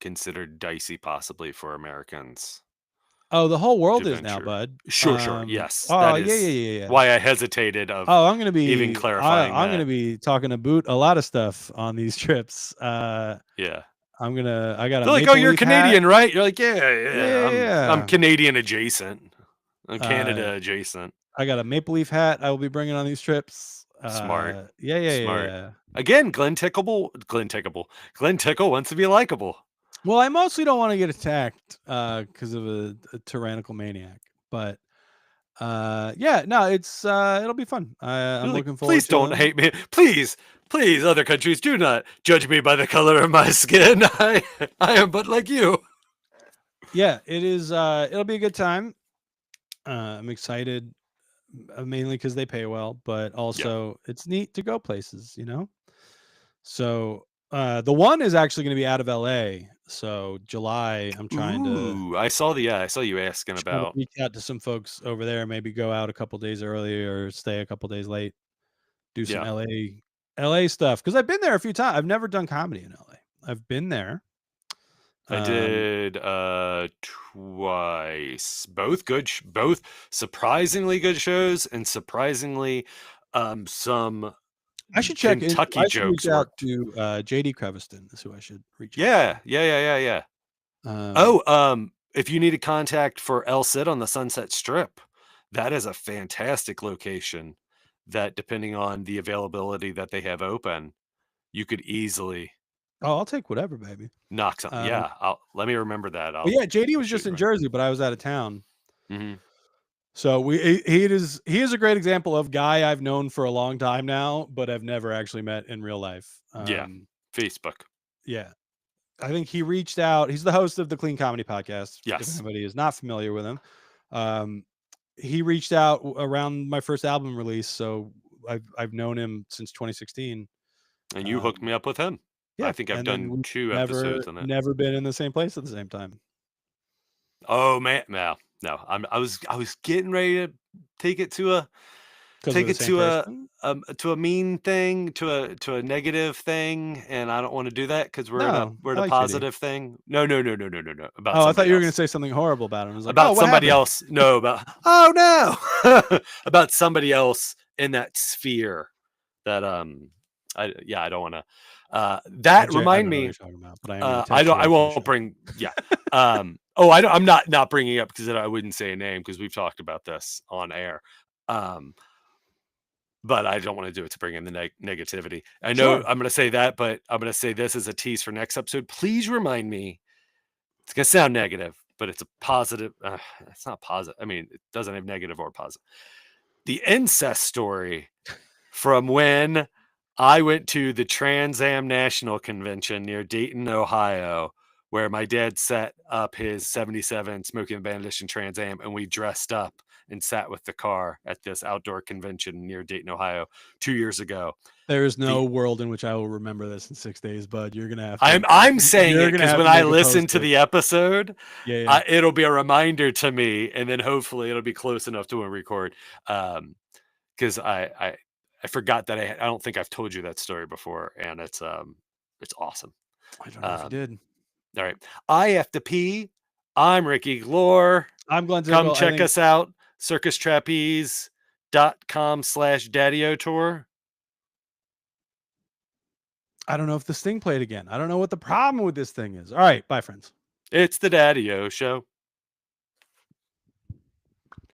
considered dicey possibly for Americans. Oh, the whole world to is now, venture. bud. Sure. Yes. Oh, that yeah, is yeah. why I hesitated of Oh, I'm going to be even clarifying I'm going that. to be talking about a lot of stuff on these trips. Yeah. I got a They're like, Maple oh, you're Leaf hat. Canadian, right? You're like, yeah. Yeah. I'm Canadian adjacent. I'm Canada adjacent. I got a Maple Leaf hat I will be bringing on these trips. Smart. Yeah. Smart. Again, Glenn Tickle wants to be likable. Well, I mostly don't want to get attacked because of a tyrannical maniac. But yeah, no, it's it'll be fun. I'm looking forward. Please don't hate me. Please, other countries, do not judge me by the color of my skin. I am but like you. Yeah, it is. It'll be a good time. I'm excited, mainly because they pay well, but also it's neat to go places, you know. So the one is actually going to be out of LA. So July, I'm trying to. I saw you asking about. Reach out to some folks over there. Maybe go out a couple days early or stay a couple days late. Do some LA stuff because I've been there a few times. I've never done comedy in LA. I've been there. I did twice. Both surprisingly good shows and surprisingly some I should check Kentucky I should jokes reach out worked. to JD Creviston is who I should reach out to. Yeah. If you need a contact for El Cid on the Sunset Strip, that is a fantastic location that, depending on the availability that they have open, you could easily I'll take whatever, baby. knock something. Let me remember that. Yeah, JD was just in Jersey, but I was out of town. Mm-hmm. So he is a great example of guy I've known for a long time now, but I've never actually met in real life. Facebook. Yeah. I think he reached out. He's the host of the Clean Comedy Podcast. Yes. If anybody is not familiar with him. He reached out around my first album release. So I've known him since 2016. And you hooked me up with him. Yeah. I think I've done 2 episodes on it. Never been in the same place at the same time. Oh man. No. I was getting ready to take it to a mean thing, to a negative thing, and I don't want to do that because we're in a positive thing. No. About I thought you were going to say something horrible about him. About somebody else. No, about somebody else in that sphere. That I don't want to. That remind me. I won't bring. Yeah. I'm not bringing it up because I wouldn't say a name because we've talked about this on air. But I don't want to do it to bring in the negativity. I know I'm going to say that, but I'm going to say this as a tease for next episode. Please remind me. It's going to sound negative, but it's a positive. It's not positive. I mean, it doesn't have negative or positive. The incest story from when I went to the Trans Am National Convention near Dayton, Ohio, where my dad set up his 77 Smoking the Bandit Edition Trans Am, and we dressed up and sat with the car at this outdoor convention near Dayton, Ohio 2 years ago. There is no world in which I will remember this in 6 days, bud. You're gonna have to. I'm saying it because when I listen to the episode, it'll be a reminder to me, and then hopefully it'll be close enough to when we record. Because I forgot that I don't think I've told you that story before, and it's awesome. I don't know if you did. All right, I have to pee. I'm Ricky Glore. I'm Glenn Tickle. Come check us out. circustrapeze.com/daddio tour. I don't know if this thing played again. I don't know what the problem with this thing is. All right, bye, friends. It's the Daddy-O Show.